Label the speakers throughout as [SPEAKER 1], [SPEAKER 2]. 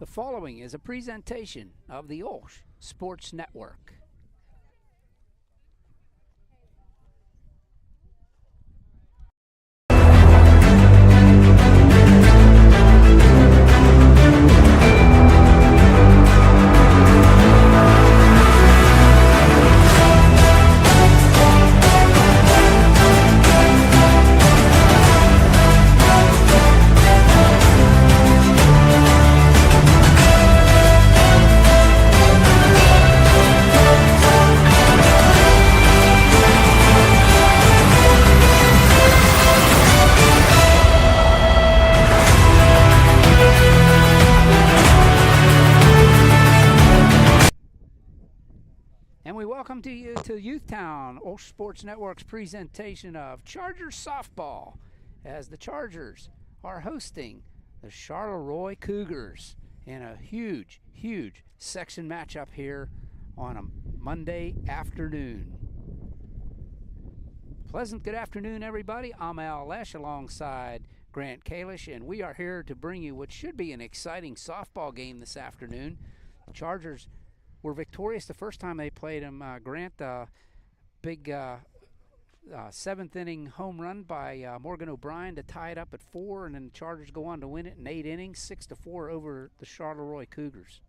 [SPEAKER 1] The following is a presentation of the OLSH Sports Network. And we welcome to you to Youthtown, OLSH Sports Network's presentation of Chargers softball, as the Chargers are hosting the Charleroi Cougars in a huge section matchup here on a Monday afternoon. Pleasant good afternoon, everybody. I'm OLSH alongside Grant Kalish, and we are here to bring you what should be an exciting softball game this afternoon. The Chargers were victorious the first time they played them. Grant, big seventh inning home run by Morgan O'Brien to tie it up at 4, and then the Chargers go on to win it in 8 innings, 6-4 over the Charleroi Cougars.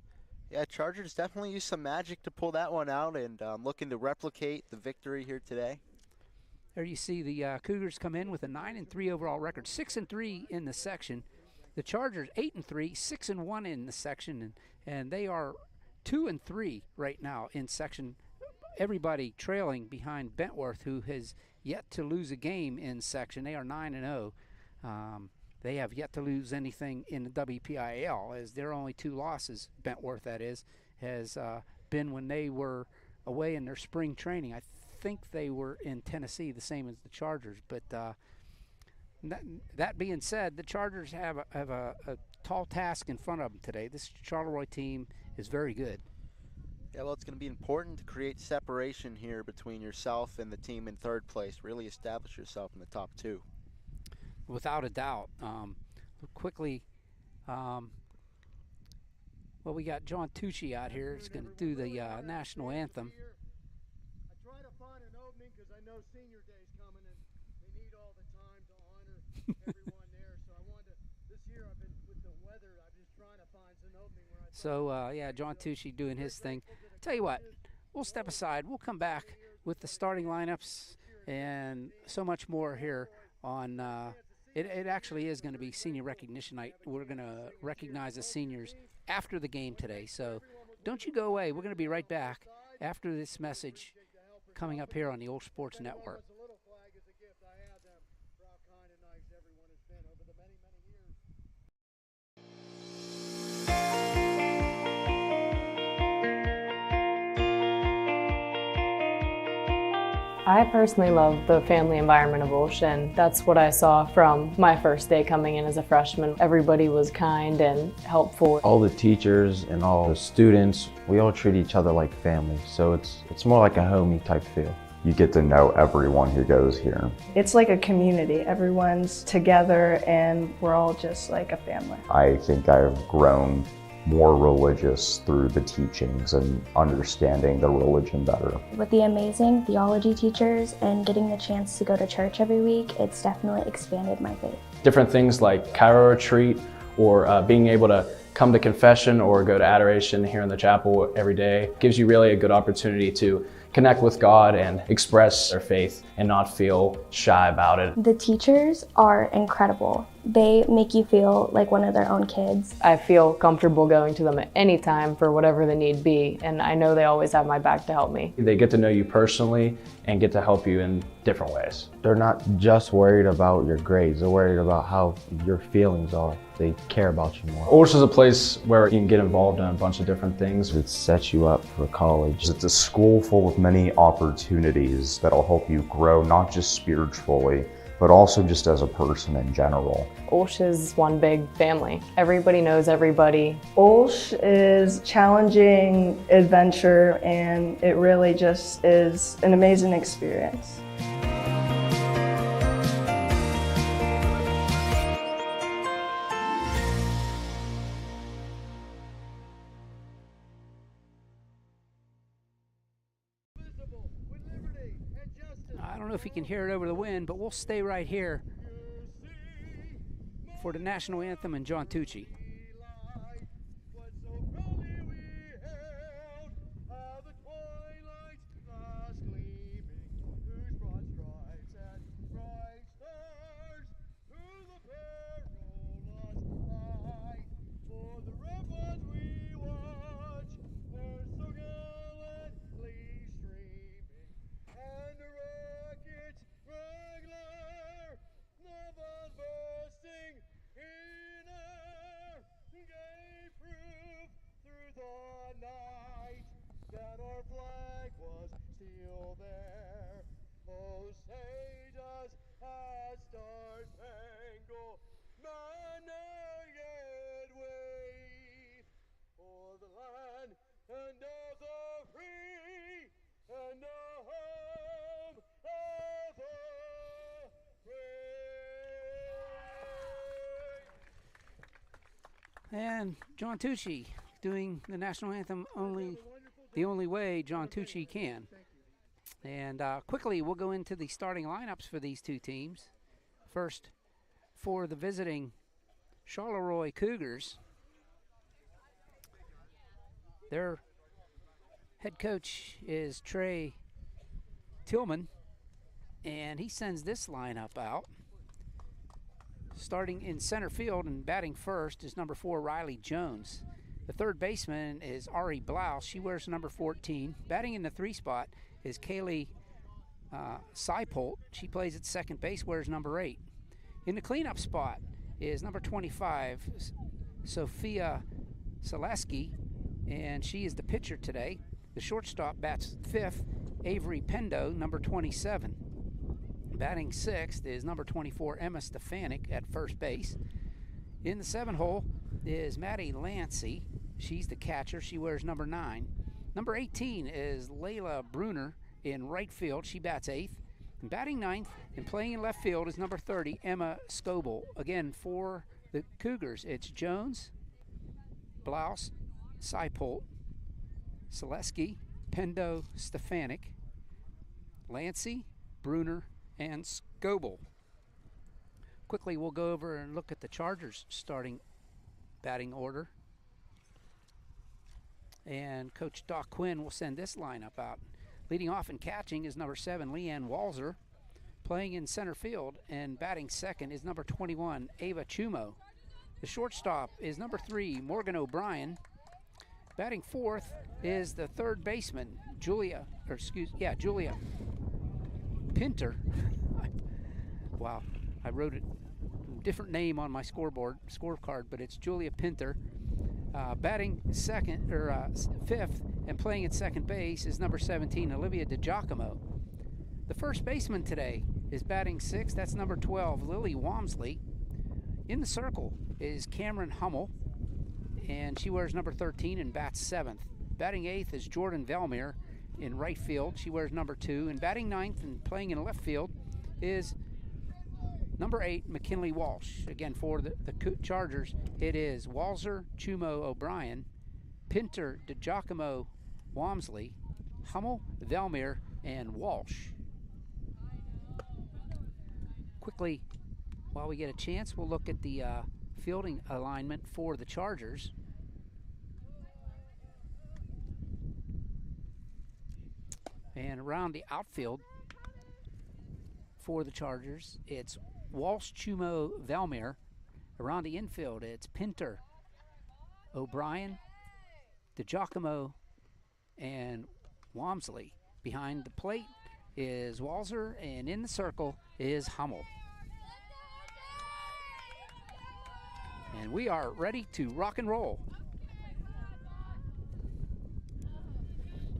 [SPEAKER 2] Yeah, Chargers definitely used some magic to pull that one out, and looking to replicate the victory here today.
[SPEAKER 1] There you see the Cougars come in with a 9-3 overall record, 6-3 in the section. The Chargers 8-3, 6-1 in the section, and they are 2-3 right now in section. Everybody trailing behind Bentworth, who has yet to lose a game in section. They are 9-0. They have yet to lose anything in the WPIAL, as their only 2 losses, Bentworth that is, has been when they were away in their spring training. I think they were in Tennessee, the same as the Chargers. But that being said, the Chargers have a tall task in front of them today. This Charleroi team is very good.
[SPEAKER 2] Yeah, well, it's going to be important to create separation here between yourself and the team in third place. Really establish yourself in the top 2.
[SPEAKER 1] Without a doubt. Quickly, well, we got John Tucci out here. He's going to do the national anthem.
[SPEAKER 3] I try to find an opening because I know senior day is coming and they need all the time to honor everyone there. So I wanted to, this year I've been with the weather, I'm just trying to find an opening where
[SPEAKER 1] yeah, John Tucci doing his thing. Tell you what, we'll step aside. We'll come back with the starting lineups and so much more here on it actually is going to be senior recognition night. We're going to recognize the seniors after the game today. So don't you go away. We're going to be right back after this message coming up here on the OLSH Sports Network.
[SPEAKER 4] I personally love the family environment of OLSH, and that's what I saw from my first day coming in as a freshman. Everybody was kind and helpful.
[SPEAKER 5] All the teachers and all the students, we all treat each other like family, so it's more like a homey type feel.
[SPEAKER 6] You get to know everyone who goes here.
[SPEAKER 7] It's like a community. Everyone's together and we're all just like a family.
[SPEAKER 6] I think I've grown more religious through the teachings and understanding the religion better.
[SPEAKER 8] With the amazing theology teachers and getting the chance to go to church every week, it's definitely expanded my faith.
[SPEAKER 9] Different things like Cairo retreat or being able to come to confession or go to adoration here in the chapel every day gives you really a good opportunity to connect with God and express their faith and not feel shy about it.
[SPEAKER 8] The teachers are incredible. They make you feel like one of their own kids.
[SPEAKER 4] I feel comfortable going to them at any time for whatever the need be, and I know they always have my back to help me.
[SPEAKER 9] They get to know you personally and get to help you in different ways.
[SPEAKER 5] They're not just worried about your grades, they're worried about how your feelings are. They care about you more.
[SPEAKER 9] OLSH is a place where you can get involved in a bunch of different things.
[SPEAKER 5] It sets you up for college.
[SPEAKER 6] It's a school full of many opportunities that'll help you grow, not just spiritually, but also just as a person in general.
[SPEAKER 4] OLSH is one big family. Everybody knows everybody.
[SPEAKER 7] OLSH is challenging adventure, and it really just is an amazing experience.
[SPEAKER 1] know if you can hear it over the wind, but we'll stay right here for the national anthem and John Tucci.
[SPEAKER 3] That our flag was still there. Oh, say does that star-spangled banner yet wave for the land and of the free and the home of the brave.
[SPEAKER 1] And John Tucci doing the national anthem the only way John Tucci can. And quickly, we'll go into the starting lineups for these two teams. First, for the visiting Charleroi Cougars, their head coach is Trey Tillman, and he sends this lineup out. Starting in center field and batting first is number 4, Riley Jones. The third baseman is Ari Blouse. She wears number 14. Batting in the 3 spot is Kaylee Seipolt. She plays at second base, wears number 8. In the cleanup spot is number 25, Sophia Selesky, and she is the pitcher today. The shortstop bats 5th, Avery Pendo, number 27. Batting 6th is number 24, Emma Stefanik at first base. In the 7 hole is Maddie Lancey. She's the catcher. She wears number 9. Number 18 is Layla Bruner in right field. She bats 8th. And batting 9th and playing in left field is number 30, Emma Scoble. Again, for the Cougars, it's Jones, Blouse, Seipolt, Selesky, Pendo, Stefanik, Lancey, Bruner, and Scoble. Quickly, we'll go over and look at the Chargers starting batting order. And Coach Doc Quinn will send this lineup out. Leading off and catching is number 7, Leanne Walzer. Playing in center field and batting second is number 21, Ava Chumo. The shortstop is number 3, Morgan O'Brien. Batting fourth is the third baseman, Julia Pinter. Wow, I wrote it different name on my scorecard, but it's Julia Pinter. Batting fifth and playing at second base is number 17, Olivia DiGiacomo. The first baseman today is batting sixth. That's number 12, Lily Walmsley. In the circle is Cameron Hummel, and she wears number 13 and bats seventh. Batting eighth is Jordan Velmere in right field. She wears number 2. And batting ninth and playing in left field is number 8, McKinley Walsh. Again, for the Chargers, it is Walzer, Chumo, O'Brien, Pinter, DiGiacomo, Walmsley, Hummel, Velmere, and Walsh. Quickly, while we get a chance, we'll look at the fielding alignment for the Chargers. And around the outfield for the Chargers, it's Walsh, Chumo, Velmere. Around the infield, it's Pinter, O'Brien, DiGiacomo, and Walmsley. Behind the plate is Walzer, and in the circle is Hummel. And we are ready to rock and roll.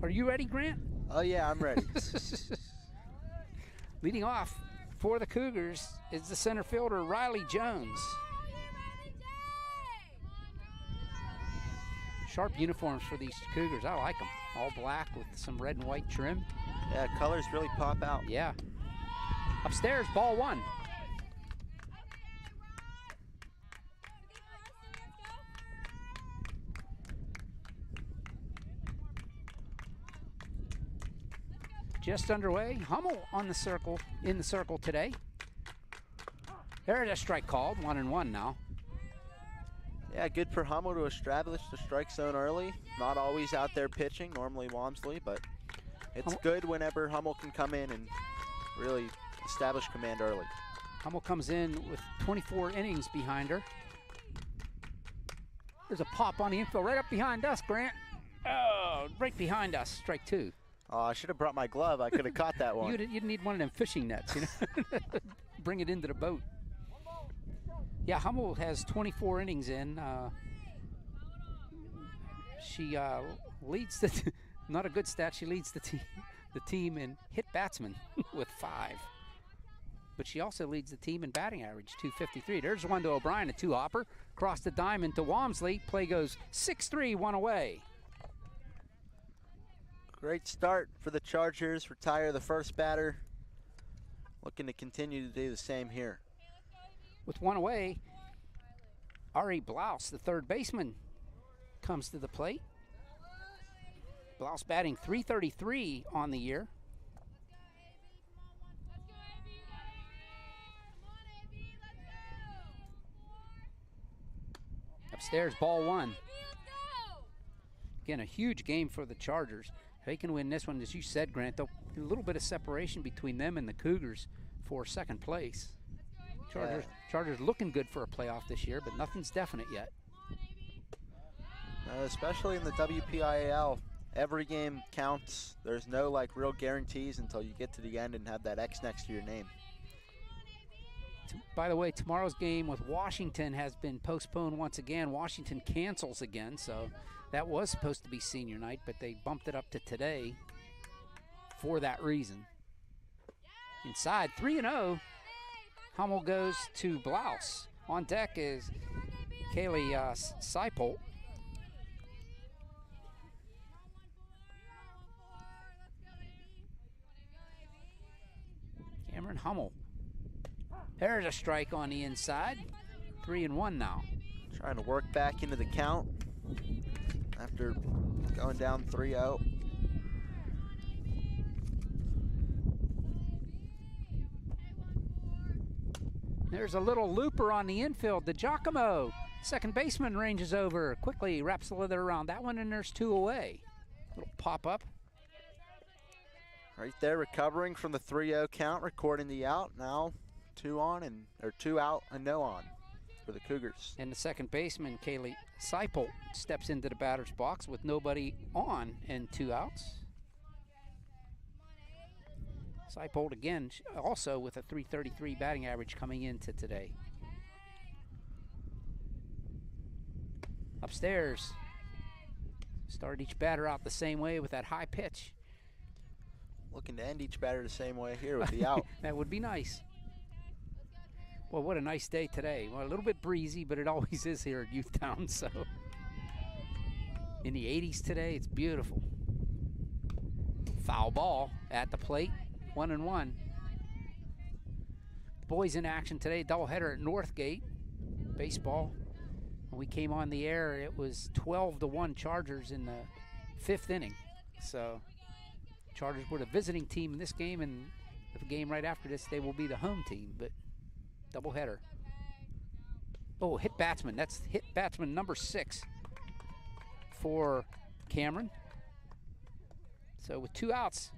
[SPEAKER 1] Are you ready, Grant?
[SPEAKER 2] Oh yeah, I'm ready.
[SPEAKER 1] Leading off for the Cougars is the center fielder, Riley Jones. Sharp uniforms for these Cougars. I like them. All black with some red and white trim.
[SPEAKER 2] Yeah, colors really pop out.
[SPEAKER 1] Yeah. Upstairs, ball 1. just underway. Hummel on the circle, in the circle today. There's a strike called, 1-1 now.
[SPEAKER 2] Yeah, good for Hummel to establish the strike zone early. Not always out there pitching, normally Walmsley, but it's good whenever Hummel can come in and really establish command early.
[SPEAKER 1] Hummel comes in with 24 innings behind her. There's a pop on the infield right up behind us, Grant. Oh, right behind us, strike 2.
[SPEAKER 2] Oh, I should have brought my glove. I could have caught that one.
[SPEAKER 1] You'd need one of them fishing nets, you know. Bring it into the boat. Yeah, Hummel has 24 innings in. She leads the not a good stat. She leads the team in hit batsmen with 5. But she also leads the team in batting average, 253. There's one to O'Brien, a 2-hopper. Across the diamond to Walmsley. Play goes 6-3, 1 away.
[SPEAKER 2] Great start for the Chargers. Retire the first batter. Looking to continue to do the same here.
[SPEAKER 1] With 1 away, Ari Blouse, the third baseman, comes to the plate. Blouse batting .333 on the year. Upstairs, ball 1. Again, a huge game for the Chargers. If they can win this one, as you said, Grant, a little bit of separation between them and the Cougars for second place. Chargers looking good for a playoff this year, but nothing's definite yet.
[SPEAKER 2] Especially in the WPIAL, every game counts. There's no real guarantees until you get to the end and have that X next to your name.
[SPEAKER 1] By the way, tomorrow's game with Washington has been postponed once again. Washington cancels again, so that was supposed to be senior night, but they bumped it up to today for that reason. Inside, 3-0. Hummel goes to Blouse. On deck is Kaylee Seipel. Cameron Hummel. There's a strike on the inside. 3-1 now.
[SPEAKER 2] Trying to work back into the count after going down 3-0.
[SPEAKER 1] There's a little looper on the infield. The Giacomo, second baseman, ranges over. Quickly wraps the leather around that one, and there's 2 away. Little pop-up.
[SPEAKER 2] Right there, recovering from the 3-0 count, recording the out. Now 2 out and no on for the Cougars.
[SPEAKER 1] And the second baseman, Kaylee Seipel, steps into the batter's box with nobody on and 2 outs. Seipel again, also with a .333 batting average coming into today. Upstairs, start each batter out the same way with that high pitch.
[SPEAKER 2] Looking to end each batter the same way here with the out.
[SPEAKER 1] That would be nice. Well, what a nice day today. Well, a little bit breezy, but it always is here at Youthtown, so. In the 80s today, it's beautiful. Foul ball at the plate, 1-1. Boys in action today, doubleheader at Northgate, baseball. When we came on the air, it was 12-1 Chargers in the 5th inning. So Chargers were the visiting team in this game, and the game right after this, they will be the home team, but doubleheader. Oh, hit batsman. That's hit batsman number 6 for Cameron. So with 2 outs,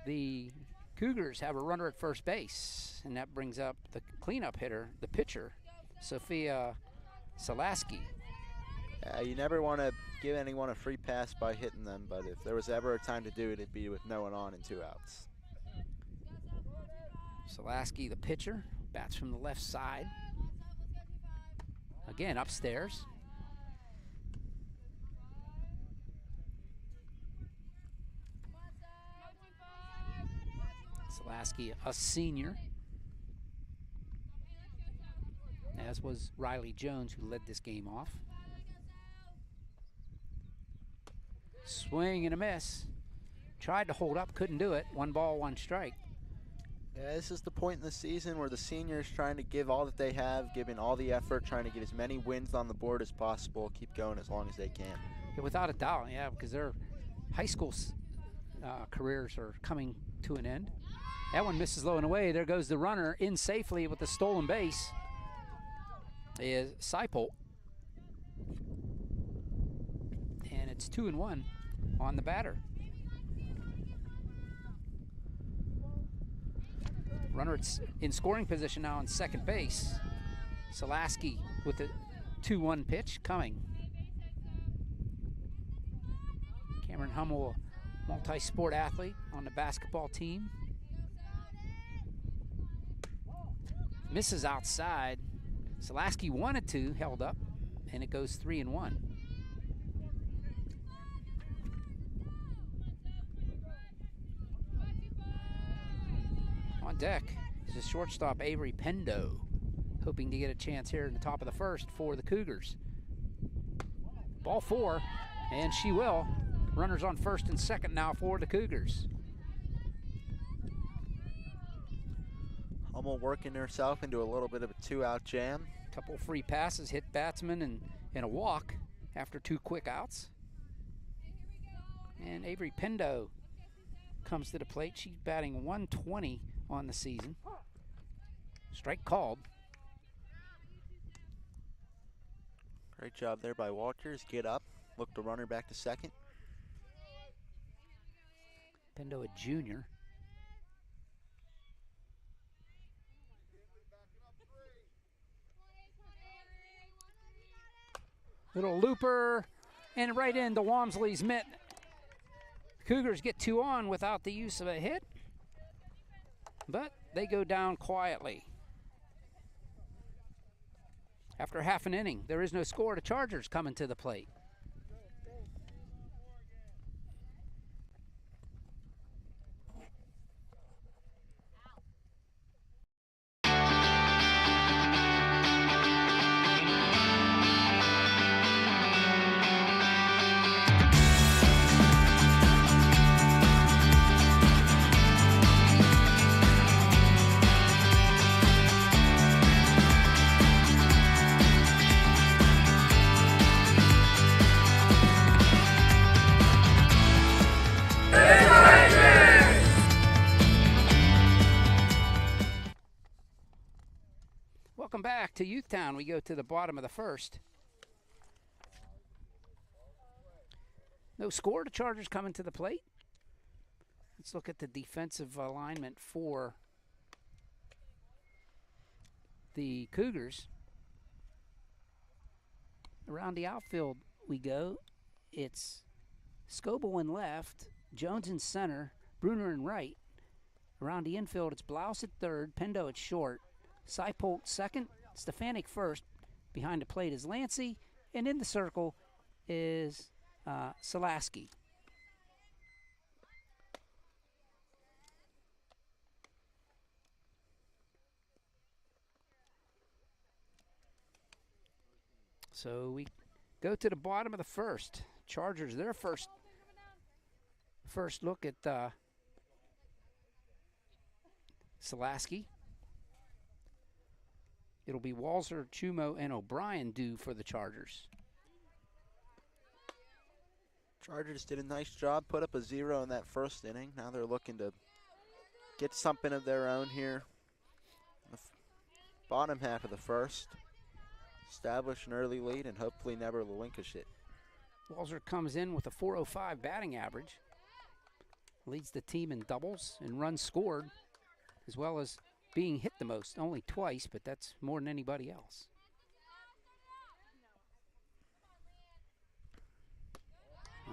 [SPEAKER 1] the Cougars have a runner at first base, and that brings up the cleanup hitter, the pitcher, Sophia Salaski.
[SPEAKER 2] You never want to give anyone a free pass by hitting them, but if there was ever a time to do it, it'd be with no one on and 2 outs.
[SPEAKER 1] Salaski, the pitcher, bats from the left side. Again, upstairs. Salaski, a senior, as was Riley Jones, who led this game off. Swing and a miss. Tried to hold up, couldn't do it. 1 ball, 1 strike.
[SPEAKER 2] Yeah, this is the point in the season where the seniors trying to give all that they have, giving all the effort, trying to get as many wins on the board as possible, keep going as long as they can.
[SPEAKER 1] Yeah, without a doubt, yeah, because they're high school careers are coming to an end. That one misses low and away. There goes the runner in safely with the stolen base. Is Seipel. And it's 2-1 on the batter. Runner in scoring position now on second base. Selaski with the 2-1 pitch coming. Cameron Hummel, multi-sport athlete on the basketball team. Misses outside. Selaski wanted to, held up, and it goes 3-1. On deck is the shortstop Avery Pendo, hoping to get a chance here in the top of the first for the Cougars. Ball 4, and she will. Runners on first and second now for the Cougars.
[SPEAKER 2] Hummel working herself into a little bit of a 2-out jam.
[SPEAKER 1] Couple free passes, hit batsman and a walk after 2 quick outs. And Avery Pendo comes to the plate. She's batting 120 on the season. Strike called.
[SPEAKER 2] Great job there by Walters. Get up, look the runner back to second.
[SPEAKER 1] Pendo, a junior. Little looper, and right into Walmsley's mitt. Cougars get 2 on without the use of a hit, but they go down quietly. After half an inning, there is no score. The Chargers coming to the plate. Welcome back to Youthtown. We go to the bottom of the first. No score. The Chargers coming to the plate. Let's look at the defensive alignment for the Cougars. Around the outfield we go. It's Scoble in left, Jones in center, Bruner in right. Around the infield, it's Blouse at third, Pendo at short, Seipolt second, Stefanik first. Behind the plate is Lancey, and in the circle is Selaski. So we go to the bottom of the first. Chargers, their first look at Selaski. It'll be Walzer, Chumo, and O'Brien due for the Chargers.
[SPEAKER 2] Chargers did a nice job, put up a 0 in that first inning. Now they're looking to get something of their own here in the bottom half of the first. Establish an early lead and hopefully never relinquish it.
[SPEAKER 1] Walzer comes in with a .405 batting average. Leads the team in doubles and runs scored, as well as being hit the most, only twice, but that's more than anybody else.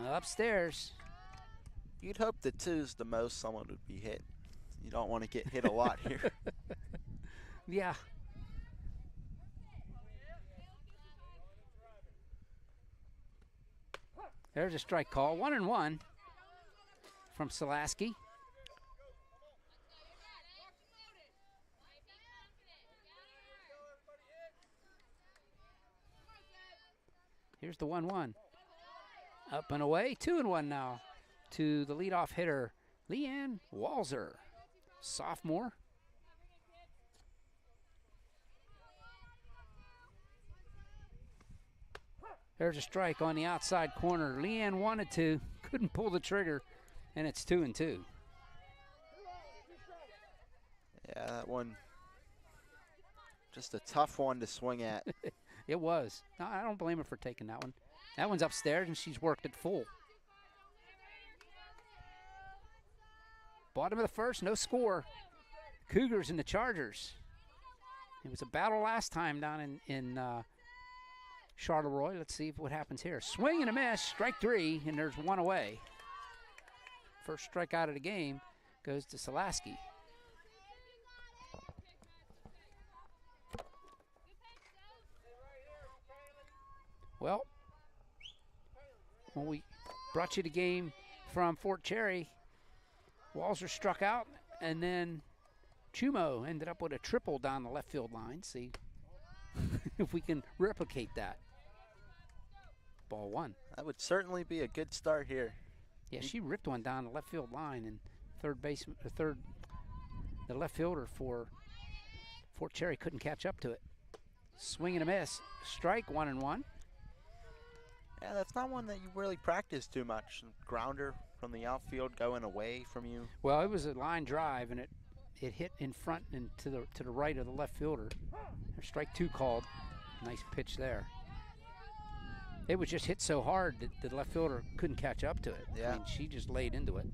[SPEAKER 1] Upstairs.
[SPEAKER 2] You'd hope that 2's the most someone would be hit. You don't want to get hit a lot here.
[SPEAKER 1] Yeah. There's a strike call. 1-1 from Selaski. Here's the 1-1. Up and away. 2-1 now to the leadoff hitter, Leanne Walzer, sophomore. There's a strike on the outside corner. Leanne wanted to, couldn't pull the trigger, and it's 2-2.
[SPEAKER 2] Yeah, that one, just a tough one to swing at.
[SPEAKER 1] It was. No, I don't blame her for taking that one. That one's upstairs, and she's worked it full. Bottom of the first, no score. Cougars and the Chargers. It was a battle last time down in Charleroi. Let's see what happens here. Swing and a miss, strike 3, and there's one away. First strikeout of the game goes to Selaski. Well, when we brought you the game from Fort Cherry, Walser struck out, and then Chumo ended up with a triple down the left field line. See if we can replicate that. Ball 1.
[SPEAKER 2] That would certainly be a good start here.
[SPEAKER 1] Yeah, she ripped one down the left field line, and the left fielder for Fort Cherry couldn't catch up to it. Swing and a miss. Strike, 1-1.
[SPEAKER 2] Yeah, that's not one that you really practice too much. Grounder from the outfield going away from you.
[SPEAKER 1] Well, it was a line drive, and it hit in front and to the right of the left fielder. There's strike 2 called. Nice pitch there. It was just hit so hard that the left fielder couldn't catch up to it.
[SPEAKER 2] Yeah.
[SPEAKER 1] I mean, she just laid into it.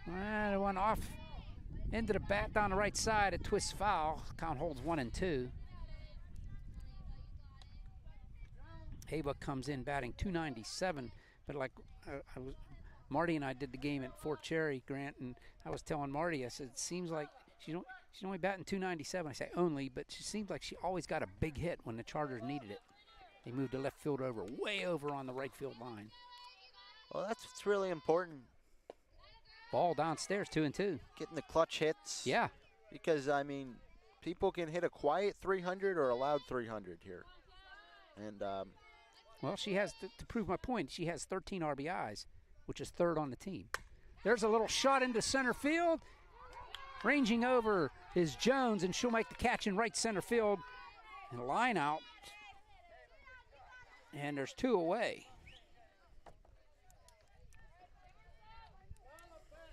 [SPEAKER 1] And one off into the bat down the right side. A twist foul. Count holds 1-2. Haybuck comes in batting .297, but like Marty and I did the game at Fort Cherry, Grant, and I was telling Marty, I said, it seems like she's only batting .297. I say only, but she seems like she always got a big hit when the Chargers needed it. They moved the left field over, way over on the right field line.
[SPEAKER 2] Well, that's what's really important.
[SPEAKER 1] Ball downstairs, 2-2.
[SPEAKER 2] Getting the clutch hits.
[SPEAKER 1] Yeah.
[SPEAKER 2] Because, I mean, people can hit a quiet 300 or a loud 300 here. And,
[SPEAKER 1] well, she has, to prove my point, she has 13 RBIs, which is 3rd on the team. There's a little shot into center field. Ranging over is Jones, and she'll make the catch in right center field. And a line out. And there's 2 away.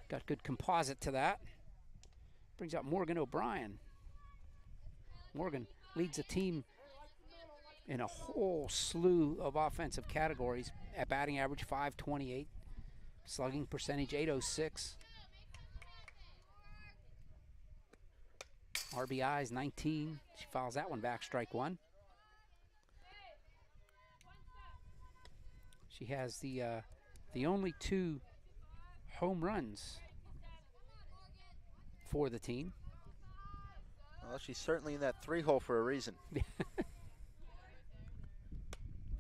[SPEAKER 1] Got good composite to that. Brings out Morgan O'Brien. Morgan leads the team in a whole slew of offensive categories. At batting average, .528. Slugging percentage, .806. RBIs, 19. She fouls that one back, strike 1. She has the only 2 home runs for the team.
[SPEAKER 2] Well, she's certainly in that 3-hole for a reason.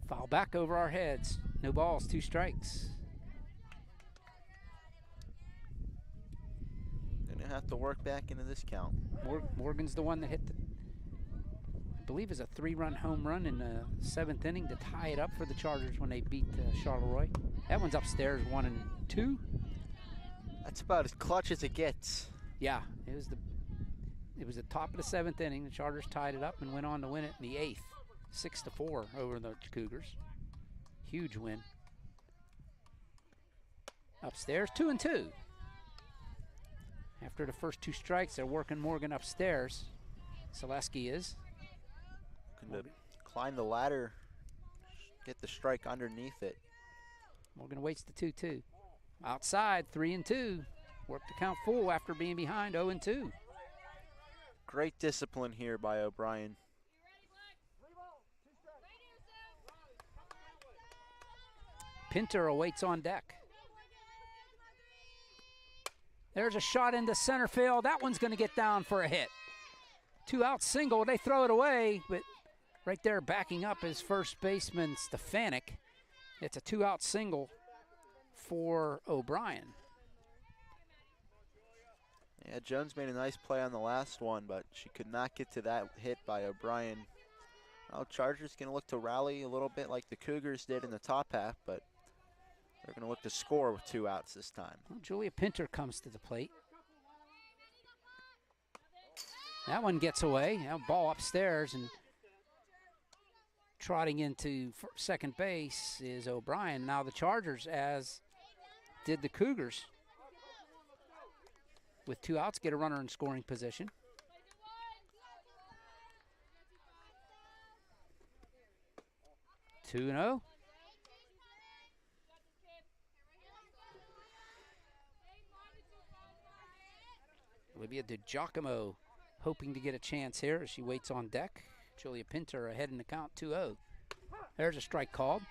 [SPEAKER 1] Foul back over our heads. No balls, 2 strikes.
[SPEAKER 2] Gonna have to work back into this count.
[SPEAKER 1] Morgan's the one that hit I believe is a 3-run home run in the 7th inning to tie it up for the Chargers when they beat Charleroi. That one's upstairs, 1-2.
[SPEAKER 2] That's about as clutch as it gets.
[SPEAKER 1] Yeah, it was the top of the 7th inning. The Chargers tied it up and went on to win it in the 8th, 6-4 over the Cougars. Huge win. Upstairs, 2-2. After the first 2 strikes, they're working Morgan upstairs. Selaski is.
[SPEAKER 2] Looking to climb the ladder, get the strike underneath it.
[SPEAKER 1] Morgan waits the 2-2. Outside, 3-2. Worked the count full after being behind 0-2.
[SPEAKER 2] Great discipline here by O'Brien.
[SPEAKER 1] Pinter awaits on deck. There's a shot into center field. That one's going to get down for a hit. 2-out single. They throw it away, but right there backing up is first baseman Stefanik. It's a 2-out single for O'Brien.
[SPEAKER 2] Yeah, Jones made a nice play on the last one, but she could not get to that hit by O'Brien. Now Chargers going to look to rally a little bit like the Cougars did in the top half, but they're going to look to score with 2 outs this time.
[SPEAKER 1] Well, Julia Pinter comes to the plate. That one gets away. Now ball upstairs, and Trotting into second base is O'Brien. Now the Chargers, as did the Cougars, with 2 outs, get a runner in scoring position. Two and 0. Olivia DiGiacomo hoping to get a chance here as she waits on deck. Julia Pinter ahead in the count, 2-0. There's a strike called.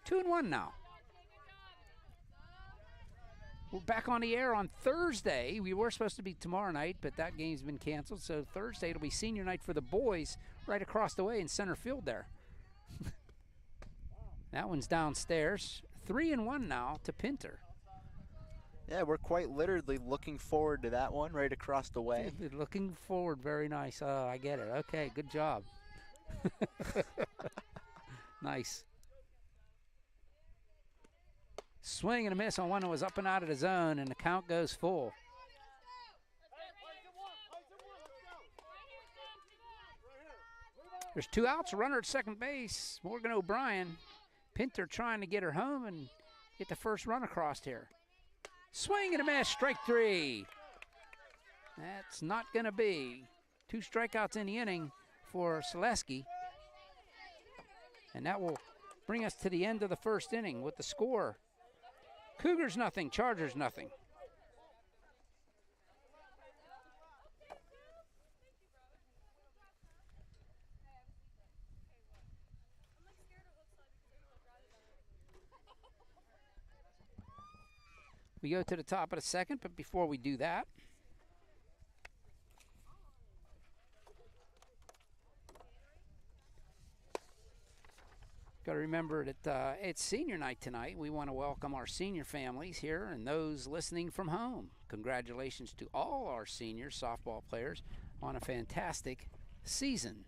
[SPEAKER 1] 2-1 now. We're back on the air on Thursday. We were supposed to be tomorrow night, but that game's been canceled. So Thursday it'll be senior night for the boys right across the way in center field there. That one's downstairs. 3-1 now to Pinter.
[SPEAKER 2] Yeah, we're quite literally looking forward to that one right across the way.
[SPEAKER 1] Looking forward, very nice. Oh, I get it. Okay, good job. Nice. Swing and a miss on one that was up and out of the zone, and the count goes full. There's 2 outs, a runner at second base. Morgan O'Brien. Pinter trying to get her home and get the first run across here. Swing and a miss, strike 3. That's not going to be. 2 strikeouts in the inning for Selesky. And that will bring us to the end of the first inning with the score. Cougars nothing, Chargers nothing. We go to the top of the second, but before we do that, got to remember that it's senior night tonight. We want to welcome our senior families here and those listening from home. Congratulations to all our senior softball players on a fantastic season.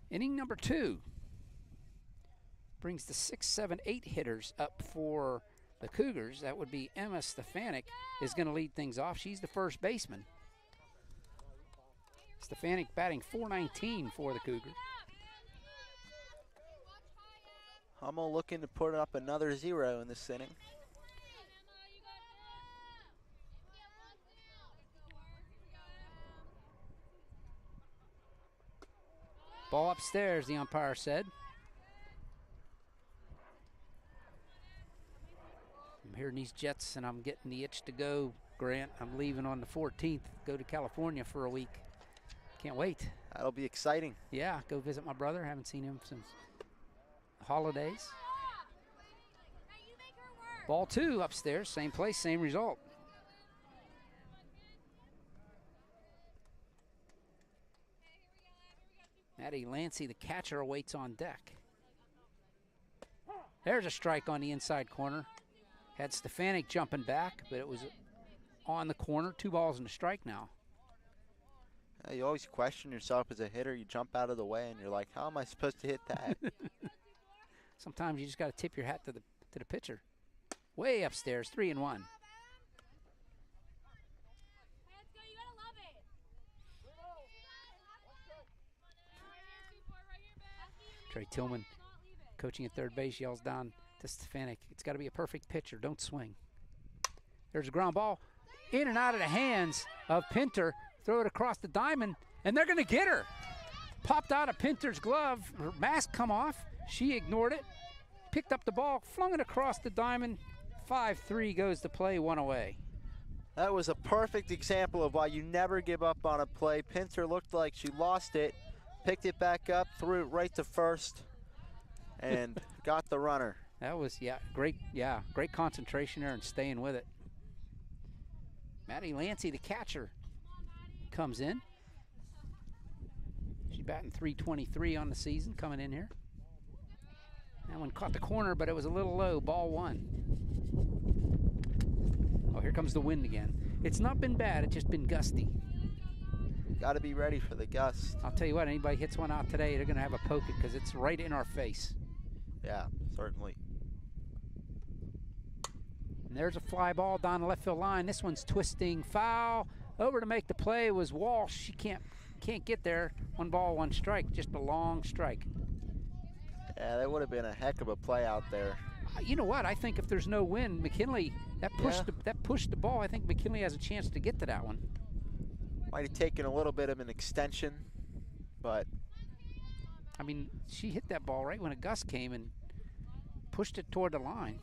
[SPEAKER 1] Inning number 2 brings the 6, 7, 8 hitters up for the Cougars. That would be Emma Stefanik is going to lead things off. She's the first baseman. Stefanik batting .419 for the Cougars.
[SPEAKER 2] Hummel looking to put up another 0 in this inning.
[SPEAKER 1] Ball upstairs, the umpire said. I'm hearing these Jets, and I'm getting the itch to go, Grant. I'm leaving on the 14th, go to California for a week. Can't wait.
[SPEAKER 2] That'll be exciting.
[SPEAKER 1] Yeah, go visit my brother. Haven't seen him since the holidays. Ball 2 upstairs, same place, same result. Maddie Lancy, the catcher, awaits on deck. There's a strike on the inside corner. Had Stefanik jumping back, but it was on the corner. 2 balls and a strike now.
[SPEAKER 2] You always question yourself as a hitter. You jump out of the way, and you're like, how am I supposed to hit that?
[SPEAKER 1] Sometimes you just got to tip your hat to the pitcher. Way upstairs, 3-1. Trey Tillman, coaching at third base, yells down to Stefanik, it's got to be a perfect pitcher, don't swing. There's a ground ball, in and out of the hands of Pinter, throw it across the diamond, and they're going to get her. Popped out of Pinter's glove, her mask come off, she ignored it, picked up the ball, flung it across the diamond, 5-3 goes to play, 1 away.
[SPEAKER 2] That was a perfect example of why you never give up on a play. Pinter looked like she lost it, picked it back up, threw it right to first, and got the runner.
[SPEAKER 1] That was, great concentration there and staying with it. Maddie Lancy, the catcher, comes in. She's batting .323 on the season, coming in here. That one caught the corner, but it was a little low, ball 1. Oh, here comes the wind again. It's not been bad, it's just been gusty.
[SPEAKER 2] Got to be ready for the gust.
[SPEAKER 1] I'll tell you what, anybody hits one out today, they're going to have a poke it because it's right in our face.
[SPEAKER 2] Yeah, certainly.
[SPEAKER 1] And there's a fly ball down the left field line. This one's twisting foul. Over to make the play was Walsh. She can't get there. 1 ball, 1 strike. Just a long strike.
[SPEAKER 2] Yeah, that would have been a heck of a play out there.
[SPEAKER 1] You know what? I think if there's no wind, McKinley, that pushed the ball. I think McKinley has a chance to get to that one.
[SPEAKER 2] Might have taken a little bit of an extension, but
[SPEAKER 1] I mean, she hit that ball right when a gust came and pushed it toward the line.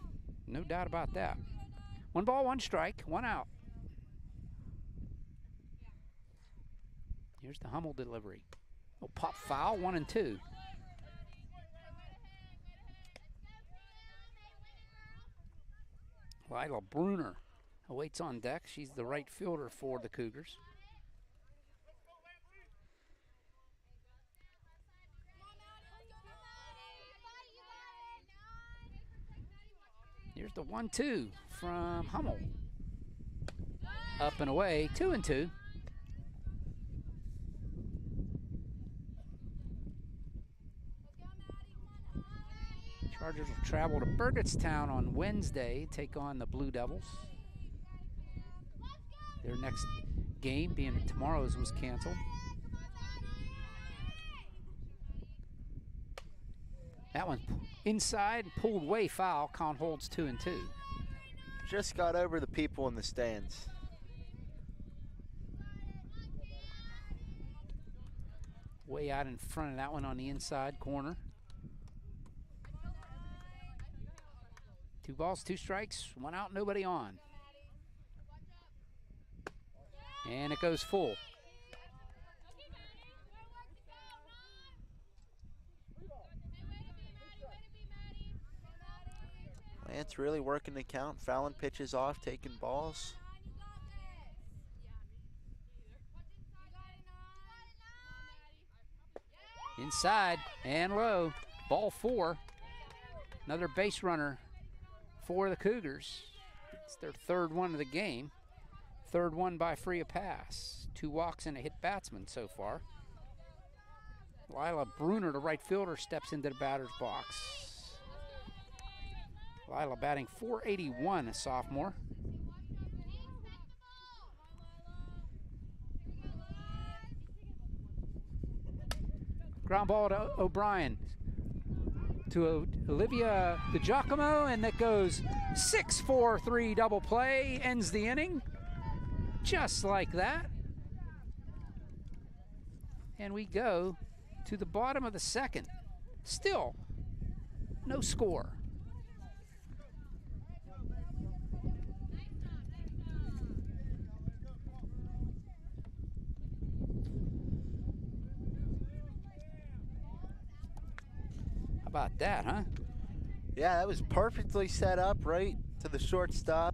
[SPEAKER 1] No doubt about that. 1 ball, 1 strike, 1 out. Here's the Hummel delivery. Oh, pop foul, 1 and 2. Lila Bruner awaits on deck. She's the right fielder for the Cougars. Here's the 1-2 from Hummel. Up and away, 2 and 2. Chargers will travel to Burgettstown on Wednesday, take on the Blue Devils. Their next game, being tomorrow's, was canceled. That one inside, pulled way foul. Count holds 2 and 2.
[SPEAKER 2] just got over the people in the stands.
[SPEAKER 1] Way out in front of that one on the inside corner. 2 balls, 2 strikes, 1 out, nobody on. And it goes full.
[SPEAKER 2] Lance really working the count, fouling pitches off, taking balls.
[SPEAKER 1] Inside and low, ball 4. Another base runner for the Cougars. It's their 3rd one of the game. 3rd one by free of pass. 2 walks and a hit batsman so far. Lila Bruner, the right fielder, steps into the batter's box. Lila batting .481, a sophomore. Ground ball to O'Brien. To Olivia DiGiacomo, and that goes 6-4-3 double play, ends the inning. Just like that. And we go to the bottom of the 2nd. Still no score. How about that, huh?
[SPEAKER 2] Yeah, that was perfectly set up right to the shortstop.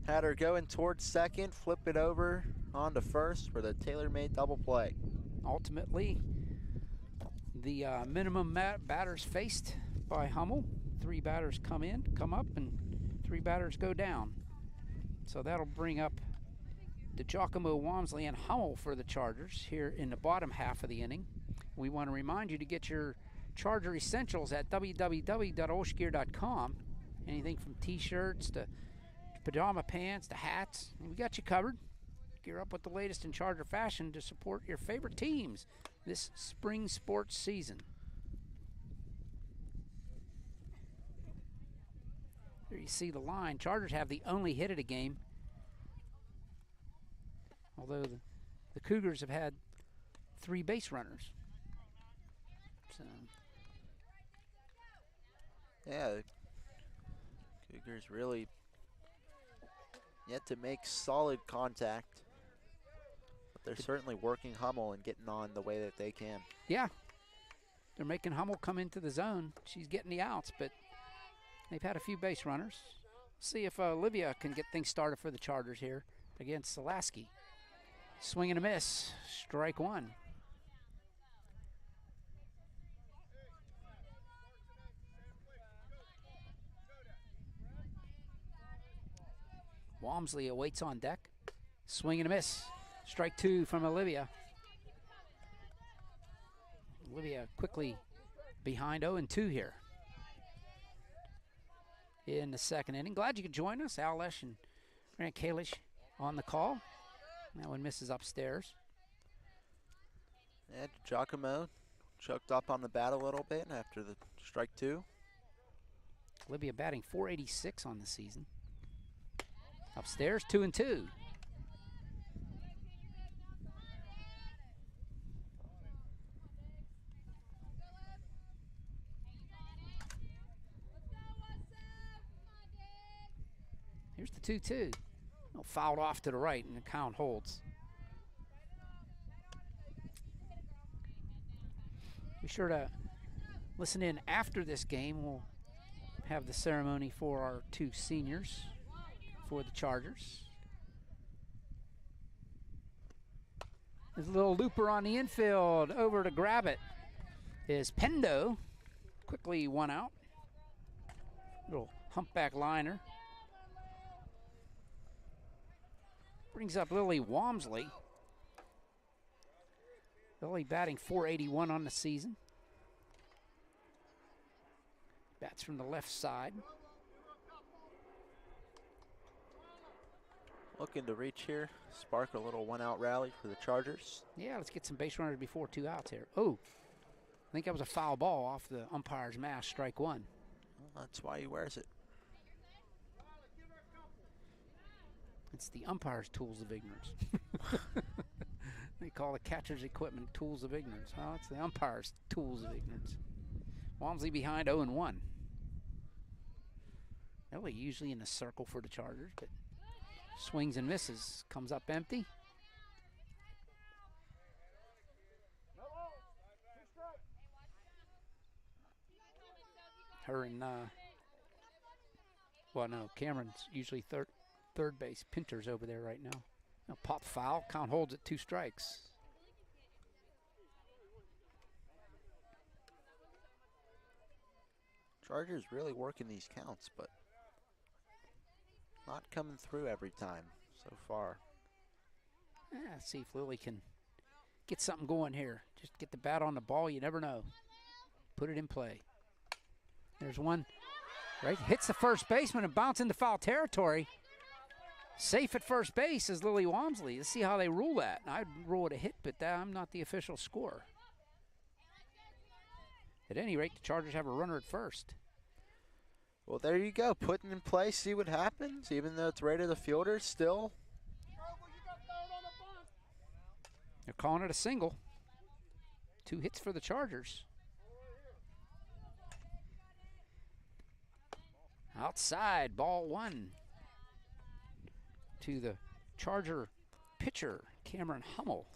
[SPEAKER 2] Had her going towards second, flip it over onto first for the tailor-made double play.
[SPEAKER 1] Ultimately, the minimum batters faced by Hummel. 3 batters come up, and 3 batters go down. So that'll bring up DiGiacomo, Walmsley, and Hummel for the Chargers here in the bottom half of the inning. We want to remind you to get your Charger Essentials at www.olshgear.com. Anything from t-shirts to pajama pants to hats, we got you covered. Gear up with the latest in Charger fashion to support your favorite teams this spring sports season. There you see the line. Chargers have the only hit of the game, although the Cougars have had 3 base runners. So.
[SPEAKER 2] Yeah, the Cougars really yet to make solid contact. But they're certainly working Hummel and getting on the way that they can.
[SPEAKER 1] Yeah, they're making Hummel come into the zone. She's getting the outs, but they've had a few base runners. See if Olivia can get things started for the Chargers here against Selaski. Swing and a miss, strike 1. Walmsley awaits on deck. Swing and a miss. Strike 2 from Olivia. Olivia quickly behind 0-2 here. in the second inning. Glad you could join us. OLSH and Grant Kalish on the call. That one misses upstairs.
[SPEAKER 2] Yeah, Giacomo choked up on the bat a little bit after the strike 2.
[SPEAKER 1] Libya batting .486 on the season. Upstairs, 2-2. Here's the 2-2. Fouled off to the right, and the count holds. Be sure to listen in after this game. We'll have the ceremony for our 2 seniors for the Chargers. There's a little looper on the infield. Over to grab it is Pendo. Quickly 1 out. Little humpback liner. Brings up Lily Walmsley. Lily batting .481 on the season. Bats from the left side.
[SPEAKER 2] Looking to reach here, spark a little 1-out rally for the Chargers.
[SPEAKER 1] Yeah, let's get some base runners before 2 outs here. Oh, I think that was a foul ball off the umpire's mask, strike 1.
[SPEAKER 2] Well, that's why he wears it.
[SPEAKER 1] It's the umpire's tools of ignorance. They call the catcher's equipment tools of ignorance. Well, it's the umpire's tools of ignorance. Walmsley behind 0-1. Ellie usually in the circle for the Chargers, but swings and misses. Comes up empty. Her and, well, no, Cameron's usually third base. Pinter's over there right now. Now pop foul. Count holds at 2 strikes.
[SPEAKER 2] Chargers really working these counts, but not coming through every time so far.
[SPEAKER 1] Yeah, see if Lily can get something going here. Just get the bat on the ball. You never know. Put it in play. There's one. Right, hits the first baseman and bounces into foul territory. Safe at first base is Lily Walmsley. Let's see how they rule that. I'd rule it a hit, but I'm not the official scorer. At any rate, the Chargers have a runner at first.
[SPEAKER 2] Well, there you go. Put it in play, see what happens. Even though it's right of the fielder, still.
[SPEAKER 1] They're calling it a single. 2 hits for the Chargers. Outside, ball 1 to the Charger pitcher, Cameron Hummel.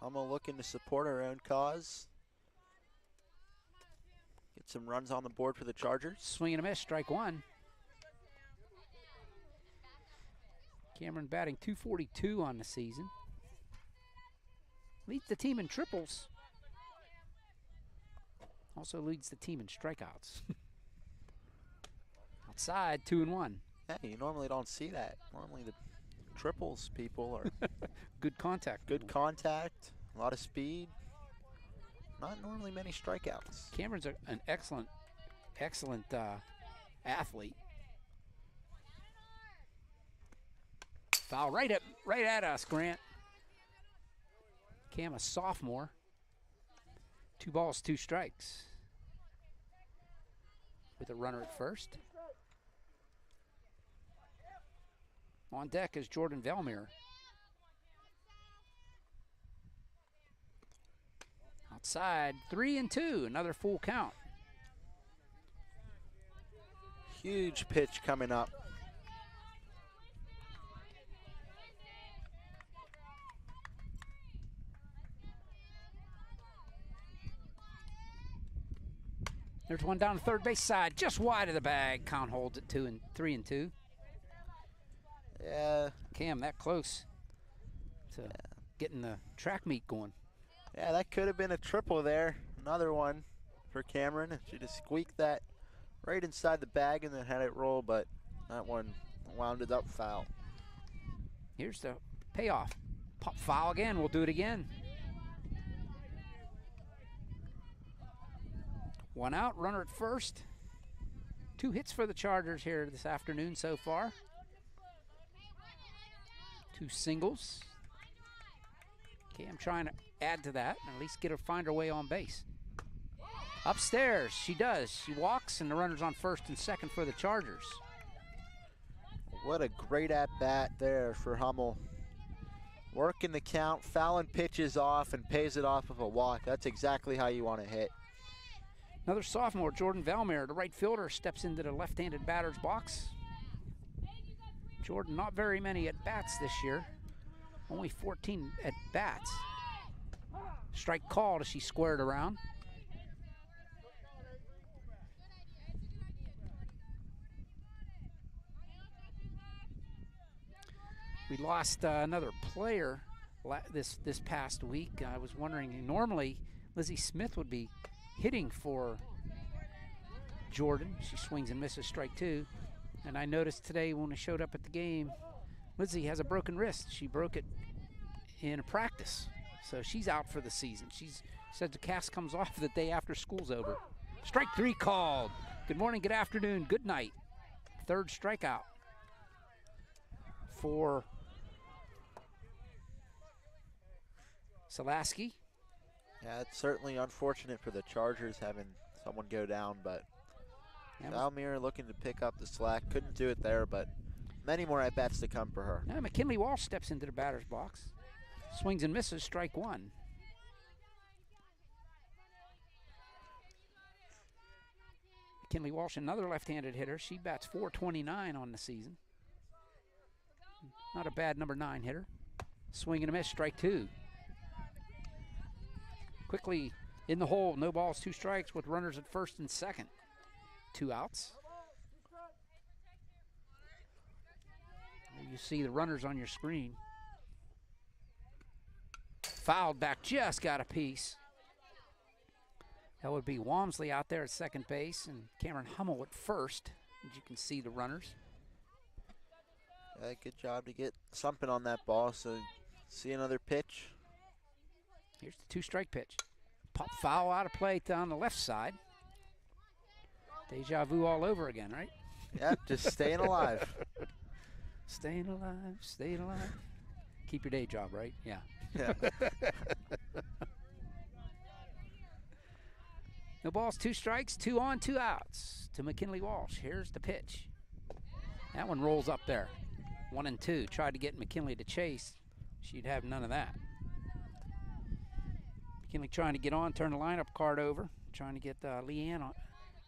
[SPEAKER 2] Hummel looking to support her own cause. Get some runs on the board for the Chargers.
[SPEAKER 1] Swing and a miss, strike 1. Cameron batting .242 on the season. Leads the team in triples. Also leads the team in strikeouts. Outside, 2-1.
[SPEAKER 2] Yeah, you normally don't see that. Normally the triples people are
[SPEAKER 1] good contact.
[SPEAKER 2] Good contact, a lot of speed. Not normally many strikeouts.
[SPEAKER 1] Cameron's an excellent athlete. Foul right at us, Grant. Cam, a sophomore. 2 balls, 2 strikes. With a runner at first. On deck is Jordan Velmere. Outside, 3-2, another full count.
[SPEAKER 2] Huge pitch coming up.
[SPEAKER 1] There's one down the third base side, just wide of the bag. Count holds at 3-2.
[SPEAKER 2] Yeah.
[SPEAKER 1] Cam, that close to getting the track meet going.
[SPEAKER 2] Yeah, that could have been a triple there. Another one for Cameron. She just squeaked that right inside the bag and then had it roll, but that one wounded up foul.
[SPEAKER 1] Here's the payoff. Pop foul again. We'll do it again. 1 out, runner at first. 2 hits for the Chargers here this afternoon so far. 2 singles. Cam trying to add to that and at least find her way on base. Upstairs, she does. She walks, and the runner's on first and second for the Chargers.
[SPEAKER 2] What a great at-bat there for Hummel. Working the count, fouling pitches off, and pays it off of a walk. That's exactly how you want to hit.
[SPEAKER 1] Another sophomore, Jordan Valmer, the right fielder, steps into the left-handed batter's box. Jordan, not very many at-bats this year. Only 14 at-bats. Strike called as she squared around. We lost another player this past week. I was wondering, normally Lizzie Smith would be hitting for Jordan. She swings and misses, strike 2. And I noticed today when I showed up at the game, Lizzie has a broken wrist. She broke it in a practice, so she's out for the season. She's said the cast comes off the day after school's over. Strike 3 called. Good morning, good afternoon, good night. 3rd strikeout for Salaski.
[SPEAKER 2] Yeah, it's certainly unfortunate for the Chargers having someone go down, but Valmir looking to pick up the slack. Couldn't do it there, but many more at-bats to come for her.
[SPEAKER 1] Now McKinley Walsh steps into the batter's box. Swings and misses, strike 1. McKinley Walsh, another left-handed hitter. She bats .429 on the season. Not a bad number 9 hitter. Swing and a miss, strike 2. Quickly in the hole, no balls, 2 strikes with runners at first and second. 2 outs. You see the runners on your screen. Fouled back, just got a piece. That would be Walmsley out there at second base and Cameron Hummel at first. As you can see the runners.
[SPEAKER 2] Yeah, good job to get something on that ball. So see another pitch.
[SPEAKER 1] Here's the 2-strike pitch. Pop foul out of play down the left side. Deja vu all over again, right?
[SPEAKER 2] Yep, just staying alive.
[SPEAKER 1] Staying alive, staying alive. Keep your day job, right? Yeah.
[SPEAKER 2] Yeah.
[SPEAKER 1] No balls, 2 strikes, 2 on, 2 outs to McKinley Walsh. Here's the pitch. That one rolls up there. 1 and 2. Tried to get McKinley to chase. She'd have none of that. McKinley trying to get on, turn the lineup card over. Trying to get Leanne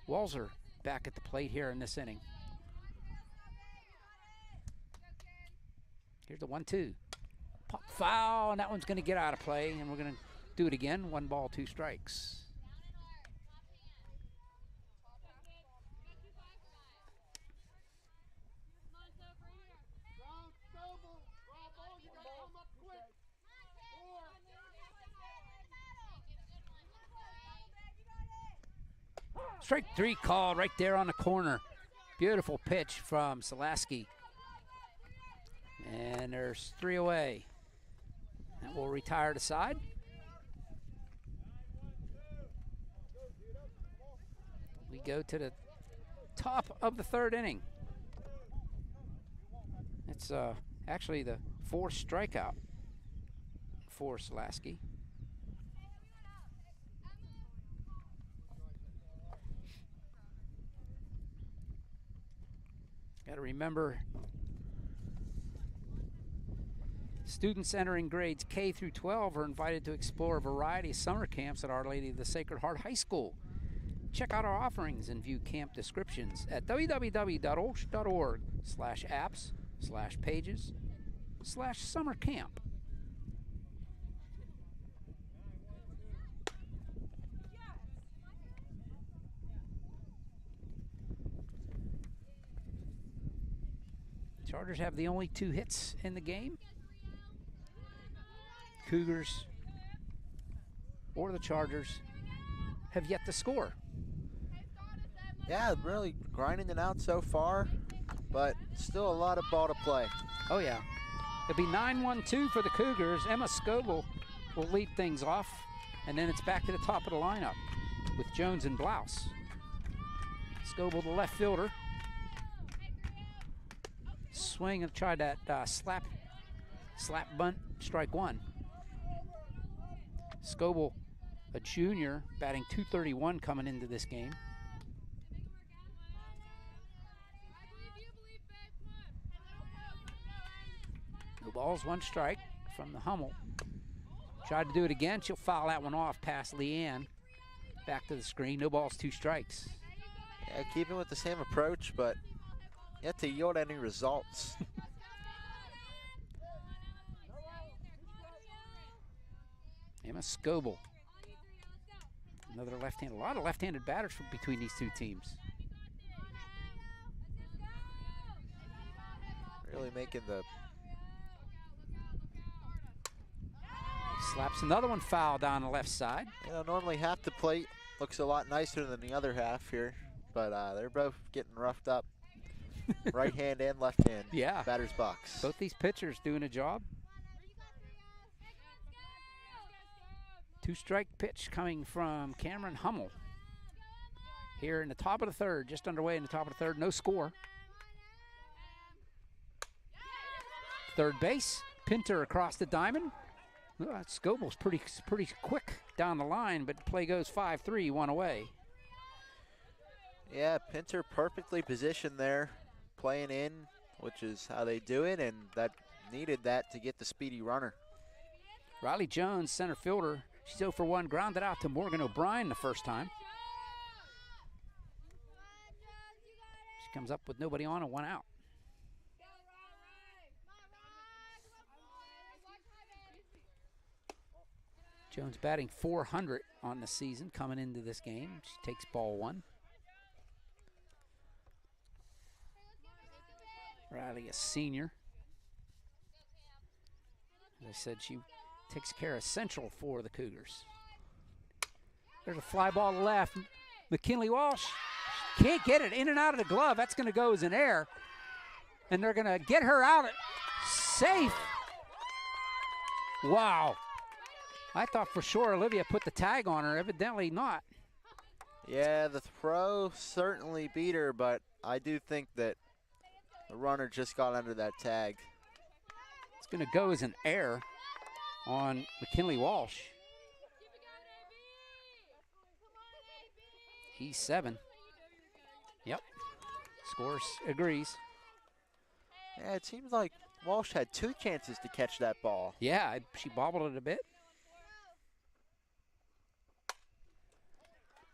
[SPEAKER 1] Walzer back at the plate here in this inning. Here's the 1-2. Pop foul, and that one's going to get out of play, and we're going to do it again. 1 ball, 2 strikes. Strike 3 called right there on the corner. Beautiful pitch from Salaski. And there's 3 away. That will retire the side. We go to the top of the 3rd inning. It's actually the 4th strikeout for Salaski. Got to remember, students entering grades K through 12 are invited to explore a variety of summer camps at Our Lady of the Sacred Heart High School. Check out our offerings and view camp descriptions at www.olsh.org/apps/pages/summer camp. Chargers have the only 2 hits in the game. Cougars or the Chargers have yet to score.
[SPEAKER 2] Yeah, really grinding it out so far, but still a lot of ball to play.
[SPEAKER 1] Oh, yeah. It'll be 9-1-2 for the Cougars. Emma Scoble will lead things off, and then it's back to the top of the lineup with Jones and Blouse. Scoble, the left fielder. Swing and try that slap bunt, strike one. Scoble, a junior, batting .231 coming into this game. No balls, one strike from the Hummel. Tried to do it again. She'll foul that one off past Leanne. Back to the screen. No balls, 2 strikes.
[SPEAKER 2] Yeah, keeping with the same approach, but yet to yield any results.
[SPEAKER 1] Emma Scoble. Another left-handed. A lot of left-handed batters from between these two teams.
[SPEAKER 2] Really making the...
[SPEAKER 1] Slaps another one foul down the left side.
[SPEAKER 2] You know, normally half the plate looks a lot nicer than the other half here, but they're both getting roughed up. Right hand and left hand.
[SPEAKER 1] Yeah.
[SPEAKER 2] Batter's box.
[SPEAKER 1] Both these pitchers doing a job. 2-strike pitch coming from Cameron Hummel. Here in the top of the third, just underway in the top of the third, no score. Third base, Pinter across the diamond. Scoble's pretty quick down the line, but the play goes 5-3, 1 away.
[SPEAKER 2] Yeah, Pinter perfectly positioned there, playing in, which is how they do it, and that needed that to get the speedy runner.
[SPEAKER 1] Riley Jones, center fielder. She's 0 for 1, grounded out to Morgan O'Brien the first time. She comes up with nobody on and 1 out. Jones batting .400 on the season coming into this game. She takes ball 1. Riley, a senior. As I said, she takes care of Central for the Cougars. There's a fly ball to left. McKinley Walsh can't get it in and out of the glove. That's going to go as an error. And they're going to get her out safe. Wow. I thought for sure Olivia put the tag on her. Evidently not.
[SPEAKER 2] Yeah, the throw certainly beat her, but I do think that the runner just got under that tag.
[SPEAKER 1] It's going to go as an error on McKinley Walsh. He's 7. Yep. Scores agrees.
[SPEAKER 2] Yeah, it seems like Walsh had 2 chances to catch that ball.
[SPEAKER 1] Yeah, she bobbled it a bit.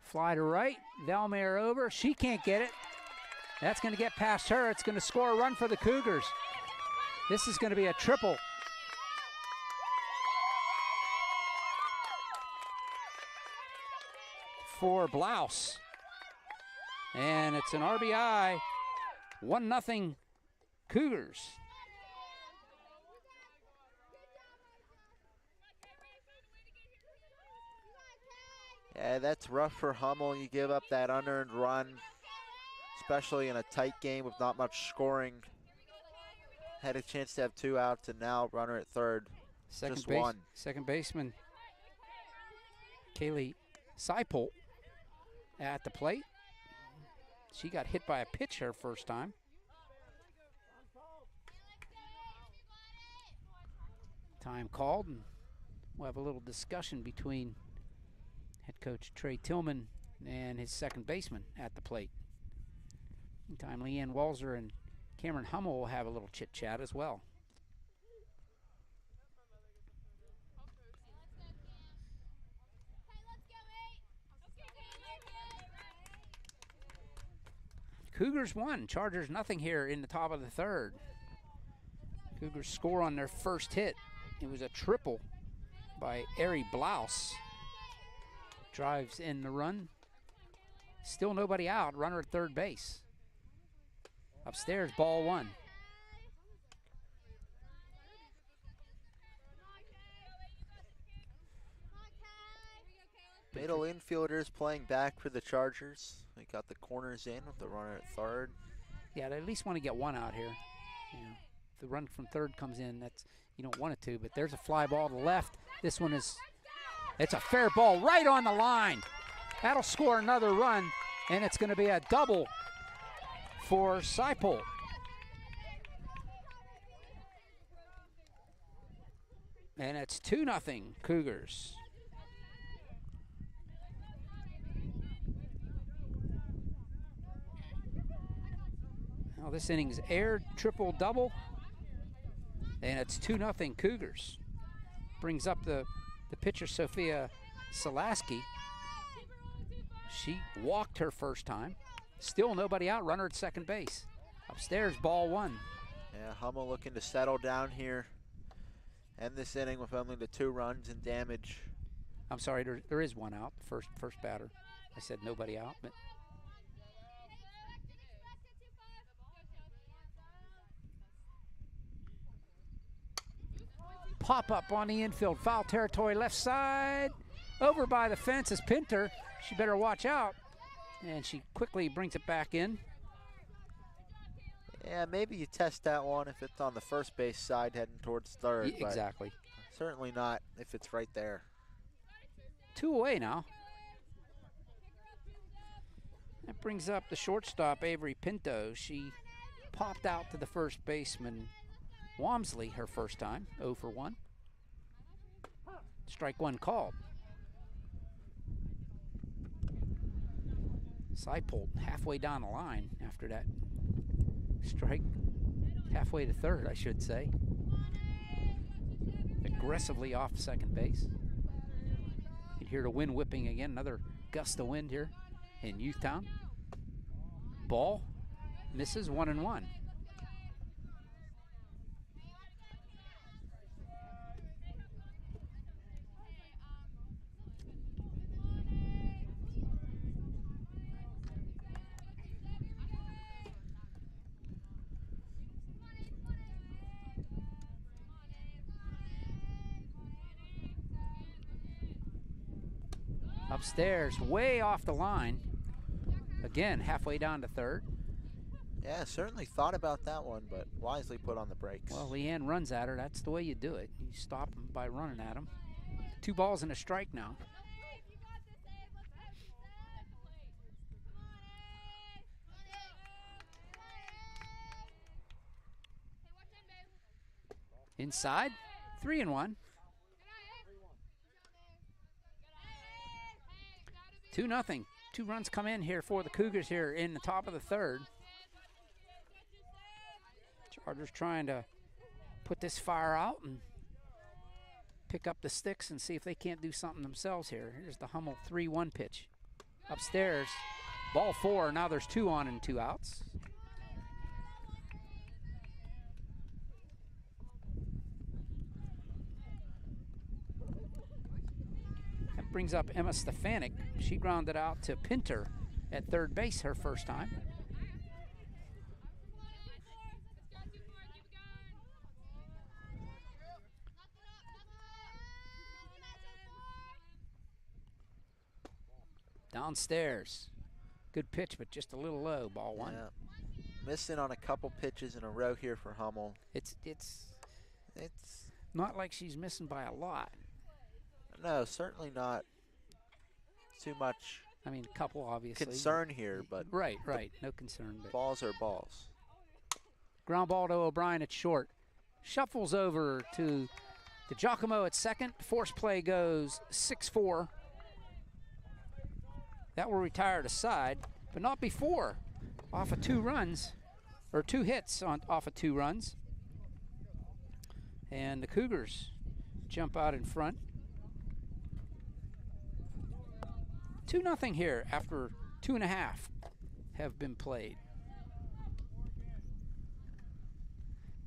[SPEAKER 1] Fly to right. Velmare over. She can't get it. That's going to get past her. It's going to score a run for the Cougars. This is going to be a triple. For Blouse. And it's an RBI. 1-0 Cougars.
[SPEAKER 2] Yeah, that's rough for Hummel. You give up that unearned run, especially in a tight game with not much scoring. Had a chance to have 2 outs, and now runner at third. Just one.
[SPEAKER 1] Second baseman Kaylee Seipel at the plate. She got hit by a pitch her first time. Time called, and we'll have a little discussion between head coach Trey Tillman and his second baseman at the plate. Meantime, Leanne Walzer and Cameron Hummel will have a little chit-chat as well. Cougars 1, Chargers nothing here in the top of the third. Cougars score on their first hit. It was a triple by Ari Blouse. Drives in the run. Still nobody out. Runner at third base. Upstairs, ball 1.
[SPEAKER 2] Middle infielders playing back for the Chargers. They got the corners in with the runner at third.
[SPEAKER 1] Yeah, they at least want to get 1 out here. You know, if the run from third comes in, that's you don't want it to, but there's a fly ball to left. This one is, it's a fair ball right on the line. That'll score another run. And it's going to be a double for Seipold. And it's 2-0 Cougars. Now this inning's aired triple-double, and it's 2-0 Cougars. Brings up the pitcher, Sophia Salaski. She walked her first time. Still nobody out, runner at second base. Upstairs, ball 1.
[SPEAKER 2] Yeah, Hummel looking to settle down here. End this inning with only the 2 runs and damage.
[SPEAKER 1] I'm sorry, there is 1 out, first batter. I said nobody out, but pop up on the infield, foul territory, left side. Over by the fence is Pinter. She better watch out. And she quickly brings it back in.
[SPEAKER 2] Yeah, maybe you test that one if it's on the first base side heading towards third.
[SPEAKER 1] Exactly.
[SPEAKER 2] Certainly not if it's right there.
[SPEAKER 1] 2 away now. That brings up the shortstop, Avery Pinto. She popped out to the first baseman, Walmsley, her first time, 0 for 1. Strike 1 called. Seipold halfway down the line after that strike, halfway to third, I should say. Aggressively off second base. You can hear the wind whipping again, another gust of wind here in Youthtown. Ball misses, 1-1. Upstairs, way off the line. Again, halfway down to third.
[SPEAKER 2] Yeah, certainly thought about that one, but wisely put on the brakes.
[SPEAKER 1] Well, Leanne runs at her. That's the way you do it. You stop them by running at them. 2 balls and a strike now. Inside, 3-1. 2-0. 2 runs come in here for the Cougars here in the top of the third. Chargers trying to put this fire out and pick up the sticks and see if they can't do something themselves here. Here's the Hummel 3-1 pitch. Upstairs, ball 4. Now there's 2 on and 2 outs. That brings up Emma Stefanik. She grounded out to Pinter at third base her first time. Downstairs. Good pitch, but just a little low, ball 1.
[SPEAKER 2] Yeah. Missing on a couple pitches in a row here for Hummel.
[SPEAKER 1] It's not like she's missing by a lot.
[SPEAKER 2] No, certainly not too much.
[SPEAKER 1] I mean, a couple, obviously.
[SPEAKER 2] Concern here, but
[SPEAKER 1] right. No concern. But
[SPEAKER 2] balls are balls.
[SPEAKER 1] Ground ball to O'Brien at short. Shuffles over to Giacomo at second. Force play goes 6-4. That will retire to side, but not before. Off of 2 runs, or 2 hits off of 2 runs. And the Cougars jump out in front. 2-0 here after 2.5 have been played.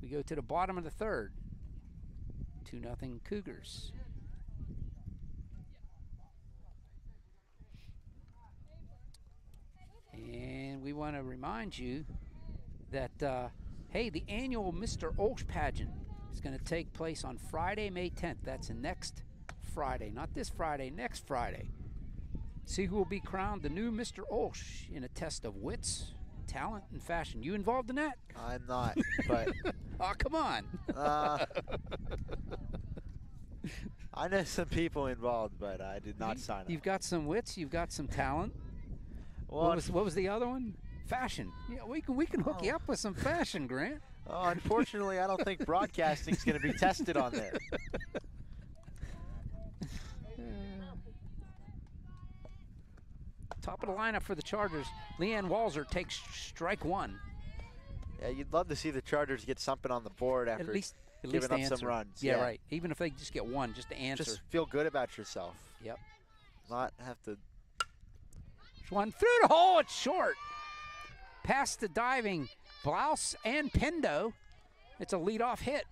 [SPEAKER 1] We go to the bottom of the third. 2-0 Cougars. And we want to remind you that, hey, the annual Mr. OLSH pageant is going to take place on Friday, May 10th. That's next Friday, not this Friday, next Friday. See who will be crowned the new Mr. OLSH in a test of wits, talent, and fashion. You involved in that?
[SPEAKER 2] I'm not, but...
[SPEAKER 1] Oh, come on.
[SPEAKER 2] I know some people involved, but I did not sign up.
[SPEAKER 1] You've got some wits, you've got some talent. What was the other one? Fashion. Yeah, we can hook you up with some fashion, Grant.
[SPEAKER 2] Oh, unfortunately, I don't think broadcasting's going to be tested on there.
[SPEAKER 1] Top of the lineup for the Chargers. Leanne Walzer takes strike one.
[SPEAKER 2] Yeah, you'd love to see the Chargers get something on the board after giving up some runs.
[SPEAKER 1] Yeah, right. Even if they just get one, just to answer.
[SPEAKER 2] Just feel good about yourself.
[SPEAKER 1] Yep.
[SPEAKER 2] Not have to.
[SPEAKER 1] One through the hole. It's short. Past the diving Blouse and Pendo. It's a leadoff hit.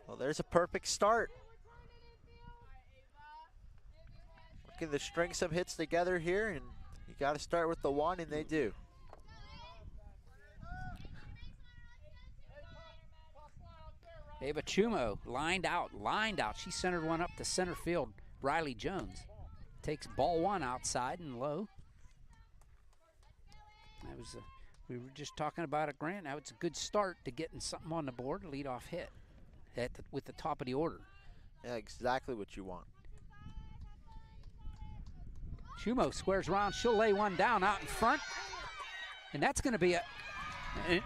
[SPEAKER 2] Well, there's a perfect start. Looking to string some hits together here, and you got to start with the one, and they do.
[SPEAKER 1] Ava Chumo lined out. She centered one up to center field. Riley Jones takes ball one outside and low. That was we were just talking about it, Grant. Now it's a good start to getting something on the board. Leadoff hit with the top of the order.
[SPEAKER 2] Yeah, exactly what you want.
[SPEAKER 1] Chumo squares around. She'll lay one down out in front, and that's going to be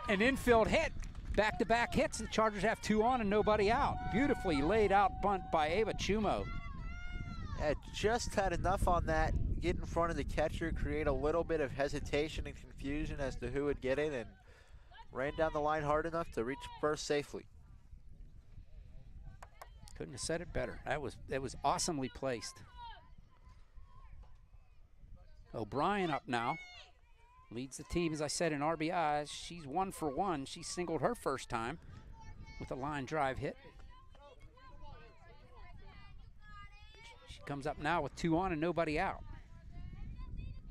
[SPEAKER 1] an infield hit. Back-to-back hits. The Chargers have two on and nobody out. Beautifully laid out bunt by Ava Chumo.
[SPEAKER 2] Yeah, just had enough on that. Get in front of the catcher, create a little bit of hesitation and confusion as to who would get it, and ran down the line hard enough to reach first safely.
[SPEAKER 1] Couldn't have said it better. That was awesomely placed. O'Brien up now. Leads the team, as I said, in RBIs. She's 1 for 1. She singled her first time with a line drive hit. She comes up now with 2 on and nobody out.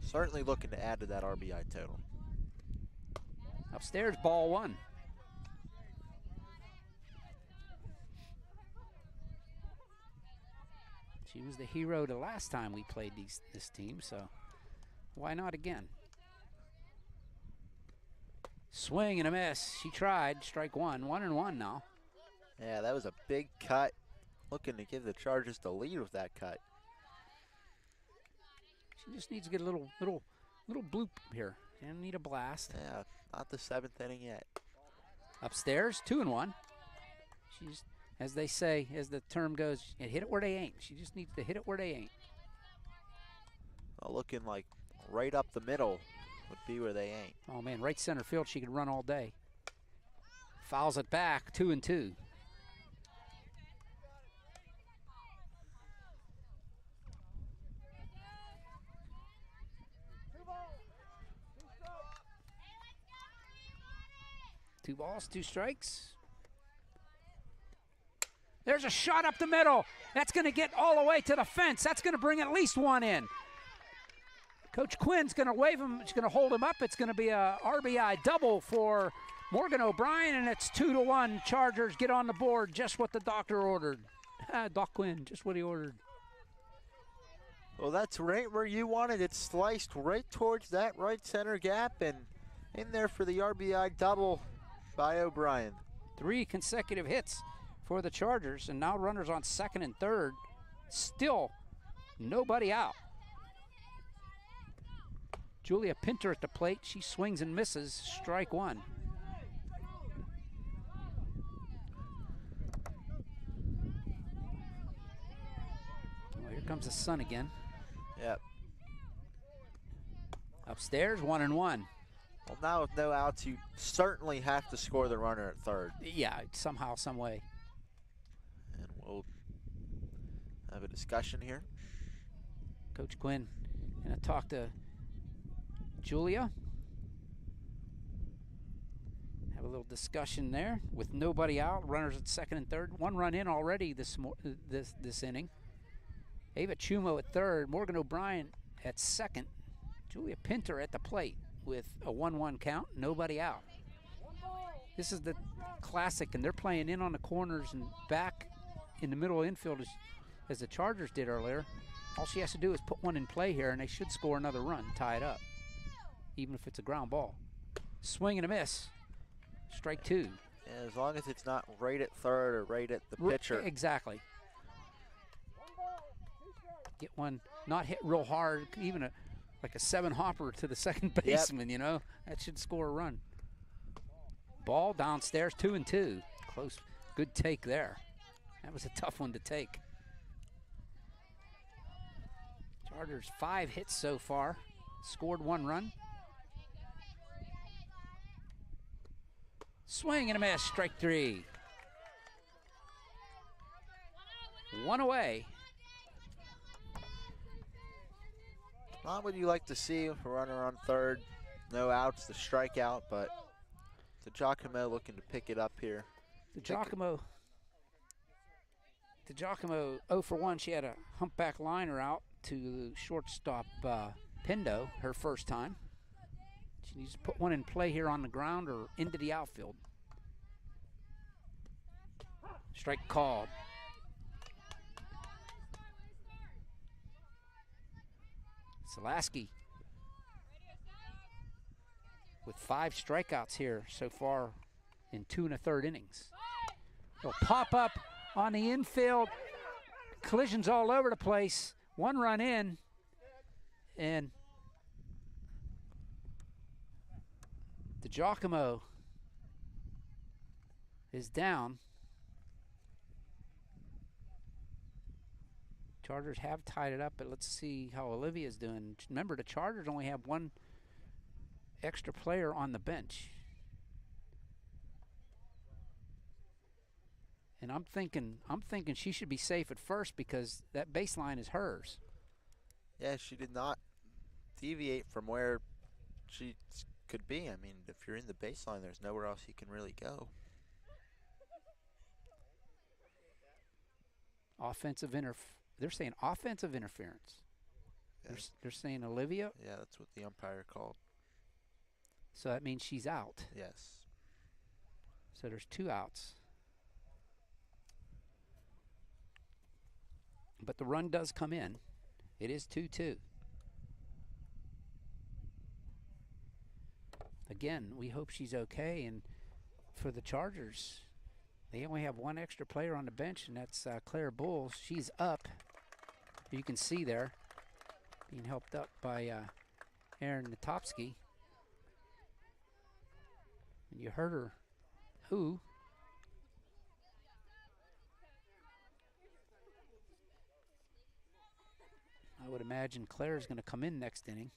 [SPEAKER 2] Certainly looking to add to that RBI total.
[SPEAKER 1] Upstairs, ball one. She was the hero the last time we played this team, so why not again? Swing and a miss. She tried. Strike one. 1-1 now.
[SPEAKER 2] Yeah, that was a big cut. Looking to give the Chargers the lead with that cut.
[SPEAKER 1] She just needs to get a little bloop here. She doesn't need a blast.
[SPEAKER 2] Yeah, not the 7th inning yet.
[SPEAKER 1] Upstairs, 2-1. She's, as they say, as the term goes, hit it where they ain't. She just needs to hit it where they ain't.
[SPEAKER 2] Well, looking like right up the middle would be where they ain't.
[SPEAKER 1] Oh man, right center field, she could run all day. Fouls it back, 2-2. Two balls, 2 strikes. There's a shot up the middle. That's going to get all the way to the fence. That's going to bring at least one in. Coach Quinn's going to wave him. She's going to hold him up. It's going to be a RBI double for Morgan O'Brien, and it's 2-1. Chargers get on the board, just what the doctor ordered. Doc Quinn, just what he ordered.
[SPEAKER 2] Well, that's right where you wanted it, sliced right towards that right center gap, and in there for the RBI double by O'Brien.
[SPEAKER 1] 3 consecutive hits for the Chargers, and now runners on second and third. Still nobody out. Julia Pinter at the plate. She swings and misses. Strike one. Well, here comes the sun again.
[SPEAKER 2] Yep.
[SPEAKER 1] Upstairs, 1-1.
[SPEAKER 2] Well, now with no outs, you certainly have to score the runner at third.
[SPEAKER 1] Yeah, somehow, some way.
[SPEAKER 2] And we'll have a discussion here.
[SPEAKER 1] Coach Quinn gonna talk to Julia. Have a little discussion there with nobody out. Runners at second and third. 1 run in already this inning. Ava Chumo at third. Morgan O'Brien at second. Julia Pinter at the plate with a 1-1 count. Nobody out. This is the classic, and they're playing in on the corners and back in the middle infield as the Chargers did earlier. All she has to do is put one in play here, and they should score another run, tie it up, even if it's a ground ball. Swing and a miss. Strike 2.
[SPEAKER 2] Yeah, as long as it's not right at third or right at the pitcher.
[SPEAKER 1] Exactly. Get one not hit real hard. Even a like a 7-hopper to the second baseman, you know. That should score a run. Ball downstairs, 2-2. Close, good take there. That was a tough one to take. Chargers 5 hits so far, scored 1 run. Swing and a miss, strike 3. 1 away.
[SPEAKER 2] Not what you like to see with a runner on third. No outs, the strikeout, but the Giacomo looking to pick it up here.
[SPEAKER 1] The Giacomo 0 for 1. She had a humpback liner out to shortstop Pindo, her first time. She needs to put one in play here on the ground or into the outfield. Strike called. Selaski with 5 strikeouts here so far in 2 1/3 innings. They'll pop up on the infield. Collisions all over the place. 1 run in, and the Giacomo is down. Chargers have tied it up, but let's see how Olivia's doing. Remember, the Chargers only have 1 extra player on the bench. And I'm thinking she should be safe at first because that baseline is hers.
[SPEAKER 2] Yeah, she did not deviate from where she could be. I mean, if you're in the baseline, there's nowhere else you can really go.
[SPEAKER 1] They're saying offensive interference.
[SPEAKER 2] Yes.
[SPEAKER 1] They're saying Olivia.
[SPEAKER 2] Yeah, that's what the umpire called.
[SPEAKER 1] So that means she's out.
[SPEAKER 2] Yes.
[SPEAKER 1] So there's 2 outs. But the run does come in. It is 2-2. Again, we hope she's okay. And for the Chargers, they only have 1 extra player on the bench, and that's Claire Bulls. She's up. You can see there, being helped up by Erin Natopsky. And you heard her, who? I would imagine Claire's going to come in next inning.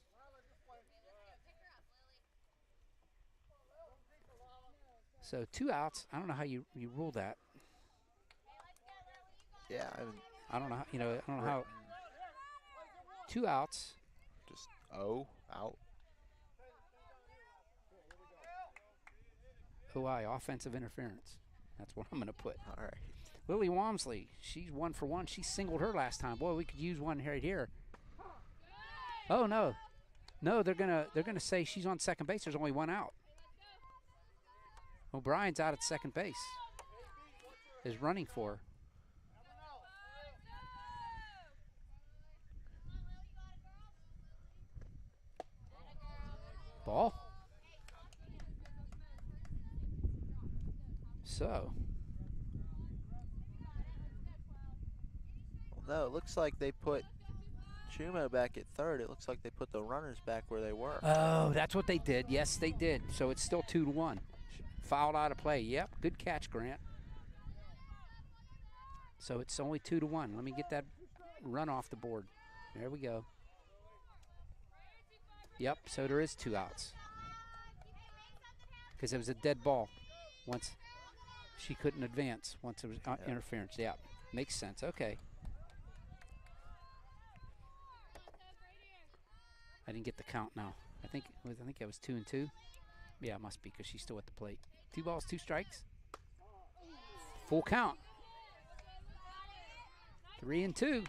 [SPEAKER 1] So 2 outs. I don't know how you rule that.
[SPEAKER 2] Yeah,
[SPEAKER 1] I don't know. I don't know how. 2 outs.
[SPEAKER 2] Just out.
[SPEAKER 1] OI, offensive interference. That's what I'm going to put.
[SPEAKER 2] All right.
[SPEAKER 1] Lily Walmsley, she's 1 for 1. She singled her last time. Boy, we could use one right here. Oh no, they're gonna say she's on second base. There's only 1 out. O'Brien's out at second base. Is running for her. Ball. So.
[SPEAKER 2] Well, no, it looks like they put Chumo back at third. It looks like they put the runners back where they were.
[SPEAKER 1] Oh, that's what they did. Yes, they did. So it's still 2-1. Fouled out of play. Yep, good catch, Grant. So it's only 2-1. Let me get that run off the board. There we go. Yep, so there is 2 outs. Because it was a dead ball once she couldn't advance once it was interference. Yeah, makes sense. Okay. I didn't get the count now. I think it was 2-2. Yeah, it must be because she's still at the plate. 2 balls, 2 strikes. Full count. 3-2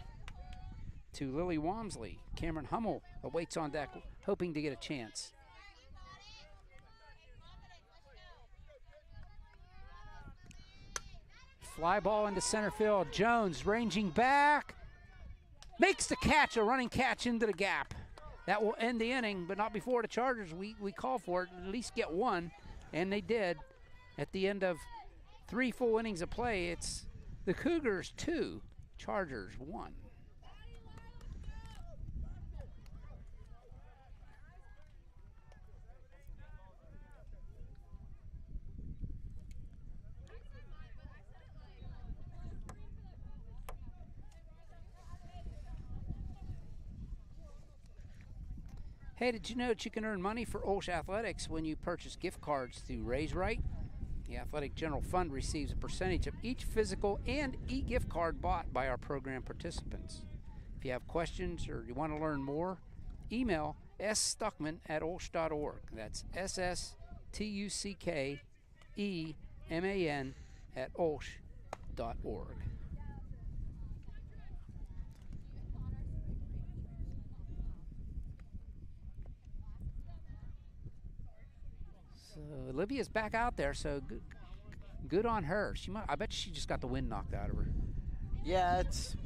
[SPEAKER 1] to Lily Walmsley. Cameron Hummel awaits on deck, hoping to get a chance. Fly ball into center field. Jones ranging back. Makes the catch, a running catch into the gap. That will end the inning, but not before the Chargers. We call for it, at least get 1, and they did. At the end of 3 full innings of play, it's the Cougars 2, Chargers 1. Hey, did you know that you can earn money for OLSH Athletics when you purchase gift cards through Raise Right? The Athletic General Fund receives a percentage of each physical and e-gift card bought by our program participants. If you have questions or you want to learn more, email sstuckman@olsh.org. That's SSTUCKEMAN@olsh.org. So Olivia's back out there, so good on her. I bet she just got the wind knocked out of her.
[SPEAKER 2] Yeah, it's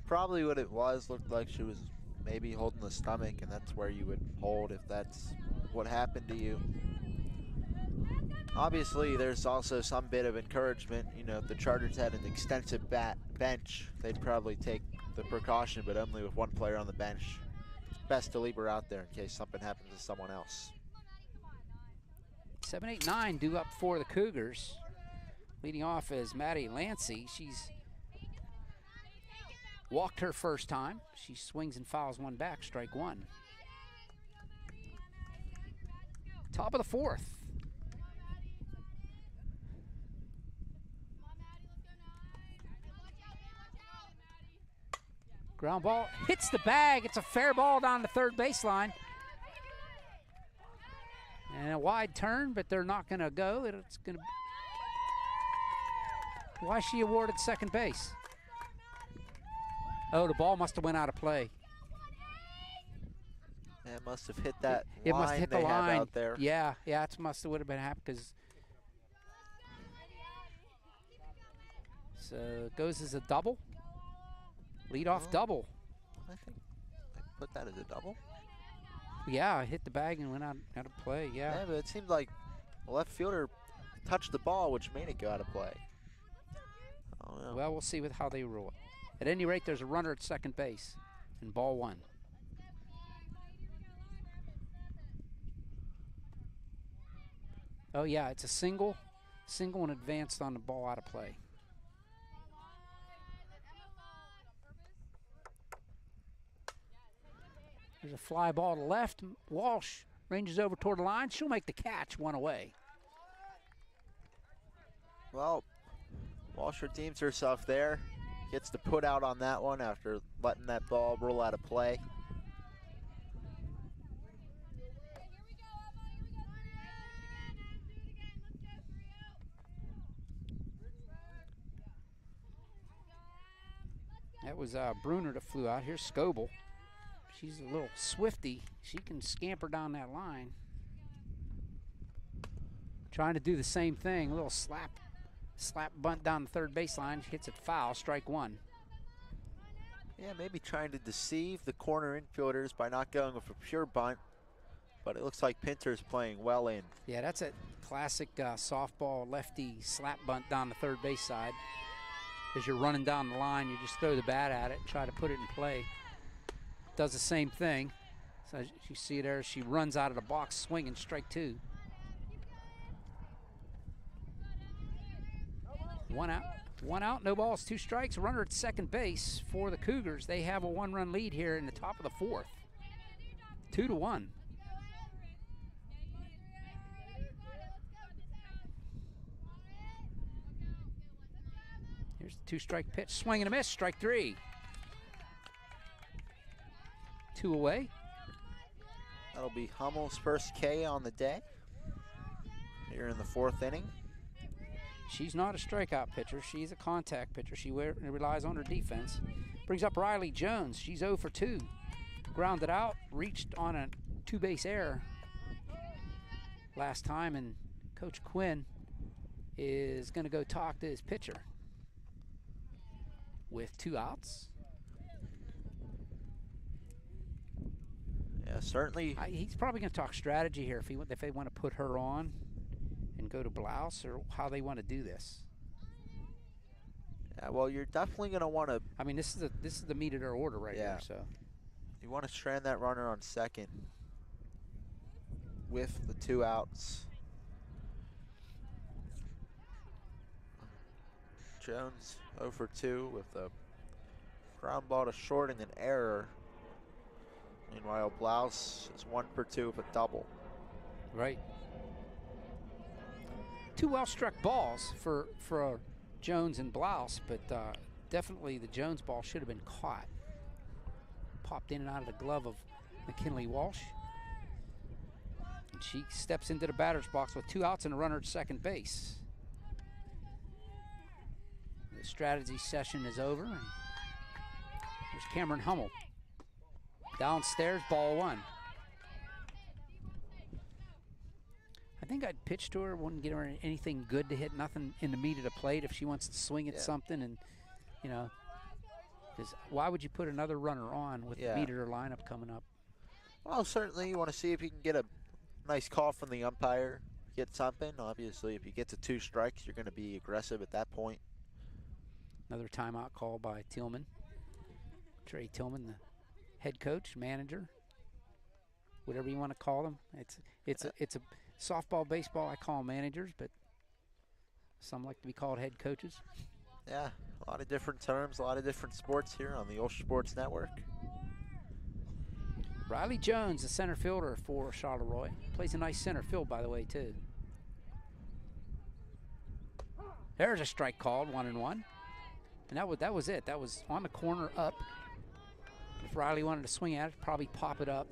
[SPEAKER 2] probably what it was. Looked like she was maybe holding the stomach, and that's where you would hold if that's what happened to you. Obviously, there's also some bit of encouragement. You know, if the Chargers had an extensive bench, they'd probably take the precaution, but only with one player on the bench. It's best to leave her out there in case something happens to someone else.
[SPEAKER 1] 7-8-9 due up for the Cougars. Leading off is Maddie Lancey. She's walked her first time. She swings and fouls one back, strike one. Top of the fourth. Ground ball hits the bag. It's a fair ball down the third baseline. And a wide turn, but they're not going to go. It's going to. Why is she awarded second base? Oh, the ball must have went out of play.
[SPEAKER 2] It must have hit that
[SPEAKER 1] It
[SPEAKER 2] line
[SPEAKER 1] must have hit the
[SPEAKER 2] they have
[SPEAKER 1] line
[SPEAKER 2] out there.
[SPEAKER 1] Yeah, it must have would have been happened because. So it goes as a double. Leadoff double.
[SPEAKER 2] I think I put that as a double.
[SPEAKER 1] Yeah, it hit the bag and went out of play. Yeah.
[SPEAKER 2] Yeah, but it seemed like the left fielder touched the ball, which made it go out of play. I don't know.
[SPEAKER 1] Well, we'll see with how they rule it. At any rate, there's a runner at second base, and ball one. Oh yeah, it's a single and advanced on the ball out of play. There's a fly ball to left. Walsh ranges over toward the line. She'll make the catch, one away.
[SPEAKER 2] Well, Walsh redeems herself there. Gets to put out on that one after letting that ball roll out of play.
[SPEAKER 1] That was Bruner that flew out. Here's Scoble. She's a little swifty. She can scamper down that line. Trying to do the same thing. A little slap bunt down the third baseline. Hits it foul, strike one.
[SPEAKER 2] Yeah, maybe trying to deceive the corner infielders by not going with a pure bunt. But it looks like Pinter's playing well in.
[SPEAKER 1] Yeah, that's a classic softball lefty slap bunt down the third base side. As you're running down the line, you just throw the bat at it and try to put it in play. Does the same thing. So as you see there, she runs out of the box swinging, strike two. One out, no balls, two strikes. Runner at second base for the Cougars. They have a one-run lead here in the top of the fourth. 2-1. Here's the two-strike pitch, swing and a miss, strike three. Two away.
[SPEAKER 2] That'll be Hummel's first K on the day here in the fourth inning.
[SPEAKER 1] She's not a strikeout pitcher. She's a contact pitcher. She relies on her defense. Brings up Riley Jones. She's 0 for 2. Grounded out, reached on a two-base error last time, and Coach Quinn is going to go talk to his pitcher with 2 outs.
[SPEAKER 2] Yeah, certainly.
[SPEAKER 1] He's probably going to talk strategy here if they want to put her on and go to Blouse, or how they want to do this.
[SPEAKER 2] Yeah, well, you're definitely going to want to.
[SPEAKER 1] I mean, this is the meat of their order right here. So
[SPEAKER 2] you want to strand that runner on second with the 2 outs. Jones 0 for 2 with a ground ball to short and an error. Meanwhile, Blouse is 1 for 2 of a double.
[SPEAKER 1] Right. 2 well-struck balls for Jones and Blouse, but definitely the Jones ball should have been caught. Popped in and out of the glove of McKinley Walsh. And she steps into the batter's box with 2 outs and a runner at second base. The strategy session is over. And there's Cameron Hummel. Downstairs, ball 1. I think I'd pitch to her, wouldn't get her anything good to hit, nothing in the meat of the plate if she wants to swing at something. And, you know, because why would you put another runner on with the meat of her lineup coming up?
[SPEAKER 2] Well, certainly you want to see if you can get a nice call from the umpire, get something. Obviously, if you get to 2 strikes, you're going to be aggressive at that point.
[SPEAKER 1] Another timeout call by Tillman. Trey Tillman, the head coach, manager, whatever you want to call them. It's a softball, baseball, I call them managers, but some like to be called head coaches.
[SPEAKER 2] Yeah, a lot of different terms, a lot of different sports here on the OLSH Sports Network.
[SPEAKER 1] Riley Jones, the center fielder for Charleroi. Plays a nice center field, by the way, too. There's a strike called, 1-1. And that was it. That was on the corner up. If Riley wanted to swing at it, probably pop it up.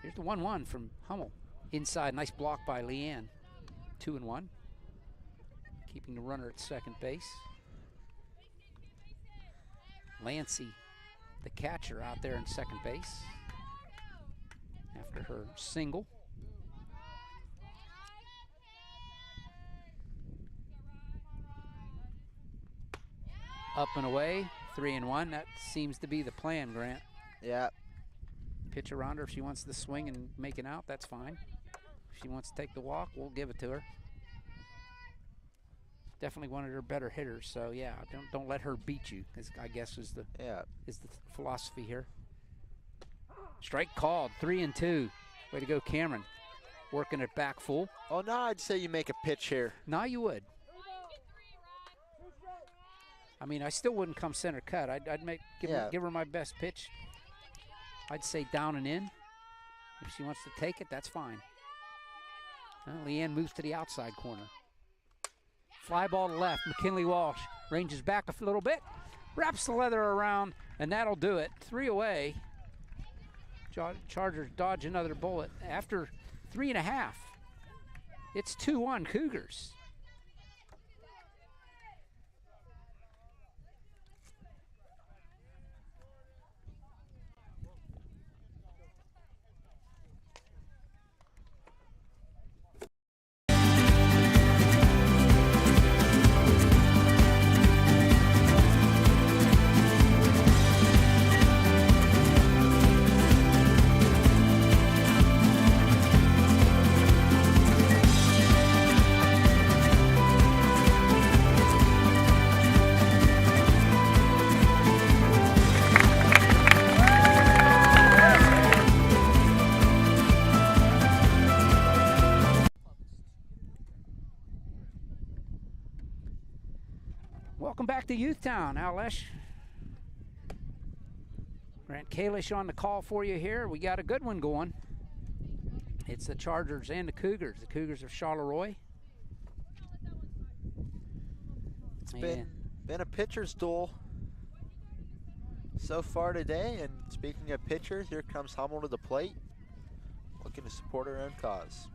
[SPEAKER 1] Here's the 1-1 from Hummel. Inside, nice block by Leanne. 2-1. Keeping the runner at second base. Lancy, the catcher, out there in second base after her single. Up and away, 3-1. That seems to be the plan, Grant.
[SPEAKER 2] Yeah.
[SPEAKER 1] Pitch around her if she wants to swing and make an out, that's fine. If she wants to take the walk, we'll give it to her. Definitely one of her better hitters, so yeah, don't let her beat you, I guess is the philosophy here. Strike called, 3-2. Way to go, Cameron. Working it back full.
[SPEAKER 2] Oh, no, I'd say you make a pitch here.
[SPEAKER 1] No, you would. I mean, I still wouldn't come center cut. I'd give her my best pitch. I'd say down and in. If she wants to take it, that's fine. Leanne moves to the outside corner. Fly ball to left. McKinley Walsh ranges back a little bit, wraps the leather around, and that'll do it. 3 away. Chargers dodge another bullet after 3.5. It's 2-1 Cougars. Welcome back to Youthtown, OLSH. Grant Kalish on the call for you here. We got a good one going. It's the Chargers and the Cougars. The Cougars of Charleroi.
[SPEAKER 2] It's been a pitcher's duel so far today. And speaking of pitchers, here comes Hummel to the plate, looking to support her own cause.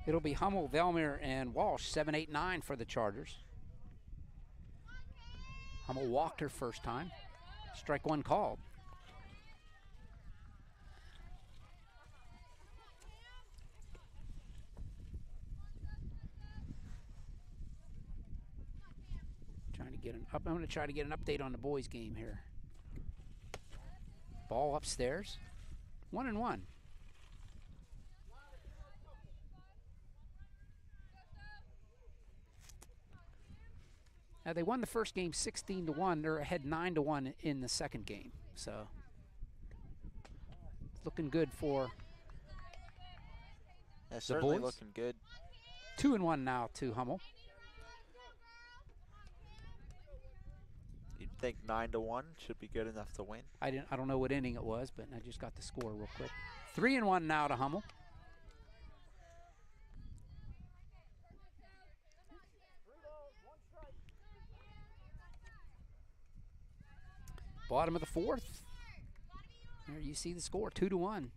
[SPEAKER 1] It'll be Hummel, Velmer, and Walsh, 7, 8, 9 for the Chargers. Hummel walked her first time. Strike 1 called. I'm going to try to get an update on the boys' game here. Ball upstairs. 1-1. They won the first game 16-1. They're ahead 9-1 in the second game. So looking good for
[SPEAKER 2] certainly
[SPEAKER 1] boys.
[SPEAKER 2] Looking good.
[SPEAKER 1] 2-1 now to Hummel.
[SPEAKER 2] You'd think 9-1 should be good enough to win.
[SPEAKER 1] I don't know what inning it was, but I just got the score real quick. 3-1 now to Hummel. Bottom of the fourth. There you see the score, 2-1.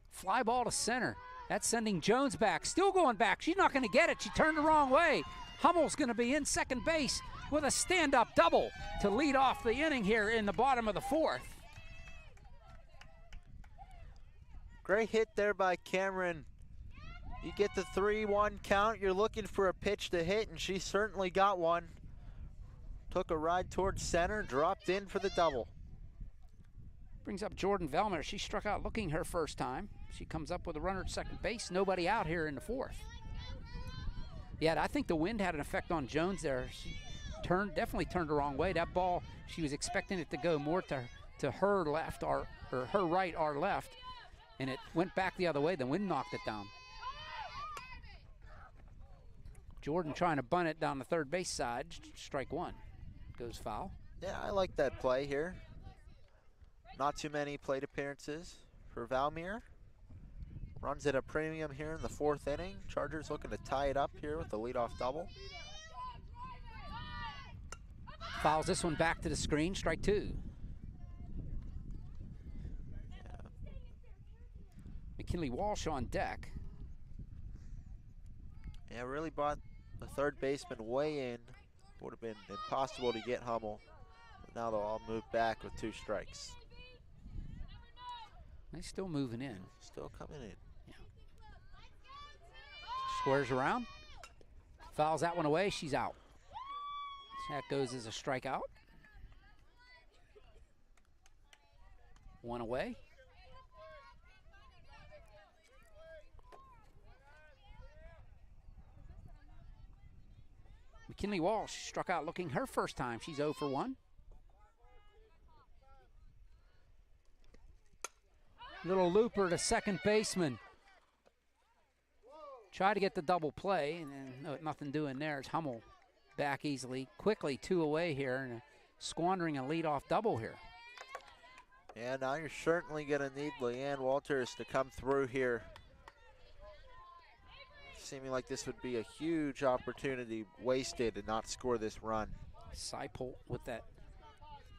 [SPEAKER 1] Fly ball to center. That's sending Jones back. Still going back. She's not going to get it. She turned the wrong way. Hummel's going to be in second base with a stand-up double to lead off the inning here in the bottom of the fourth.
[SPEAKER 2] Great hit there by Cameron. You get the 3-1 count. You're looking for a pitch to hit, and she certainly got one. Took a ride towards center, dropped in for the double.
[SPEAKER 1] Brings up Jordan Velmer. She struck out looking her first time. She comes up with a runner at second base. Nobody out here in the fourth. Yeah, I think the wind had an effect on Jones there. She definitely turned the wrong way. That ball, she was expecting it to go more to her left or her right, our left, and it went back the other way. The wind knocked it down. Jordan trying to bunt it down the third base side. Strike one. Goes foul.
[SPEAKER 2] Yeah, I like that play here. Not too many plate appearances for Valmir. Runs at a premium here in the fourth inning. Chargers looking to tie it up here with the leadoff double.
[SPEAKER 1] Fouls this one back to the screen. Strike two.
[SPEAKER 2] Yeah.
[SPEAKER 1] McKinley Walsh on deck.
[SPEAKER 2] Yeah, really brought the third baseman way in. Would have been impossible to get Hummel. But now they'll all move back with 2 strikes.
[SPEAKER 1] They're still moving in.
[SPEAKER 2] Still coming in.
[SPEAKER 1] Yeah. Squares around. Fouls that one away. She's out. That goes as a strikeout. One away. McKinley Walsh struck out looking her first time. She's 0 for 1. Little looper to second baseman. Try to get the double play, and then nothing doing there. It's Hummel back easily. Quickly 2 away here, and squandering a leadoff double here.
[SPEAKER 2] Yeah, now you're certainly going to need Leanne Walters to come through here. Seeming like this would be a huge opportunity wasted to not score this run.
[SPEAKER 1] Seipel with that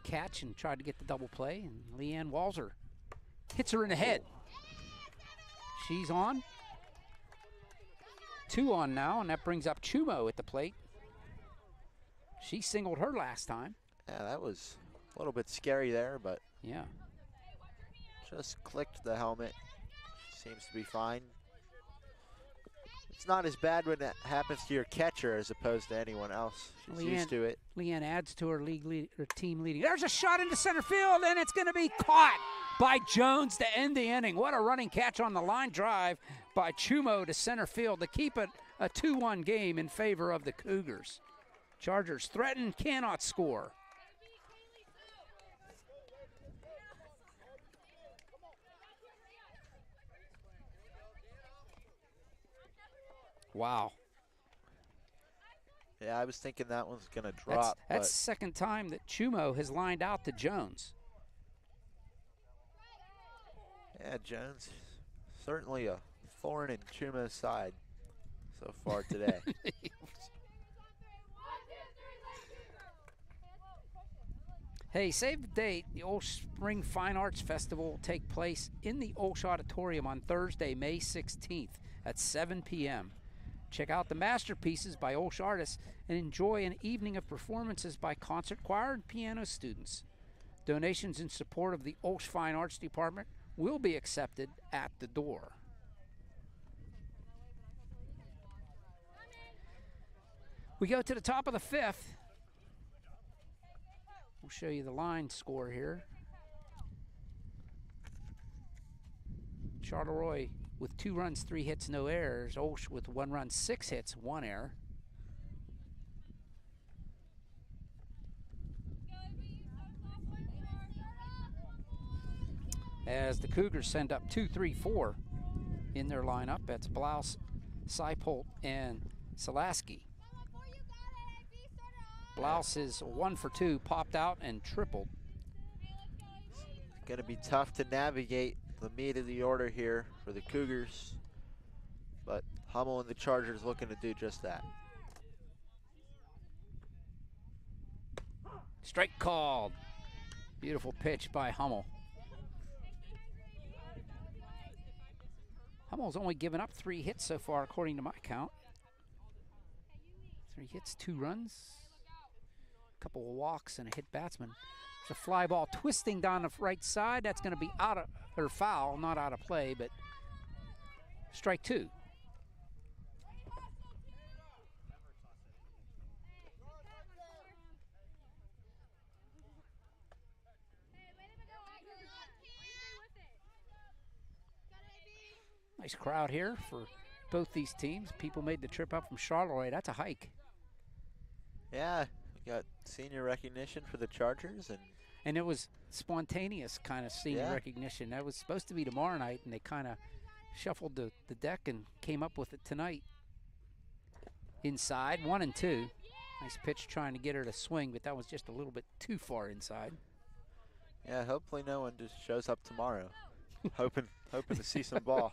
[SPEAKER 1] catch and tried to get the double play, and Leanne Walzer hits her in the head. She's on. 2 on now, and that brings up Chumo at the plate. She singled her last time.
[SPEAKER 2] Yeah, that was a little bit scary there, but
[SPEAKER 1] yeah,
[SPEAKER 2] just clicked the helmet. Seems to be fine. It's not as bad when it happens to your catcher as opposed to anyone else. She's used to it.
[SPEAKER 1] Leanne adds to her team leading. There's a shot into center field, and it's going to be caught by Jones to end the inning. What a running catch on the line drive by Chumo to center field to keep it a 2-1 game in favor of the Cougars. Chargers threaten, cannot score. Wow.
[SPEAKER 2] Yeah, I was thinking that one's going to drop.
[SPEAKER 1] That's the second time that Chumo has lined out to Jones.
[SPEAKER 2] Yeah, Jones, certainly a thorn in Chuma's side so far today.
[SPEAKER 1] Hey, save the date. The OLSH Spring Fine Arts Festival will take place in the OLSH Auditorium on Thursday, May 16th at 7 p.m. Check out the masterpieces by OLSH artists and enjoy an evening of performances by concert choir and piano students. Donations in support of the OLSH Fine Arts Department will be accepted at the door. We go to the top of the fifth. We'll show you the line score here. Charleroi with 2 runs, 3 hits, no errors. OLSH with 1 run, 6 hits, 1 error. as the Cougars send up 2, 3, 4 in their lineup. That's Blouse, Seipolt, and Salaski. Blouse is 1 for 2, popped out and tripled.
[SPEAKER 2] It's going to be tough to navigate the meat of the order here for the Cougars, but Hummel and the Chargers looking to do just that.
[SPEAKER 1] Strike called. Beautiful pitch by Hummel. Hummel's only given up 3 hits so far, according to my count. 3 hits, 2 runs, a couple of walks, and a hit batsman. There's a fly ball twisting down the right side. That's going to be out of, or foul, not out of play, but strike 2. Nice crowd here for both these teams. People made the trip up from Charleroi. That's a hike.
[SPEAKER 2] Yeah, we got senior recognition for the Chargers,
[SPEAKER 1] and it was spontaneous kind of senior recognition. That was supposed to be tomorrow night, and they kind of shuffled the deck and came up with it tonight. Inside, 1 and 2. Nice pitch trying to get her to swing, but that was just a little bit too far inside.
[SPEAKER 2] Yeah, hopefully no one just shows up tomorrow. hoping to see some ball.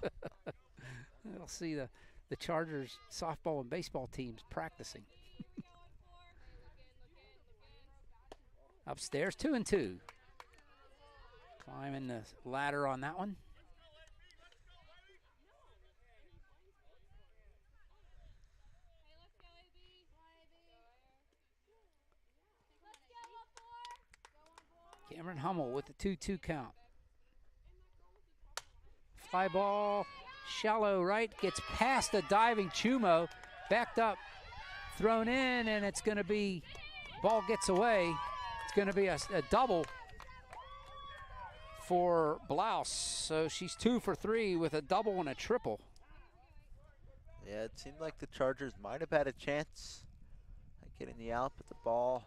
[SPEAKER 1] We'll see the Chargers softball and baseball teams practicing. Upstairs, 2 and 2. Climbing the ladder on that one. Cameron Hummel with the 2-2 count. Fly ball, shallow right, gets past the diving Chumo, backed up, thrown in, and it's going to be, ball gets away. It's going to be a double for Blouse. So she's 2 for 3 with a double and a triple.
[SPEAKER 2] Yeah, it seemed like the Chargers might have had a chance at getting the out, but the ball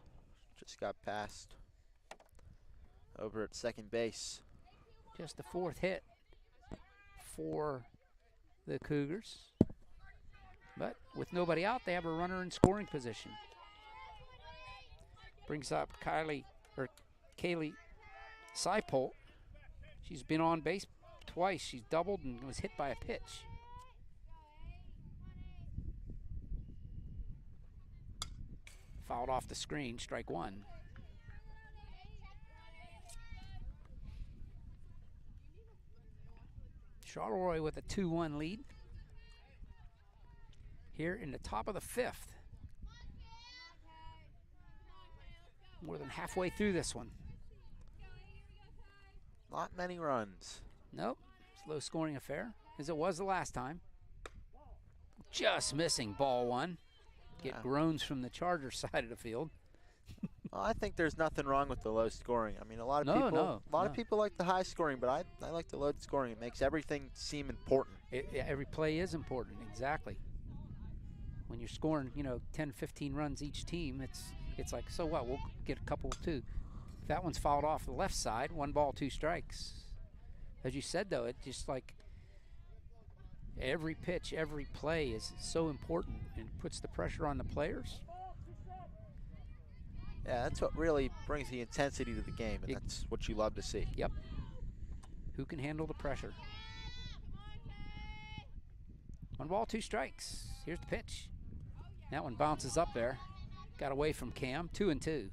[SPEAKER 2] just got passed over at second base.
[SPEAKER 1] Just the 4th hit for the Cougars. But with nobody out, they have a runner in scoring position. Brings up Kaylee Seipolt. She's been on base twice. She's doubled and was hit by a pitch. Fouled off the screen, strike 1. Charleroi with a 2-1 lead here in the top of the 5th. More than halfway through this one.
[SPEAKER 2] Not many runs.
[SPEAKER 1] Nope, it's a low scoring affair, as it was the last time. Just missing ball 1. Get groans from the Charger side of the field.
[SPEAKER 2] Well, I think there's nothing wrong with the low scoring. I mean, a lot of people like the high scoring, but I like the low scoring. It makes everything seem important.
[SPEAKER 1] Every play is important, exactly. When you're scoring, 10, 15 runs each team, it's like, so what? We'll get a couple too. That one's fouled off the left side. 1 ball, 2 strikes. As you said, though, it just like every pitch, every play is so important and puts the pressure on the players.
[SPEAKER 2] Yeah, that's what really brings the intensity to the game, and that's what you love to see.
[SPEAKER 1] Yep. Who can handle the pressure? 1 ball, 2 strikes. Here's the pitch. That one bounces up there. Got away from Cam. 2 and 2.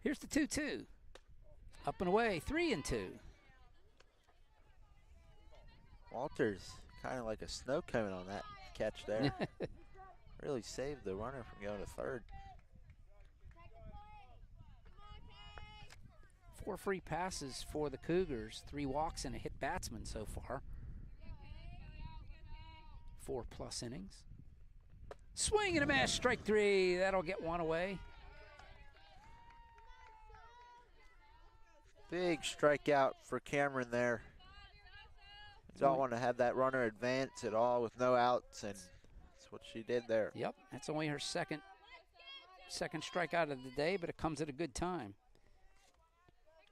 [SPEAKER 1] Here's the 2-2. Up and away, 3 and 2.
[SPEAKER 2] Walters kind of like a snow cone on that catch there. Really saved the runner from going to third.
[SPEAKER 1] 4 free passes for the Cougars, 3 walks and a hit batsman so far. 4+ innings. Swing and a miss, strike 3. That'll get 1 away.
[SPEAKER 2] Big strikeout for Cameron there. Don't want to have that runner advance at all with no outs, and that's what she did there.
[SPEAKER 1] Yep, that's only her second strikeout of the day, but it comes at a good time.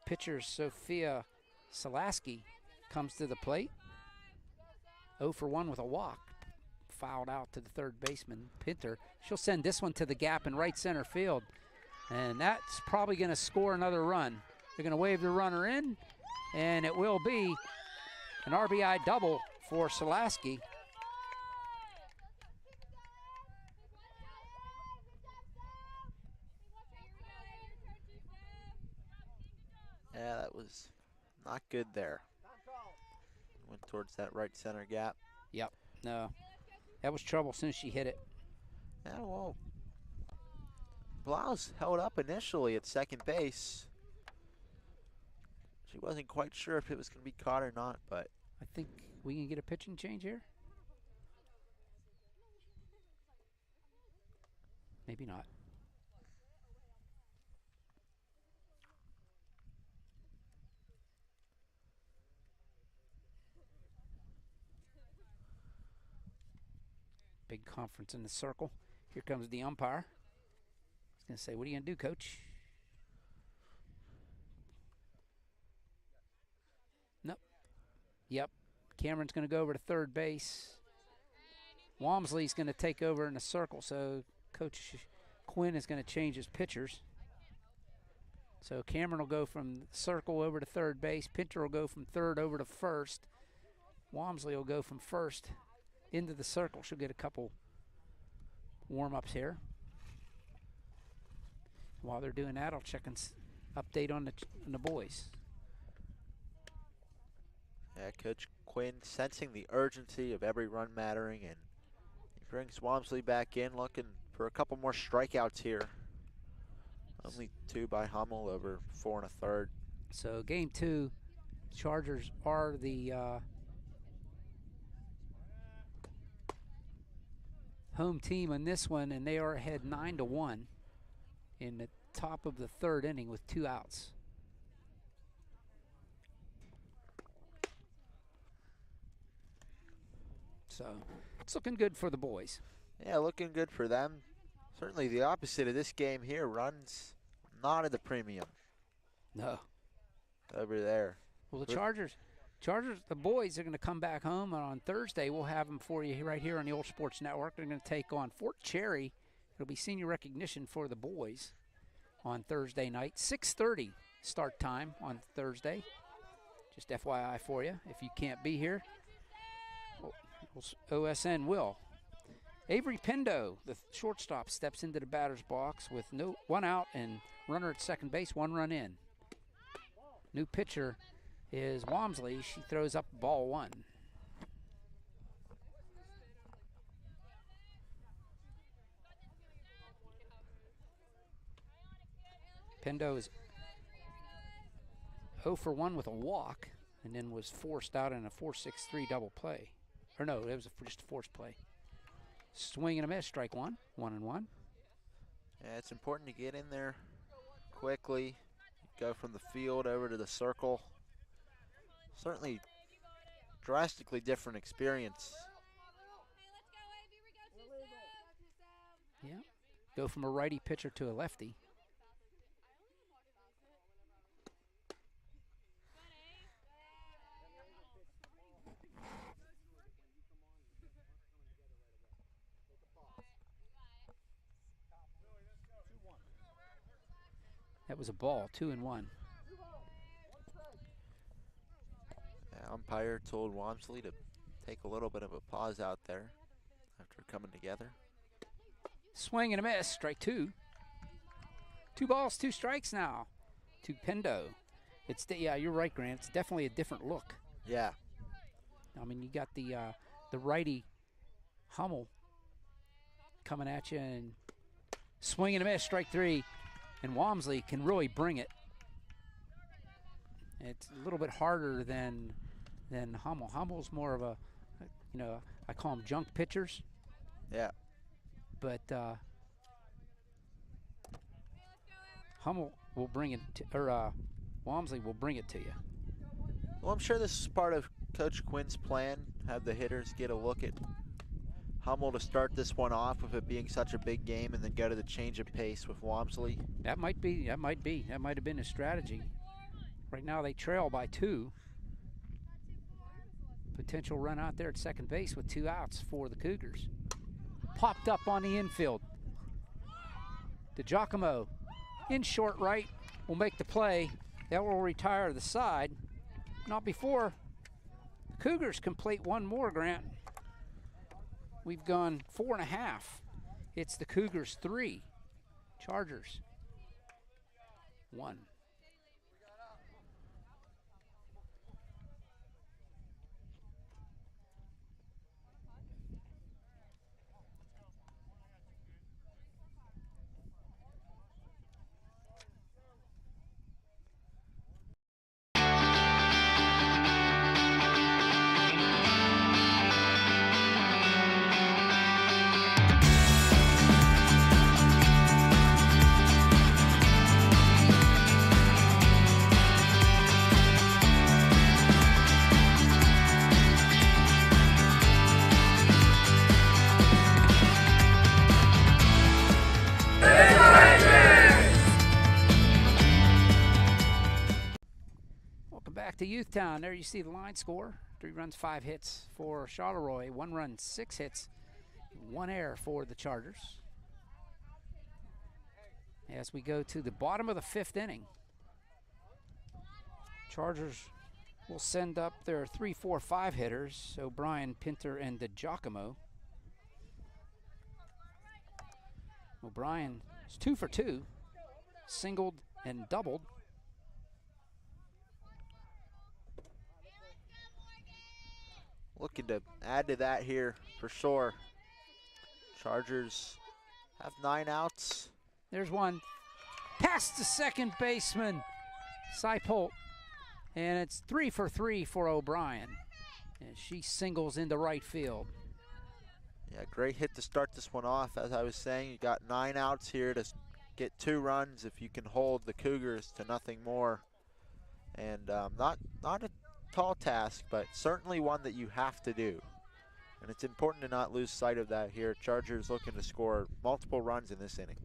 [SPEAKER 1] Pitcher Sophia Salaski comes to the plate. 0 for 1 with a walk. Fouled out to the third baseman, Pinter. She'll send this one to the gap in right center field, and that's probably going to score another run. They're going to wave the runner in, and it will be an RBI double for Salaski.
[SPEAKER 2] Yeah, that was not good there. Went towards that right center gap.
[SPEAKER 1] Yep, no. That was trouble as soon as she hit it.
[SPEAKER 2] Yeah, well, Blouse held up initially at second base. She wasn't quite sure if it was going to be caught or not, but
[SPEAKER 1] I think we can get a pitching change here. Maybe not. Big conference in the circle. Here comes the umpire. He's going to say, what are you going to do, coach? Nope. Yep. Cameron's going to go over to third base. Walmsley's going to take over in the circle, so Coach Quinn is going to change his pitchers. So Cameron will go from circle over to third base. Pinter will go from third over to first. Walmsley will go from first into the circle. She'll get a couple warm-ups here. While they're doing that, I'll check and update on the boys.
[SPEAKER 2] yeah, Coach Quinn sensing the urgency of every run mattering, and he brings Walmsley back in, looking for a couple more strikeouts here. Only 2 by Hummel over 4 1/3.
[SPEAKER 1] So game 2, Chargers are the home team on this one, and they are ahead 9-1 in the top of the 3rd inning with 2 outs. So it's looking good for the boys.
[SPEAKER 2] Yeah, looking good for them. Certainly the opposite of this game here. Runs not at the premium.
[SPEAKER 1] No.
[SPEAKER 2] Over there.
[SPEAKER 1] Well, the Chargers, the boys are going to come back home, and on Thursday we'll have them for you right here on the Old Sports Network. They're going to take on Fort Cherry. It'll be senior recognition for the boys on Thursday night. 6:30 start time on Thursday. Just FYI for you, if you can't be here, OSN will. Avery Pendo, the shortstop, steps into the batter's box with 1 out and runner at second base, 1 run in. New pitcher is Walmsley. She throws up ball 1. Pendo is 0 for 1 with a walk, and then was forced out in a 4-6-3 double play. Or no, it was just a forced play. Swing and a miss, strike 1, 1-1.
[SPEAKER 2] Yeah, it's important to get in there quickly. Go from the field over to the circle. Certainly drastically different experience.
[SPEAKER 1] Yeah, go from a righty pitcher to a lefty. That was a ball, 2-1.
[SPEAKER 2] Yeah, umpire told Walmsley to take a little bit of a pause out there after coming together.
[SPEAKER 1] Swing and a miss, strike 2. 2 balls, 2 strikes now to Pendo. Yeah, you're right, Grant. It's definitely a different look.
[SPEAKER 2] Yeah.
[SPEAKER 1] I mean, you got the righty Hummel coming at you, and swing and a miss, strike 3. And Walmsley can really bring it. It's a little bit harder than Hummel. Hummel's more of a, I call them junk pitchers.
[SPEAKER 2] Yeah.
[SPEAKER 1] But Hummel will bring it, Walmsley will bring it to you.
[SPEAKER 2] Well, I'm sure this is part of Coach Quinn's plan, have the hitters get a look at Hummel to start this one off with it being such a big game and then go to the change of pace with Walmsley.
[SPEAKER 1] That might have been a strategy. Right now they trail by 2. Potential run out there at second base with 2 outs for the Cougars. Popped up on the infield. DiGiacomo in short right will make the play. That will retire the side. Not before the Cougars complete one more, Grant. We've gone 4.5. It's the Cougars 3, Chargers 1. To Youthtown. There you see the line score. 3 runs, 5 hits for Charleroi. 1 run, 6 hits, 1 error for the Chargers. As we go to the bottom of the 5th inning, Chargers will send up their 3, 4, 5 hitters, O'Brien, Pinter, and DiGiacomo. O'Brien is 2 for 2, singled and doubled.
[SPEAKER 2] Looking to add to that here for sure. Chargers have 9 outs.
[SPEAKER 1] There's one. Past the second baseman, Seipolt. And it's 3 for 3 for O'Brien. And she singles into right field.
[SPEAKER 2] Yeah, great hit to start this one off. As I was saying, you got 9 outs here to get 2 runs if you can hold the Cougars to nothing more. And not a tall task, but certainly one that you have to do. And it's important to not lose sight of that here. Chargers looking to score multiple runs in this inning.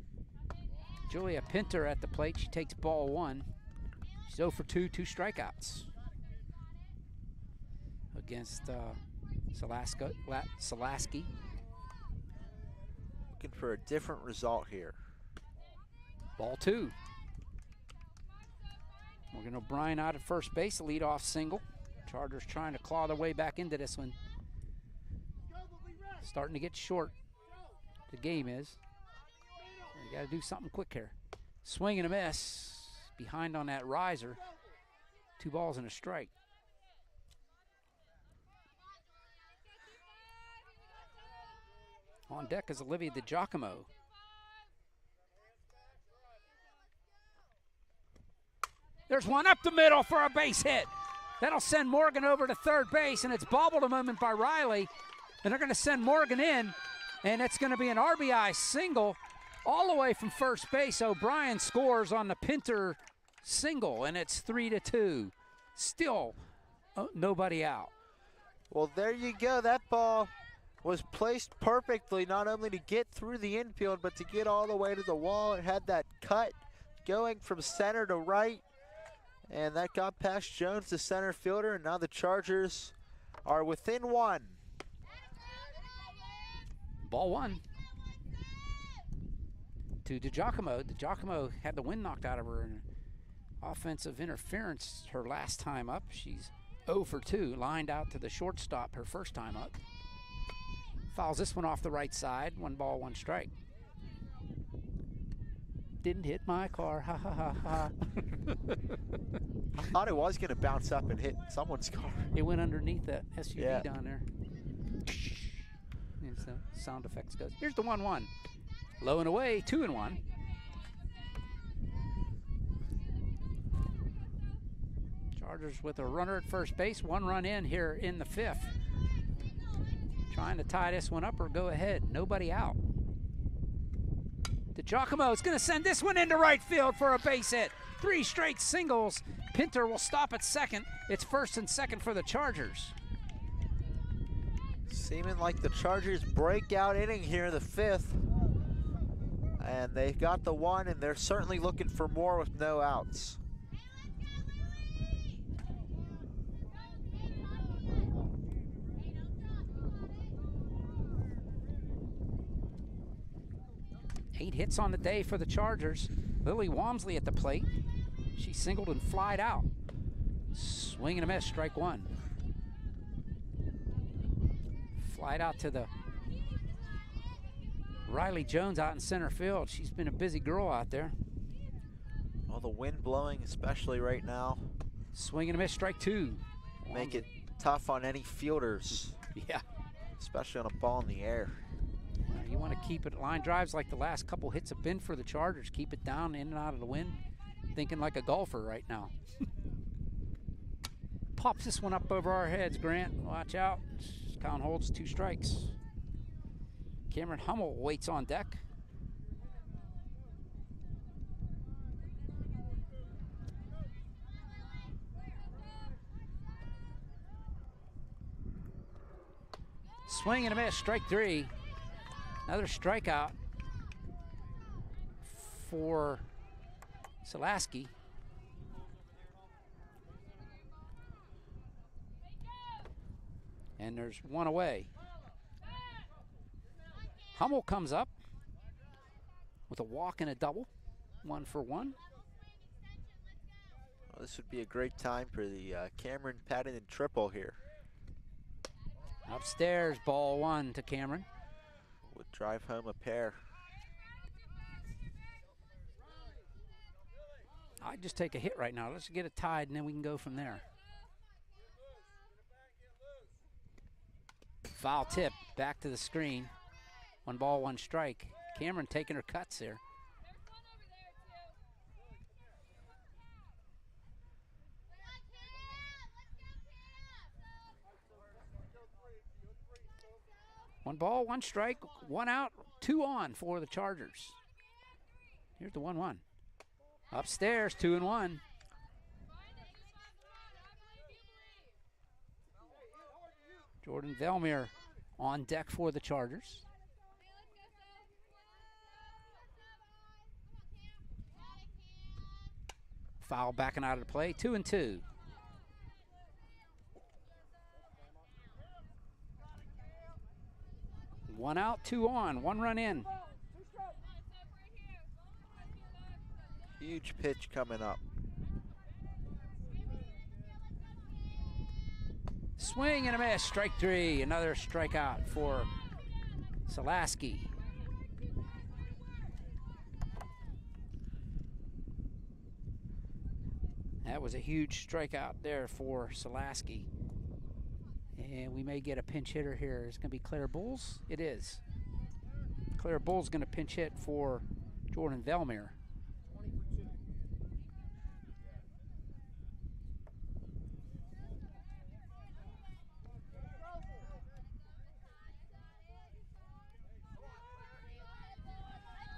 [SPEAKER 1] Julia Pinter at the plate. She takes ball 1. She's 0 for 2, 2 strikeouts. Against Salaski.
[SPEAKER 2] Looking for a different result here.
[SPEAKER 1] Ball 2. Morgan O'Brien out at first base, a leadoff single. Chargers trying to claw their way back into this one. Starting to get short, the game is. You got to do something quick here. Swing and a miss. Behind on that riser. 2 balls and a strike. On deck is Olivia DiGiacomo. There's one up the middle for a base hit. That'll send Morgan over to third base, and it's bobbled a moment by Riley. And they're going to send Morgan in, and it's going to be an RBI single all the way from first base. O'Brien scores on the Pinter single, and it's 3-2. Still nobody out.
[SPEAKER 2] Well, there you go. That ball was placed perfectly, not only to get through the infield, but to get all the way to the wall. It had that cut going from center to right. And that got past Jones, the center fielder, and now the Chargers are within 1.
[SPEAKER 1] Ball 1 to DiGiacomo. DiGiacomo had the wind knocked out of her in offensive interference her last time up. She's 0 for 2, lined out to the shortstop her first time up. Fouls this one off the right side. 1 ball, 1 strike. Didn't hit my car, ha ha ha ha.
[SPEAKER 2] I thought it was going to bounce up and hit someone's car.
[SPEAKER 1] It went underneath that SUV
[SPEAKER 2] Yeah.
[SPEAKER 1] down there. Here's the sound effects goes. Here's the 1-1. Low and away, 2-1. Chargers with a runner at first base, 1 run in here in the 5th. Trying to tie this one up or go ahead. Nobody out. DiGiacomo is going to send this one into right field for a base hit. 3 straight singles. Pinter will stop at second. It's first and second for the Chargers.
[SPEAKER 2] Seeming like the Chargers breakout inning here, the 5th. And they've got the 1, and they're certainly looking for more with no outs.
[SPEAKER 1] Eight hits on the day for the Chargers. Lily Walmsley at the plate. She singled and flied out. Swing and a miss, strike 1. Flied out to the Riley Jones out in center field. She's been a busy girl out there.
[SPEAKER 2] Well, the wind blowing, especially right now.
[SPEAKER 1] Swing and a miss, strike 2.
[SPEAKER 2] Make it tough on any fielders.
[SPEAKER 1] Yeah.
[SPEAKER 2] Especially on a ball in the air.
[SPEAKER 1] You want to keep it line drives like the last couple hits have been for the Chargers. Keep it down, in and out of the wind. Thinking like a golfer right now. Pops this one up over our heads, Grant. Watch out. Count holds 2 strikes. Cameron Hummel waits on deck. Swing and a miss, strike 3. Another strikeout for Selaski. And there's 1 away. Hummel comes up with a walk and a double, 1 for 1.
[SPEAKER 2] Well, this would be a great time for the Cameron Paddington triple here.
[SPEAKER 1] Upstairs, ball 1 to Cameron.
[SPEAKER 2] Would drive home a pair.
[SPEAKER 1] I'd just take a hit right now. Let's get it tied, and then we can go from there. Foul tip, back to the screen. 1 ball, 1 strike. Cameron taking her cuts here. One ball, 1 strike, 1 out, 2 on for the Chargers. Here's the 1-1. Upstairs, 2-1. Jordan Velmir on deck for the Chargers. Foul backing out of the play, 2-2. One out, 2 on, 1 run in.
[SPEAKER 2] Huge pitch coming up.
[SPEAKER 1] Swing and a miss, strike 3. Another strikeout for Selaski. That was a huge strikeout there for Selaski. And we may get a pinch hitter here. It's going to be Claire Bulls. It is. Claire Bulls going to pinch hit for Jordan Velmir.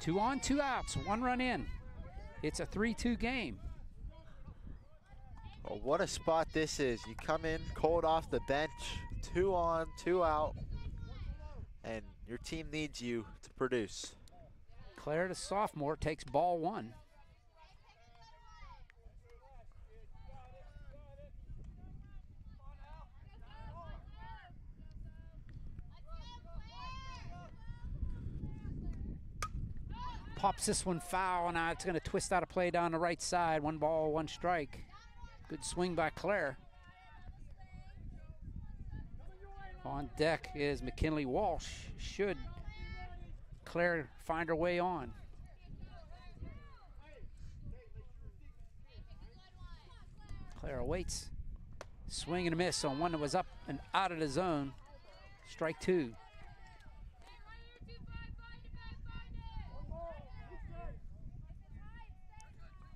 [SPEAKER 1] Two on, 2 outs, 1 run in. It's a 3-2 game.
[SPEAKER 2] Oh, what a spot this is. You come in cold off the bench, 2 on, 2 out, and your team needs you to produce.
[SPEAKER 1] Claire, the sophomore, takes ball 1. Pops this one foul, and now it's going to twist out a play down the right side. 1 ball, 1 strike. Good swing by Claire. On deck is McKinley Walsh. Should Claire find her way on? Claire awaits. Swing and a miss on one that was up and out of the zone. Strike 2.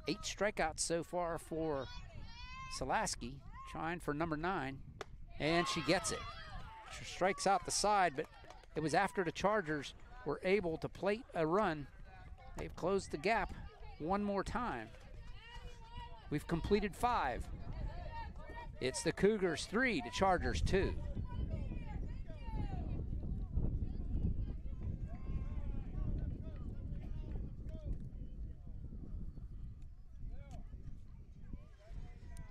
[SPEAKER 1] Eight strikeouts so far for Selaski, trying for number 9, and she gets it. She strikes out the side, but it was after the Chargers were able to plate a run. They've closed the gap one more time. We've completed 5. It's the Cougars 3 to Chargers 2.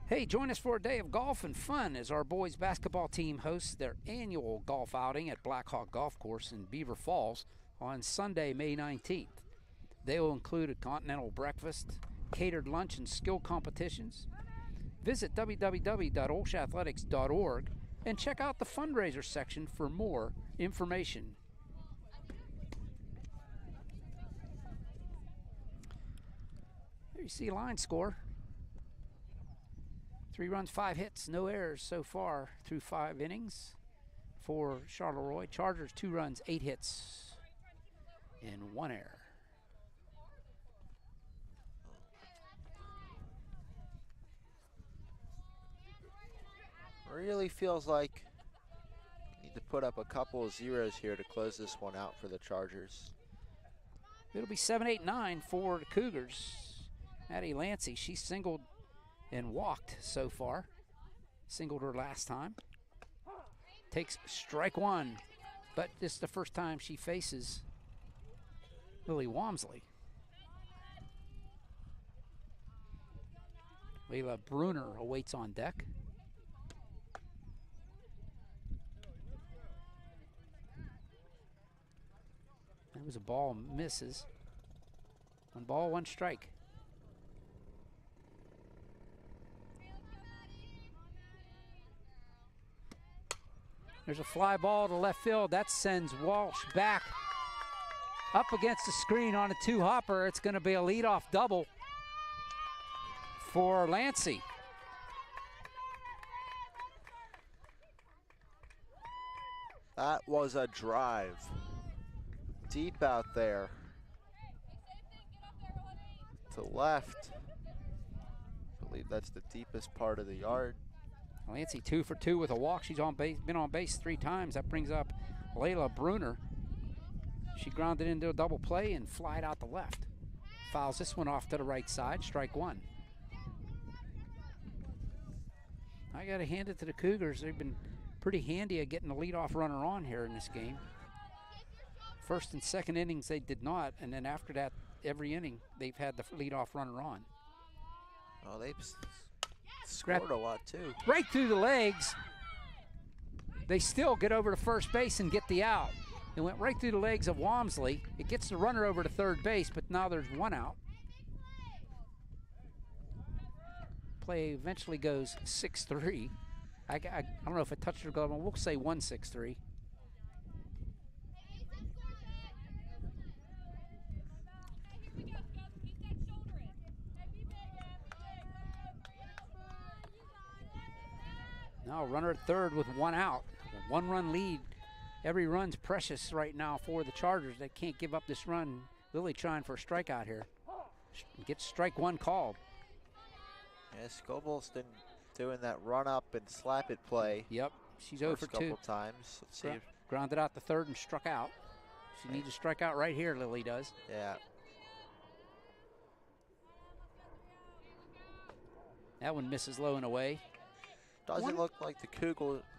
[SPEAKER 1] Hey, join us for a day of golf and fun as our boys basketball team hosts their annual golf outing at Blackhawk Golf Course in Beaver Falls on Sunday, May 19th. They will include a continental breakfast, catered lunch, and skill competitions. Visit www.olshathletics.org and check out the fundraiser section for more information. There you see line score. 3 runs, 5 hits, no errors so far through 5 innings for Charleroi. Chargers 2 runs, 8 hits, and 1 error.
[SPEAKER 2] Really feels like you need to put up a couple of zeros here to close this one out for the Chargers.
[SPEAKER 1] It'll be 7, 8, 9 for the Cougars. Addie Lancey, she singled and walked so far. Singled her last time. Takes strike 1, but this is the first time she faces Lily Walmsley. Layla Bruner awaits on deck. That was a ball, misses. 1 ball, 1 strike. There's a fly ball to left field. That sends Walsh back up against the screen on a 2-hopper. It's going to be a leadoff double for Lancey.
[SPEAKER 2] That was a drive. Deep out there. To left. I believe that's the deepest part of the yard.
[SPEAKER 1] Lancey 2 for 2 with a walk. She's on base, been on base 3 times. That brings up Layla Bruner. She grounded into a double play and flied out the left. Fouls this one off to the right side, strike 1. I got to hand it to the Cougars. They've been pretty handy at getting the leadoff runner on here in this game. First and second innings they did not, and then after that, every inning they've had the leadoff runner on.
[SPEAKER 2] Oh, they've scored a lot too.
[SPEAKER 1] Right through the legs. They still get over to first base and get the out. It went right through the legs of Walmsley. It gets the runner over to third base, but now there's 1 out. Play eventually goes 6-3. I don't know if it touched her glove. We'll say 1-6-3. Now runner at third with 1 out. A 1-run lead. Every run's precious right now for the Chargers. They can't give up this run. Lily trying for a strikeout here. Gets strike 1 called.
[SPEAKER 2] Yeah, Scoble's been doing that run up and slap it play.
[SPEAKER 1] Yep, she's 0 for 2.
[SPEAKER 2] Couple times. Let's see.
[SPEAKER 1] Grounded out the third and struck out. She needs to strike out right here, Lily does.
[SPEAKER 2] Yeah.
[SPEAKER 1] That one misses low and away.
[SPEAKER 2] Doesn't look like the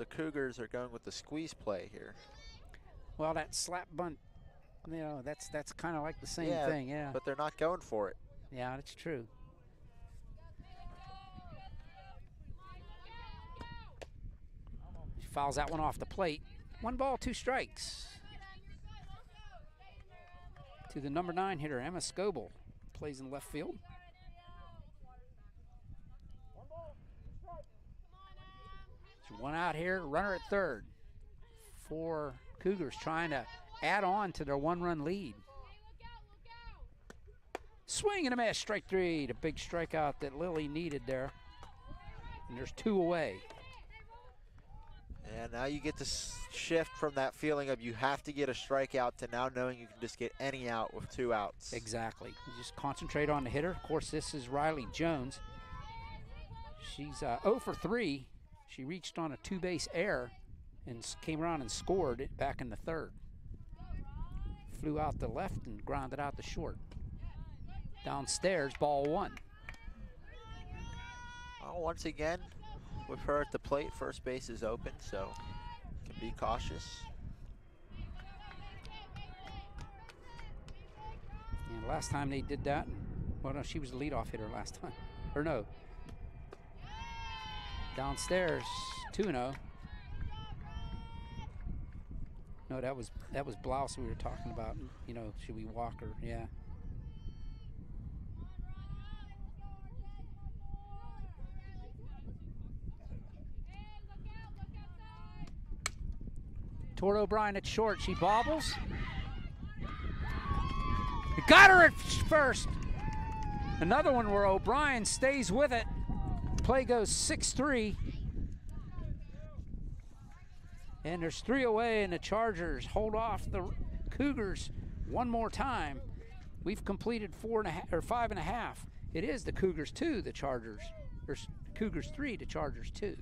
[SPEAKER 2] Cougars are going with the squeeze play here.
[SPEAKER 1] Well, that slap bunt, you know, that's kind of like the same thing, yeah.
[SPEAKER 2] But they're not going for it.
[SPEAKER 1] Yeah, that's true. She fouls that one off the plate. 1 ball, 2 strikes. To the number 9 hitter, Emma Scoble, plays in left field. There's 1 out here, runner at third. 4 Cougars trying to add on to their 1-run lead. Swing and a miss, strike 3. The big strikeout that Lily needed there. And there's 2 away.
[SPEAKER 2] And now you get to shift from that feeling of you have to get a strikeout to now knowing you can just get any out with 2 outs.
[SPEAKER 1] Exactly. You just concentrate on the hitter. Of course, this is Riley Jones. She's 0 for 3. She reached on a 2-base error and came around and scored it back in the 3rd. Flew out the left and grounded out the short. Downstairs, ball 1.
[SPEAKER 2] Well, once again, with her at the plate, first base is open, so can be cautious.
[SPEAKER 1] And last time they did that, well, no, she was the leadoff hitter last time. Or no. Downstairs, 2-0. No, that was Blouse we were talking about. You know, should we walk her? Yeah. Toward O'Brien at short. She bobbles. Got her at first. Another one where O'Brien stays with it. Play goes 6-3. And there's 3 away, and the Chargers hold off the Cougars one more time. We've completed 5.5. It is the Cougars 2, the Chargers. Or Cougars 3, the Chargers 2.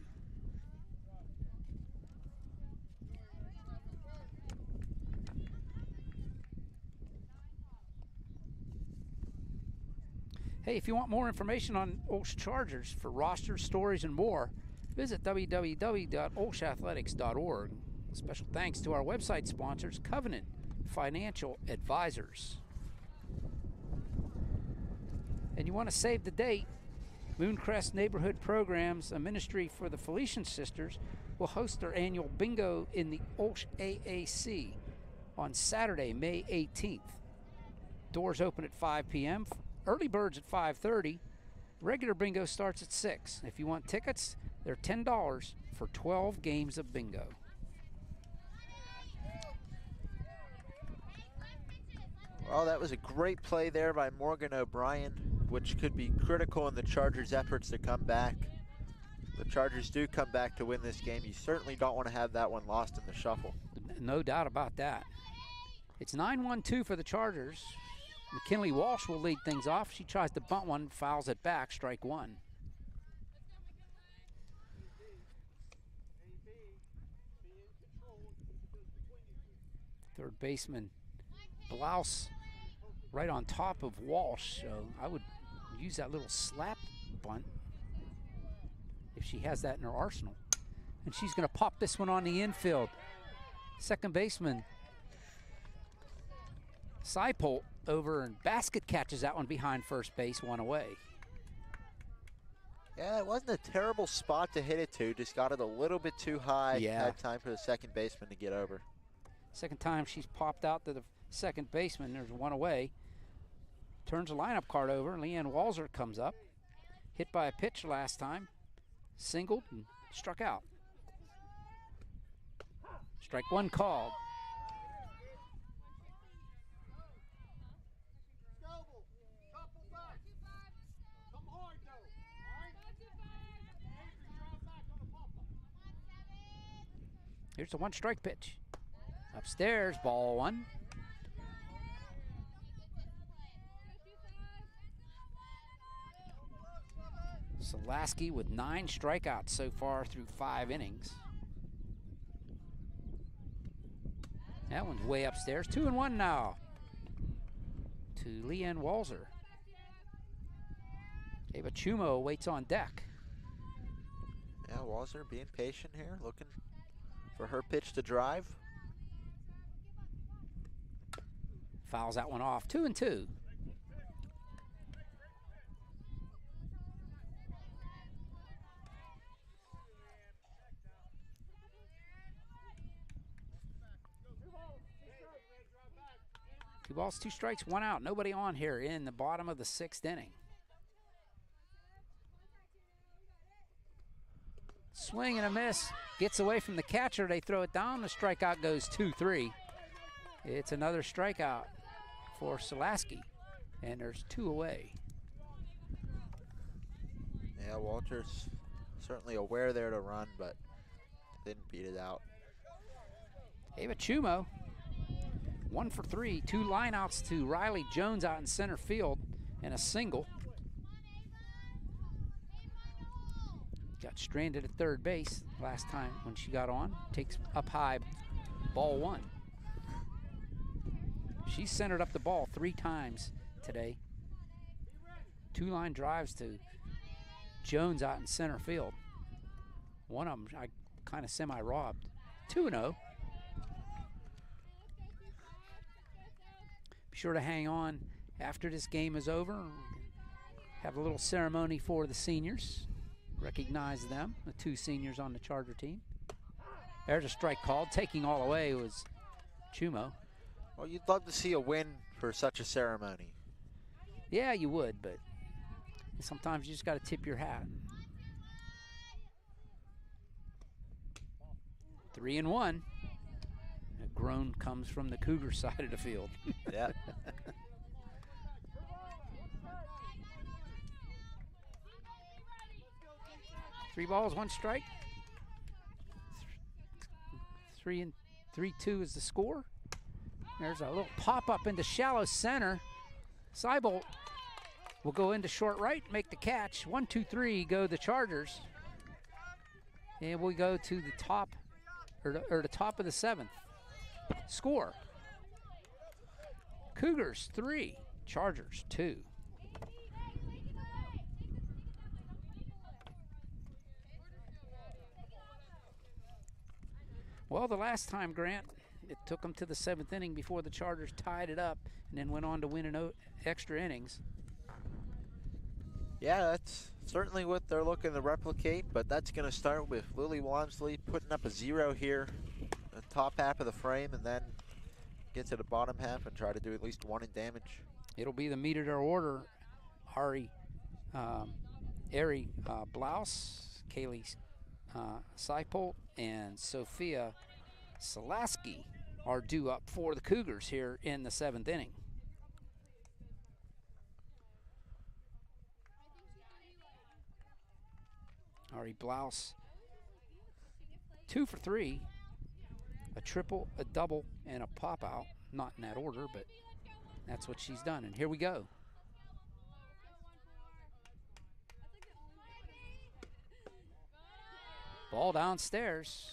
[SPEAKER 1] Hey, if you want more information on OLSH Chargers for rosters, stories, and more, visit www.olshathletics.org. Special thanks to our website sponsors, Covenant Financial Advisors. And you want to save the date, Mooncrest Neighborhood Programs, a ministry for the Felician Sisters, will host their annual bingo in the OLSH AAC on Saturday, May 18th. Doors open at 5 p.m., early birds at 5:30. Regular bingo starts at 6. If you want tickets, they're $10 for 12 games of bingo.
[SPEAKER 2] Well, that was a great play there by Morgan O'Brien, which could be critical in the Chargers' efforts to come back. The Chargers do come back to win this game. You certainly don't want to have that one lost in the shuffle.
[SPEAKER 1] No doubt about that. It's 9-1-2 for the Chargers. McKinley Walsh will lead things off. She tries to bunt one, fouls it back, strike one. Third baseman Blouse right on top of Walsh, so I would use that little slap bunt if she has that in her arsenal. And she's going to pop this one on the infield. Second baseman Seipolt over and basket catches that one behind first base, one away.
[SPEAKER 2] Yeah, it wasn't a terrible spot to hit it to, just got it a little bit too high.
[SPEAKER 1] Yeah.
[SPEAKER 2] Had time for the second baseman to get over.
[SPEAKER 1] Second time she's popped out to the second baseman, there's one away. Turns the lineup card over, Leanne Walzer comes up. Hit by a pitch last time, singled and struck out. Strike one called. Here's the one strike pitch. Upstairs, ball one. Selaski with 9 strikeouts so far through 5 innings. That one's way upstairs. 2-1 now to Leanne Walzer. Ava Chumo waits on deck.
[SPEAKER 2] Yeah, Walzer being patient here, looking for her pitch to drive.
[SPEAKER 1] Fouls that one off. 2-2. Two balls, 2 strikes, 1 out. Nobody on here in the bottom of the 6th inning. Swing and a miss. Gets away from the catcher. They throw it down. The strikeout goes 2-3. It's another strikeout for Selaski. And there's 2 away.
[SPEAKER 2] Yeah, Walter's certainly aware there to run, but didn't beat it out.
[SPEAKER 1] Ava Chumo, 1 for 3. 2 lineouts to Riley Jones out in center field and a single. Got stranded at third base last time when she got on. Takes up high, ball 1. She's centered up the ball 3 times today. 2 line drives to Jones out in center field. One of them I kind of semi-robbed. 2-0. Be sure to hang on after this game is over. Have a little ceremony for the seniors. Recognize them, the 2 seniors on the Charger team. There's a strike called. Taking all away was Chumo.
[SPEAKER 2] Well, you'd love to see a win for such a ceremony.
[SPEAKER 1] Yeah, you would, but sometimes you just got to tip your hat. 3-1. A groan comes from the Cougar side of the field.
[SPEAKER 2] Yeah.
[SPEAKER 1] 3 balls, 1 strike. 3-2 is the score. There's a little pop up into shallow center. Seibold will go into short right, make the catch. 1, 2, 3 go the Chargers. And we go to the top, or the top of the 7th. Score: Cougars 3, Chargers 2. Well, the last time, Grant, it took them to the 7th inning before the Chargers tied it up and then went on to win in extra innings.
[SPEAKER 2] Yeah, that's certainly what they're looking to replicate, but that's going to start with Lily Walmsley putting up a 0 here, the top half of the frame, and then get to the bottom half and try to do at least 1 in damage.
[SPEAKER 1] It'll be the meter to order. Ari Blouse, Kaylee Seipold, and Sophia Salaski are due up for the Cougars here in the 7th inning. Ari Blouse, 2 for 3, a triple, a double, and a pop out. Not in that order, but that's what she's done. And here we go. Ball downstairs.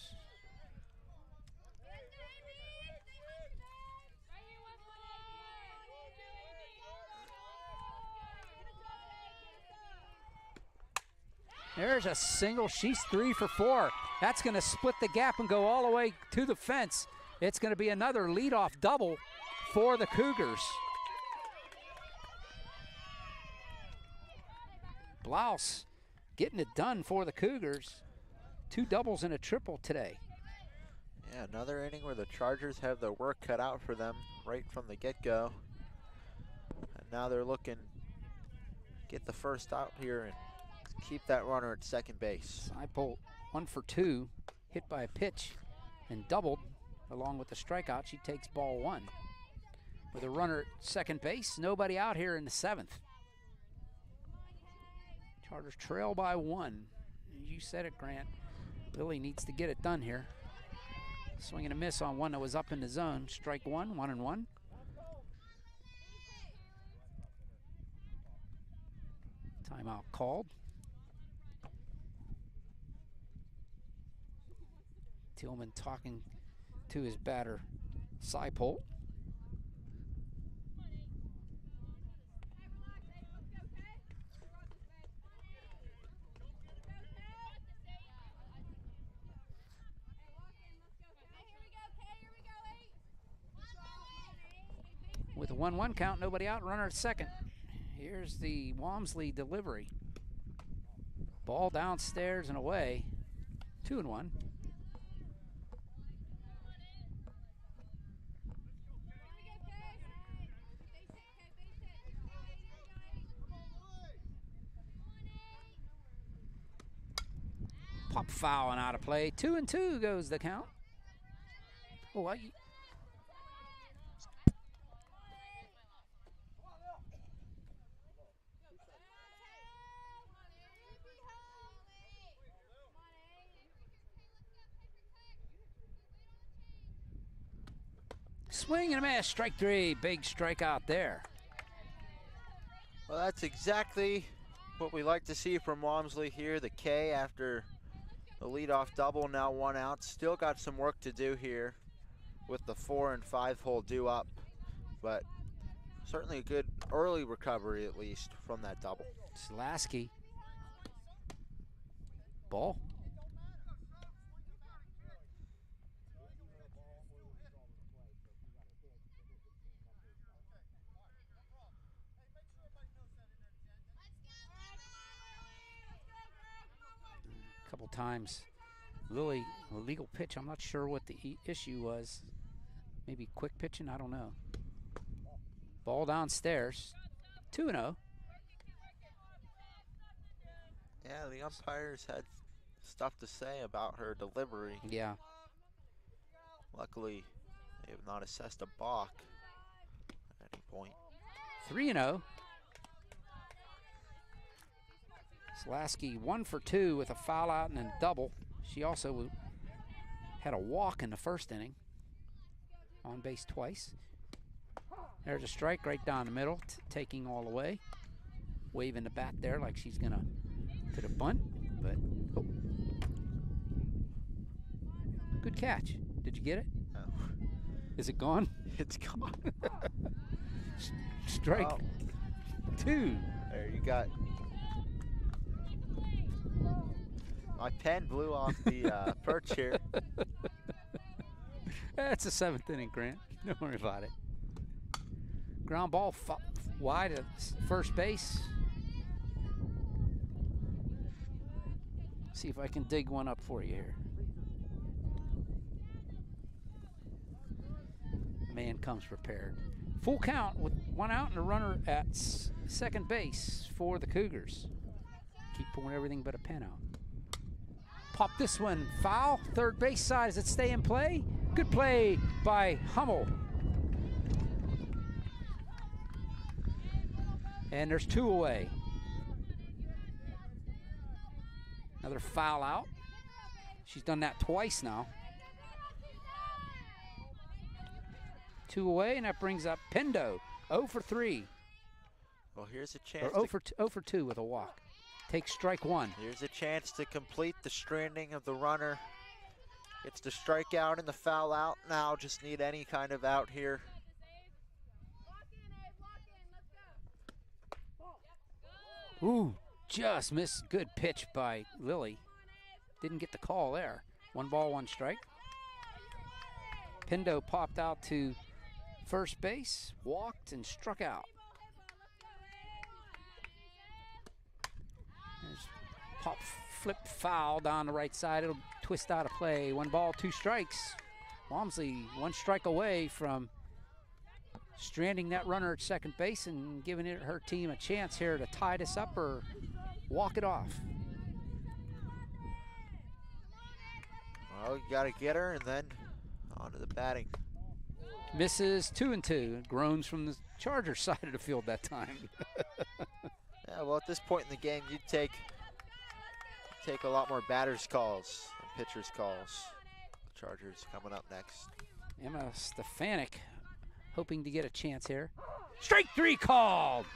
[SPEAKER 1] There's a single. She's 3 for 4. That's going to split the gap and go all the way to the fence. It's going to be another leadoff double for the Cougars. Blouse getting it done for the Cougars. 2 doubles and a triple today.
[SPEAKER 2] Yeah, another inning where the Chargers have their work cut out for them right from the get-go. And now they're looking to get the first out here and keep that runner at second base.
[SPEAKER 1] Seipold 1 for 2, hit by a pitch and doubled along with the strikeout. She takes ball 1. With a runner at second base, nobody out here in the 7th. Chargers trail by 1. You said it, Grant. Lily needs to get it done here. Swing and a miss on one that was up in the zone. Strike 1, 1-1. Timeout called. Tillman talking to his batter, Seipold. With a 1-1 count, nobody out, runner at second. Here's the Walmsley delivery. Ball downstairs and away. 2-1. Pop foul and out of play. 2-2 goes the count. Oh, swing and a miss, strike 3, big strikeout there.
[SPEAKER 2] Well, that's exactly what we like to see from Walmsley here. The K after the leadoff double, now 1 out. Still got some work to do here with the 4 and 5 hole due up, but certainly a good early recovery at least from that double.
[SPEAKER 1] Slaski ball. A couple times, Lily, a legal pitch. I'm not sure what the issue was. Maybe quick pitching, I don't know. Ball downstairs, 2-0.
[SPEAKER 2] Yeah, the umpires had stuff to say about her delivery.
[SPEAKER 1] Yeah.
[SPEAKER 2] Luckily, they have not assessed a balk at any point.
[SPEAKER 1] 3-0. Slasky 1 for 2 with a foul out and a double. She also had a walk in the first inning. On base twice. There's a strike right down the middle, taking all the way. Waving the bat there like she's gonna to the bunt, but oh. Good catch. Did you get it?
[SPEAKER 2] No.
[SPEAKER 1] Is it gone?
[SPEAKER 2] It's gone.
[SPEAKER 1] Strike 2.
[SPEAKER 2] There you got. My pen blew off the perch here.
[SPEAKER 1] That's the 7th inning, Grant. Don't worry about it. Ground ball wide at first base. See if I can dig one up for you here. Man comes prepared. Full count with 1 out and a runner at second base for the Cougars. Keep pulling everything but a pen out. Pop this one foul. Third base side. Does it stay in play? Good play by Hummel. And there's 2 away. Another foul out. She's done that twice now. 2 away, and that brings up Pendo. 0 for 3.
[SPEAKER 2] Well, here's a chance.
[SPEAKER 1] Or 0 for 2 with a walk. Takes strike 1.
[SPEAKER 2] Here's a chance to complete the stranding of the runner. Gets the strikeout and the foul out. Now just need any kind of out here.
[SPEAKER 1] Ooh, just missed. Good pitch by Lily. Didn't get the call there. 1 ball, 1 strike. Pendo popped out to first base, walked and struck out. There's pop flip foul down the right side. It'll twist out of play. 1 ball, 2 strikes. Walmsley 1 strike away from stranding that runner at second base and giving her team a chance here to tie this up or walk it off.
[SPEAKER 2] Well, you got to get her and then on to the batting.
[SPEAKER 1] Misses 2-2. Groans from the Chargers side of the field that time.
[SPEAKER 2] Yeah, well, at this point in the game, you'd take a lot more batters' calls than pitchers' calls. The Chargers coming up next.
[SPEAKER 1] Emma Stefanik hoping to get a chance here. Strike 3 called.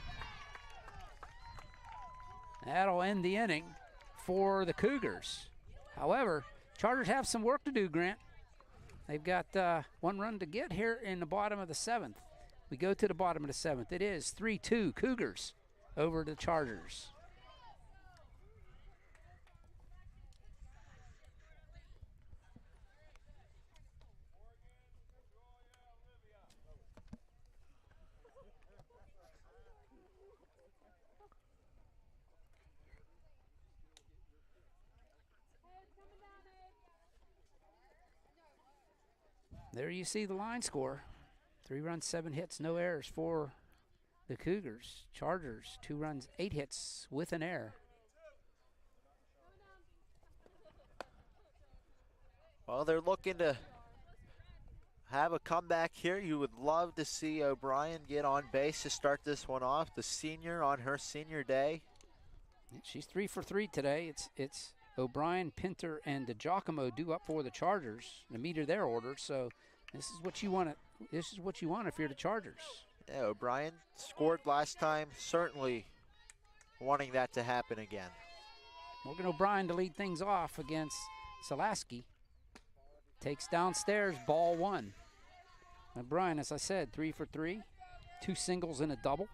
[SPEAKER 1] That'll end the inning for the Cougars. However, Chargers have some work to do, Grant. They've got 1 run to get here in the bottom of the 7th. We go to the bottom of the 7th. It is 3-2 Cougars over the Chargers. There you see the line score. 3 runs, 7 hits, no errors for the Cougars. Chargers, 2 runs, 8 hits with an error.
[SPEAKER 2] Well, they're looking to have a comeback here. You would love to see O'Brien get on base to start this one off. The senior on her senior day.
[SPEAKER 1] She's 3 for 3 today. It's O'Brien, Pinter, and DiGiacomo due up for the Chargers to meet their order. So this is what you want. This is what you want if you're the Chargers.
[SPEAKER 2] Yeah, O'Brien scored last time. Certainly wanting that to happen again.
[SPEAKER 1] Morgan O'Brien to lead things off against Selaski. Takes downstairs, ball 1. O'Brien, as I said, 3 for 3, 2 singles and a double.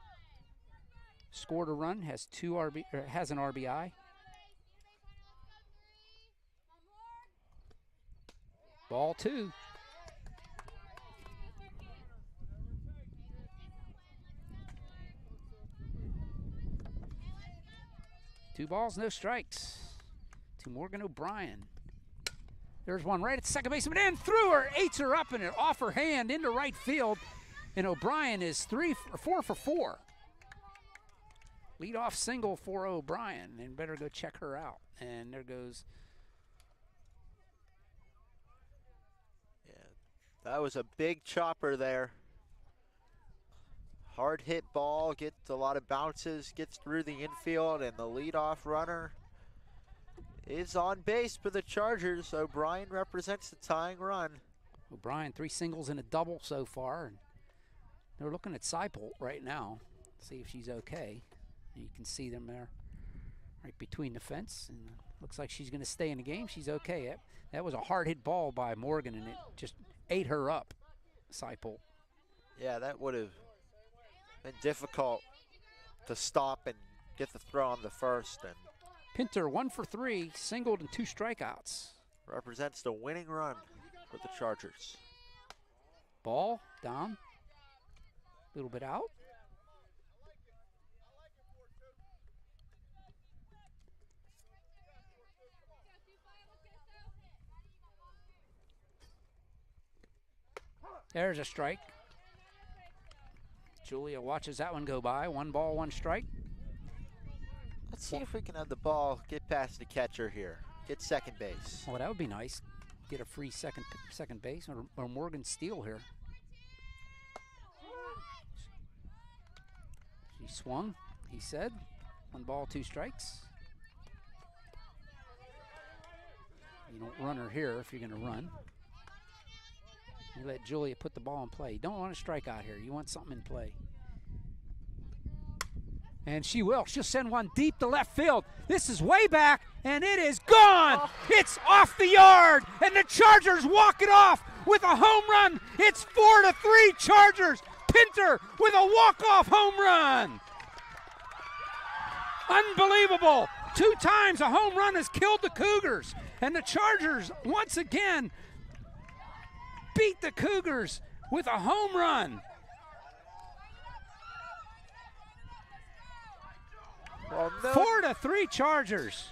[SPEAKER 1] Scored a run, has an RBI. Ball 2. Two balls, no strikes to Morgan O'Brien. There's one right at the second baseman and through her, eats her up and it off her hand into right field. And O'Brien is 4 for 4. Leadoff single for O'Brien, and better go check her out. And there goes.
[SPEAKER 2] Yeah, that was a big chopper there. Hard hit ball, gets a lot of bounces, gets through the infield, and the leadoff runner is on base for the Chargers. O'Brien represents the tying run.
[SPEAKER 1] O'Brien, 3 singles and a double so far. And they're looking at Seipold right now, see if she's okay. You can see them there right between the fence, and looks like she's going to stay in the game. She's okay. That was a hard hit ball by Morgan, and it just ate her up, Seipold.
[SPEAKER 2] Yeah, that would have been difficult to stop and get the throw on the first. And
[SPEAKER 1] Pinter 1 for 3, singled and 2 strikeouts.
[SPEAKER 2] Represents the winning run for the Chargers.
[SPEAKER 1] Ball down, a little bit out. There's a strike. Julia watches that one go by. 1 ball, 1 strike.
[SPEAKER 2] Let's see if we can have the ball get past the catcher here. Get second base.
[SPEAKER 1] Oh, that would be nice. Get a free second base or Morgan steal here. She swung, he said. 1 ball, 2 strikes. You don't run her here if you're going to run. You let Julia put the ball in play. You don't want to strike out here. You want something in play. And she will. She'll send one deep to left field. This is way back, and it is gone. Oh. It's off the yard, and the Chargers walk it off with a home run. It's 4-3 Chargers. Pinter with a walk-off home run. Unbelievable. 2 times a home run has killed the Cougars, and the Chargers once again beat the Cougars with a home run.
[SPEAKER 2] Well, no.
[SPEAKER 1] 4-3 Chargers.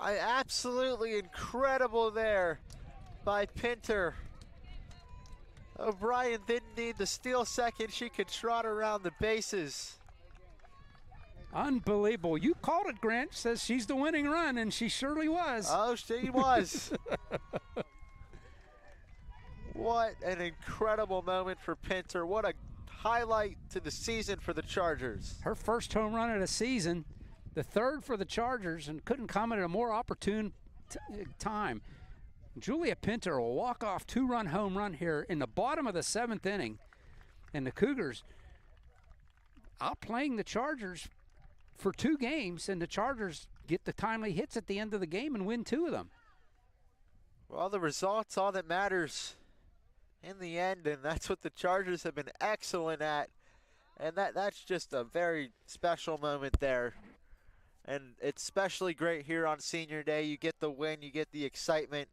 [SPEAKER 2] Absolutely incredible there by Pinter. O'Brien didn't need the steal second. She could trot around the bases.
[SPEAKER 1] Unbelievable. You called it, Grant. Says she's the winning run, and she surely was.
[SPEAKER 2] Oh, she was. What an incredible moment for Pinter. What a highlight to the season for the Chargers.
[SPEAKER 1] Her first home run of the season, the 3rd for the Chargers, and couldn't come at a more opportune time. Julia Pinter will walk off 2-run home run here in the bottom of the 7th inning, and the Cougars outplaying the Chargers for 2 games, and the Chargers get the timely hits at the end of the game and win 2 of them.
[SPEAKER 2] Well, the result's all that matters in the end, and that's what the Chargers have been excellent at. And that's just a very special moment there. And it's especially great here on Senior Day. You get the win, you get the excitement,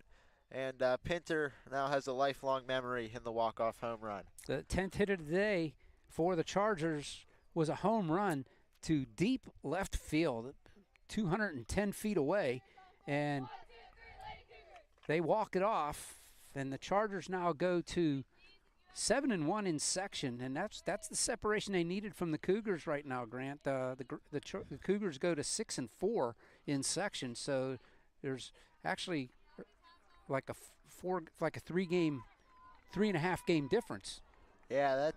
[SPEAKER 2] and Pinter now has a lifelong memory in the walk-off home run.
[SPEAKER 1] The 10th hit of the day for the Chargers was a home run to deep left field, 210 feet away, and they walk it off, and the Chargers now go to 7-1 in section, and that's the separation they needed from the Cougars right now, Grant. The Cougars go to 6-4 in section, so there's actually like a 3.5 game difference.
[SPEAKER 2] Yeah,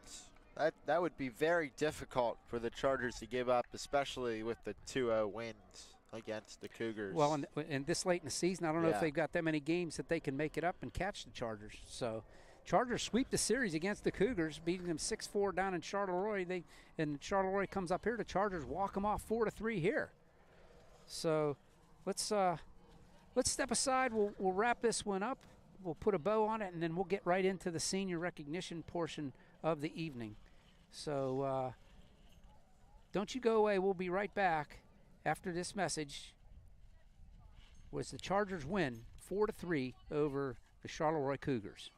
[SPEAKER 2] that would be very difficult for the Chargers to give up, especially with the 2-0 wins against the Cougars.
[SPEAKER 1] Well, and this late in the season, I don't know if they've got that many games that they can make it up and catch the Chargers. So Chargers sweep the series against the Cougars, beating them 6-4 down in Charleroi. And Charleroi comes up here. The Chargers walk them off 4-3 here. So let's step aside. We'll wrap this one up. We'll put a bow on it, and then we'll get right into the senior recognition portion of the evening. So don't you go away. We'll be right back after this message was the Chargers win 4-3 over the Charleroi Cougars.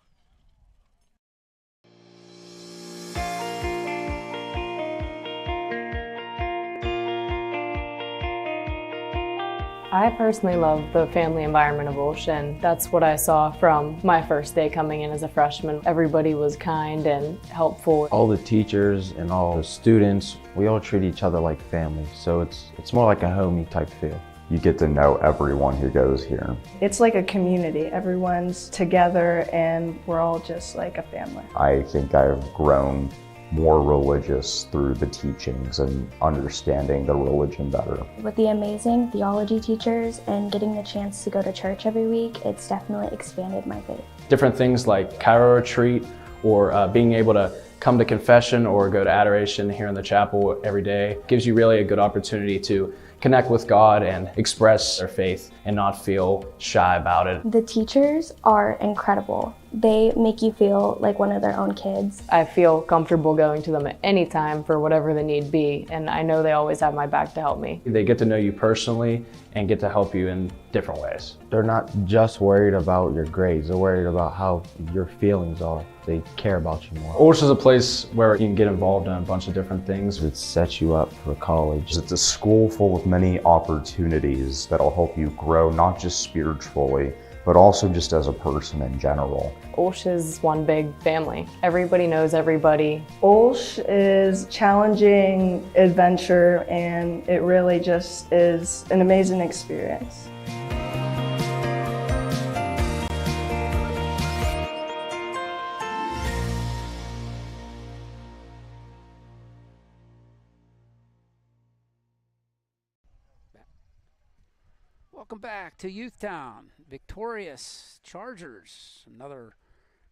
[SPEAKER 4] I personally love the family environment of OLSH, and that's what I saw from my first day coming in as a freshman. Everybody was kind and helpful.
[SPEAKER 5] All the teachers and all the students, we all treat each other like family, so it's more like a homey type feel.
[SPEAKER 6] You get to know everyone who goes here.
[SPEAKER 7] It's like a community. Everyone's together and we're all just like a family.
[SPEAKER 6] I think I've grown more religious through the teachings and understanding the religion better.
[SPEAKER 8] With the amazing theology teachers and getting the chance to go to church every week, it's definitely expanded my faith.
[SPEAKER 9] Different things like Charleroi retreat or being able to come to confession or go to adoration here in the chapel every day gives you really a good opportunity to connect with God and express their faith and not feel shy about it.
[SPEAKER 8] The teachers are incredible. They make you feel like one of their own kids.
[SPEAKER 4] I feel comfortable going to them at any time for whatever the need be, and I know they always have my back to help me.
[SPEAKER 9] They get to know you personally and get to help you in different ways.
[SPEAKER 5] They're not just worried about your grades, they're worried about how your feelings are. They care about you more.
[SPEAKER 9] OLSH is a place where you can get involved in a bunch of different things.
[SPEAKER 5] It sets you up for college.
[SPEAKER 6] It's a school full of many opportunities that'll help you grow, not just spiritually, but also just as a person in general.
[SPEAKER 4] OLSH is one big family. Everybody knows everybody.
[SPEAKER 7] OLSH is challenging adventure, and it really just is an amazing experience.
[SPEAKER 1] Welcome back to Youthtown. Victorious Chargers. Another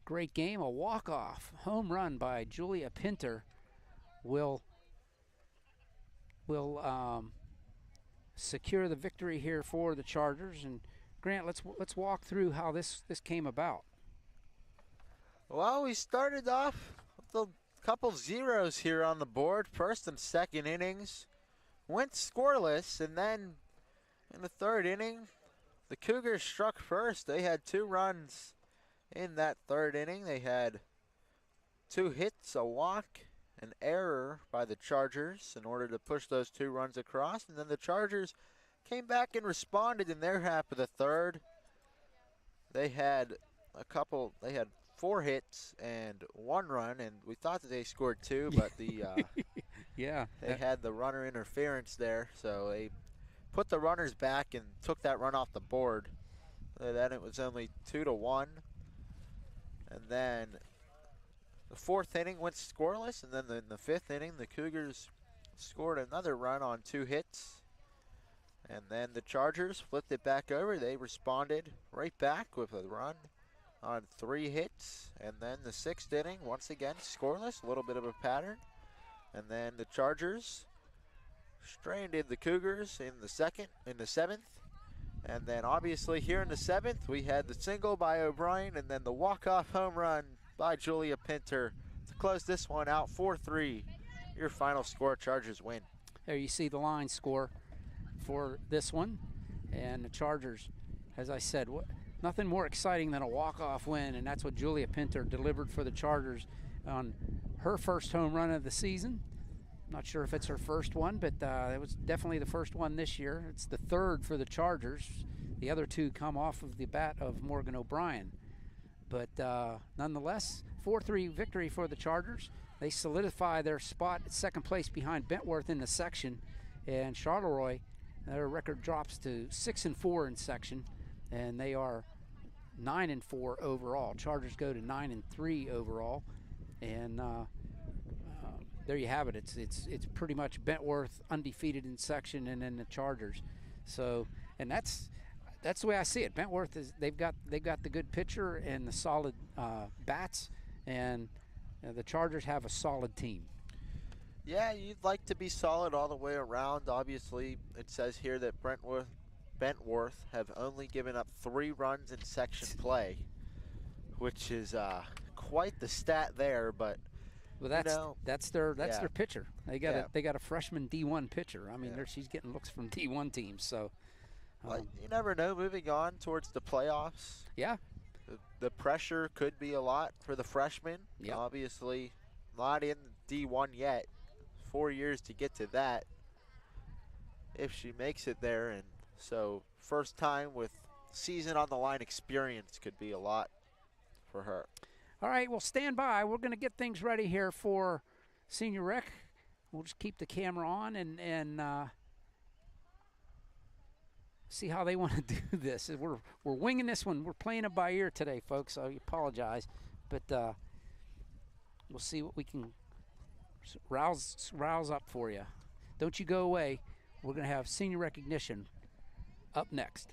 [SPEAKER 1] great game. A walk-off home run by Julia Pinter will secure the victory here for the Chargers. And Grant, let's walk through how this came about.
[SPEAKER 2] Well, we started off with a couple zeros here on the board. First and second innings went scoreless, and then in the third inning, the Cougars struck first. They had 2 runs in that third inning. They had 2 hits, a walk, an error by the Chargers in order to push those 2 runs across. And then the Chargers came back and responded in their half of the third. They had 4 hits and 1 run, and we thought that they scored 2, but the they had the runner interference there, so they put the runners back and took that run off the board. Then it was only 2-1. And then the 4th inning went scoreless, and then in the 5th inning, the Cougars scored another run on 2 hits. And then the Chargers flipped it back over. They responded right back with a run on 3 hits. And then the 6th inning, once again, scoreless, a little bit of a pattern. And then the Chargers stranded the Cougars in the 7th. And then obviously here in the 7th, we had the single by O'Brien and then the walk-off home run by Julia Pinter to close this one out 4-3. Your final score, Chargers win.
[SPEAKER 1] There you see the line score for this one. And the Chargers, as I said, nothing more exciting than a walk-off win, and that's what Julia Pinter delivered for the Chargers on her first home run of the season. Not sure if it's her first one, but it was definitely the first one this year. It's the 3rd for the Chargers. The other 2 come off of the bat of Morgan O'Brien. But nonetheless, 4-3 victory for the Chargers. They solidify their spot at second place behind Bentworth in the section. And Charleroi, their record drops to 6-4 in section, and they are 9-4 overall. Chargers go to 9-3 overall. And there you have it. It's pretty much Bentworth undefeated in section, and then the Chargers. So, and that's the way I see it. Bentworth they've got the good pitcher and the solid bats, and the Chargers have a solid team.
[SPEAKER 2] Yeah, you'd like to be solid all the way around. Obviously, it says here that Bentworth have only given up 3 runs in section play, which is quite the stat there, but.
[SPEAKER 1] Well, that's their pitcher. They got a freshman D1 pitcher. I mean, she's getting looks from D1 teams. So,
[SPEAKER 2] But you never know, moving on towards the playoffs.
[SPEAKER 1] Yeah.
[SPEAKER 2] The pressure could be a lot for the freshmen.
[SPEAKER 1] Yep.
[SPEAKER 2] Obviously, not in D1 yet. 4 years to get to that if she makes it there. And so first time with season on the line experience could be a lot for her.
[SPEAKER 1] All right, well, stand by. We're going to get things ready here for senior rec. We'll just keep the camera on and see how they want to do this. We're winging this one. We're playing it by ear today, folks. I apologize, but we'll see what we can rouse up for you. Don't you go away. We're going to have senior recognition up next.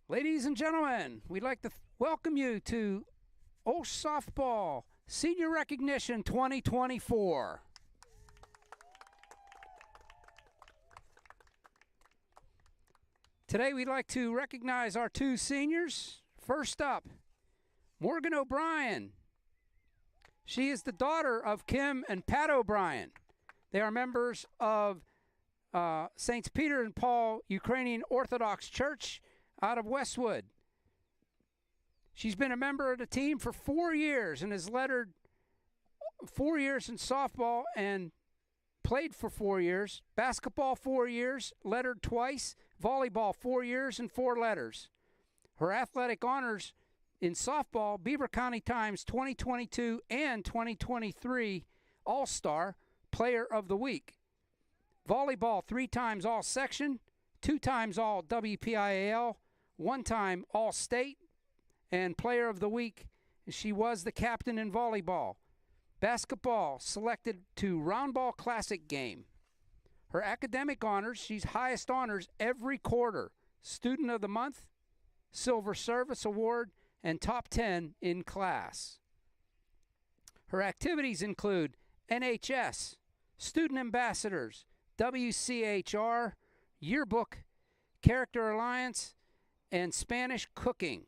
[SPEAKER 1] Ladies and gentlemen, we'd like to welcome you to OLSH Softball Senior Recognition 2024. Today we'd like to recognize our two seniors. First up, Morgan O'Brien. She is the daughter of Kim and Pat O'Brien. They are members of Saints Peter and Paul Ukrainian Orthodox Church out of Westwood. She's been a member of the team for 4 years and has lettered 4 years in softball and played for 4 years. Basketball 4 years, lettered twice. Volleyball 4 years and 4 letters. Her athletic honors in softball, Beaver County Times 2022 and 2023 All-Star Player of the Week. Volleyball 3 times All-Section, 2 times All-WPIAL, 1 time All-State, and Player of the Week. She was the captain in volleyball. Basketball selected to Roundball Classic game. Her academic honors, she's highest honors every quarter. Student of the Month, Silver Service Award, and top 10 in class. Her activities include NHS, Student Ambassadors, WCHR, Yearbook, Character Alliance, and Spanish Cooking.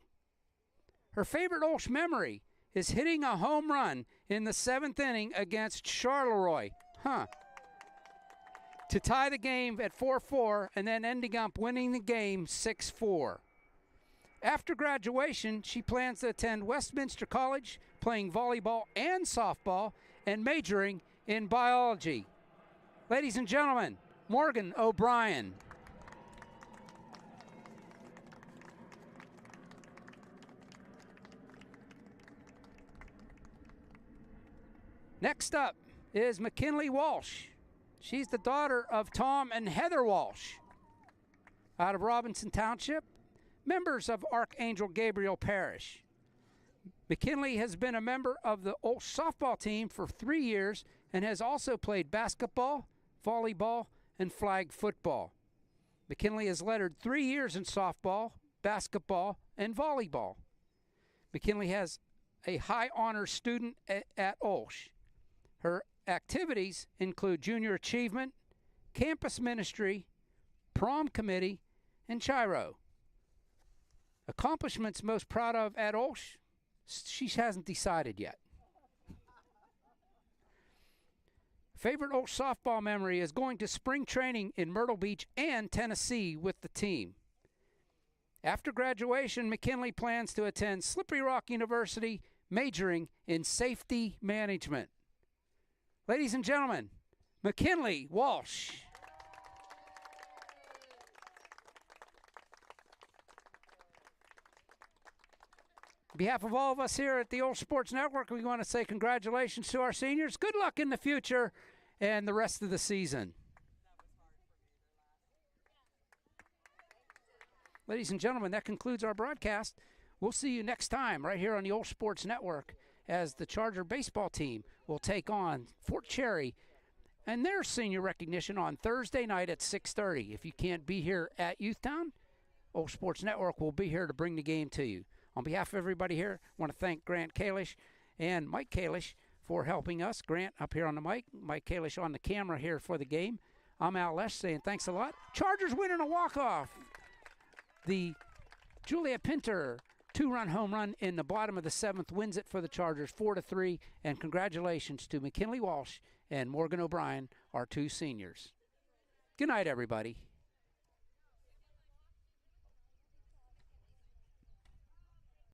[SPEAKER 1] Her favorite OLSH memory is hitting a home run in the 7th inning against Charleroi. To tie the game at 4-4 and then ending up winning the game 6-4. After graduation, she plans to attend Westminster College, playing volleyball and softball, and majoring in biology. Ladies and gentlemen, Morgan O'Brien. Next up is McKinley Walsh. She's the daughter of Tom and Heather Walsh out of Robinson Township, members of Archangel Gabriel Parish. McKinley has been a member of the OLSH softball team for 3 years and has also played basketball, volleyball, and flag football. McKinley has lettered 3 years in softball, basketball, and volleyball. McKinley has a high honor student at OLSH. Her activities include junior achievement, campus ministry, prom committee, and Chiro. Accomplishments most proud of at OLSH, she hasn't decided yet. Favorite OLSH softball memory is going to spring training in Myrtle Beach and Tennessee with the team. After graduation, McKinley plans to attend Slippery Rock University, majoring in safety management. Ladies and gentlemen, McKinley Walsh. On behalf of all of us here at the OLSH Sports Network, we want to say congratulations to our seniors. Good luck in the future and the rest of the season. Ladies and gentlemen, that concludes our broadcast. We'll see you next time right here on the OLSH Sports Network as the Charger baseball team will take on Fort Cherry and their senior recognition on Thursday night at 6:30. If you can't be here at Youthtown, OLSH Sports Network will be here to bring the game to you. On behalf of everybody here, I want to thank Grant Kalish and Mike Kalish for helping us. Grant up here on the mic, Mike Kalish on the camera here for the game. I'm OLSH saying thanks a lot. Chargers winning a walk-off. The Juliet Pinter 2-run home run in the bottom of the 7th wins it for the Chargers 4-3. And congratulations to McKinley Walsh and Morgan O'Brien, our two seniors. Good night, everybody.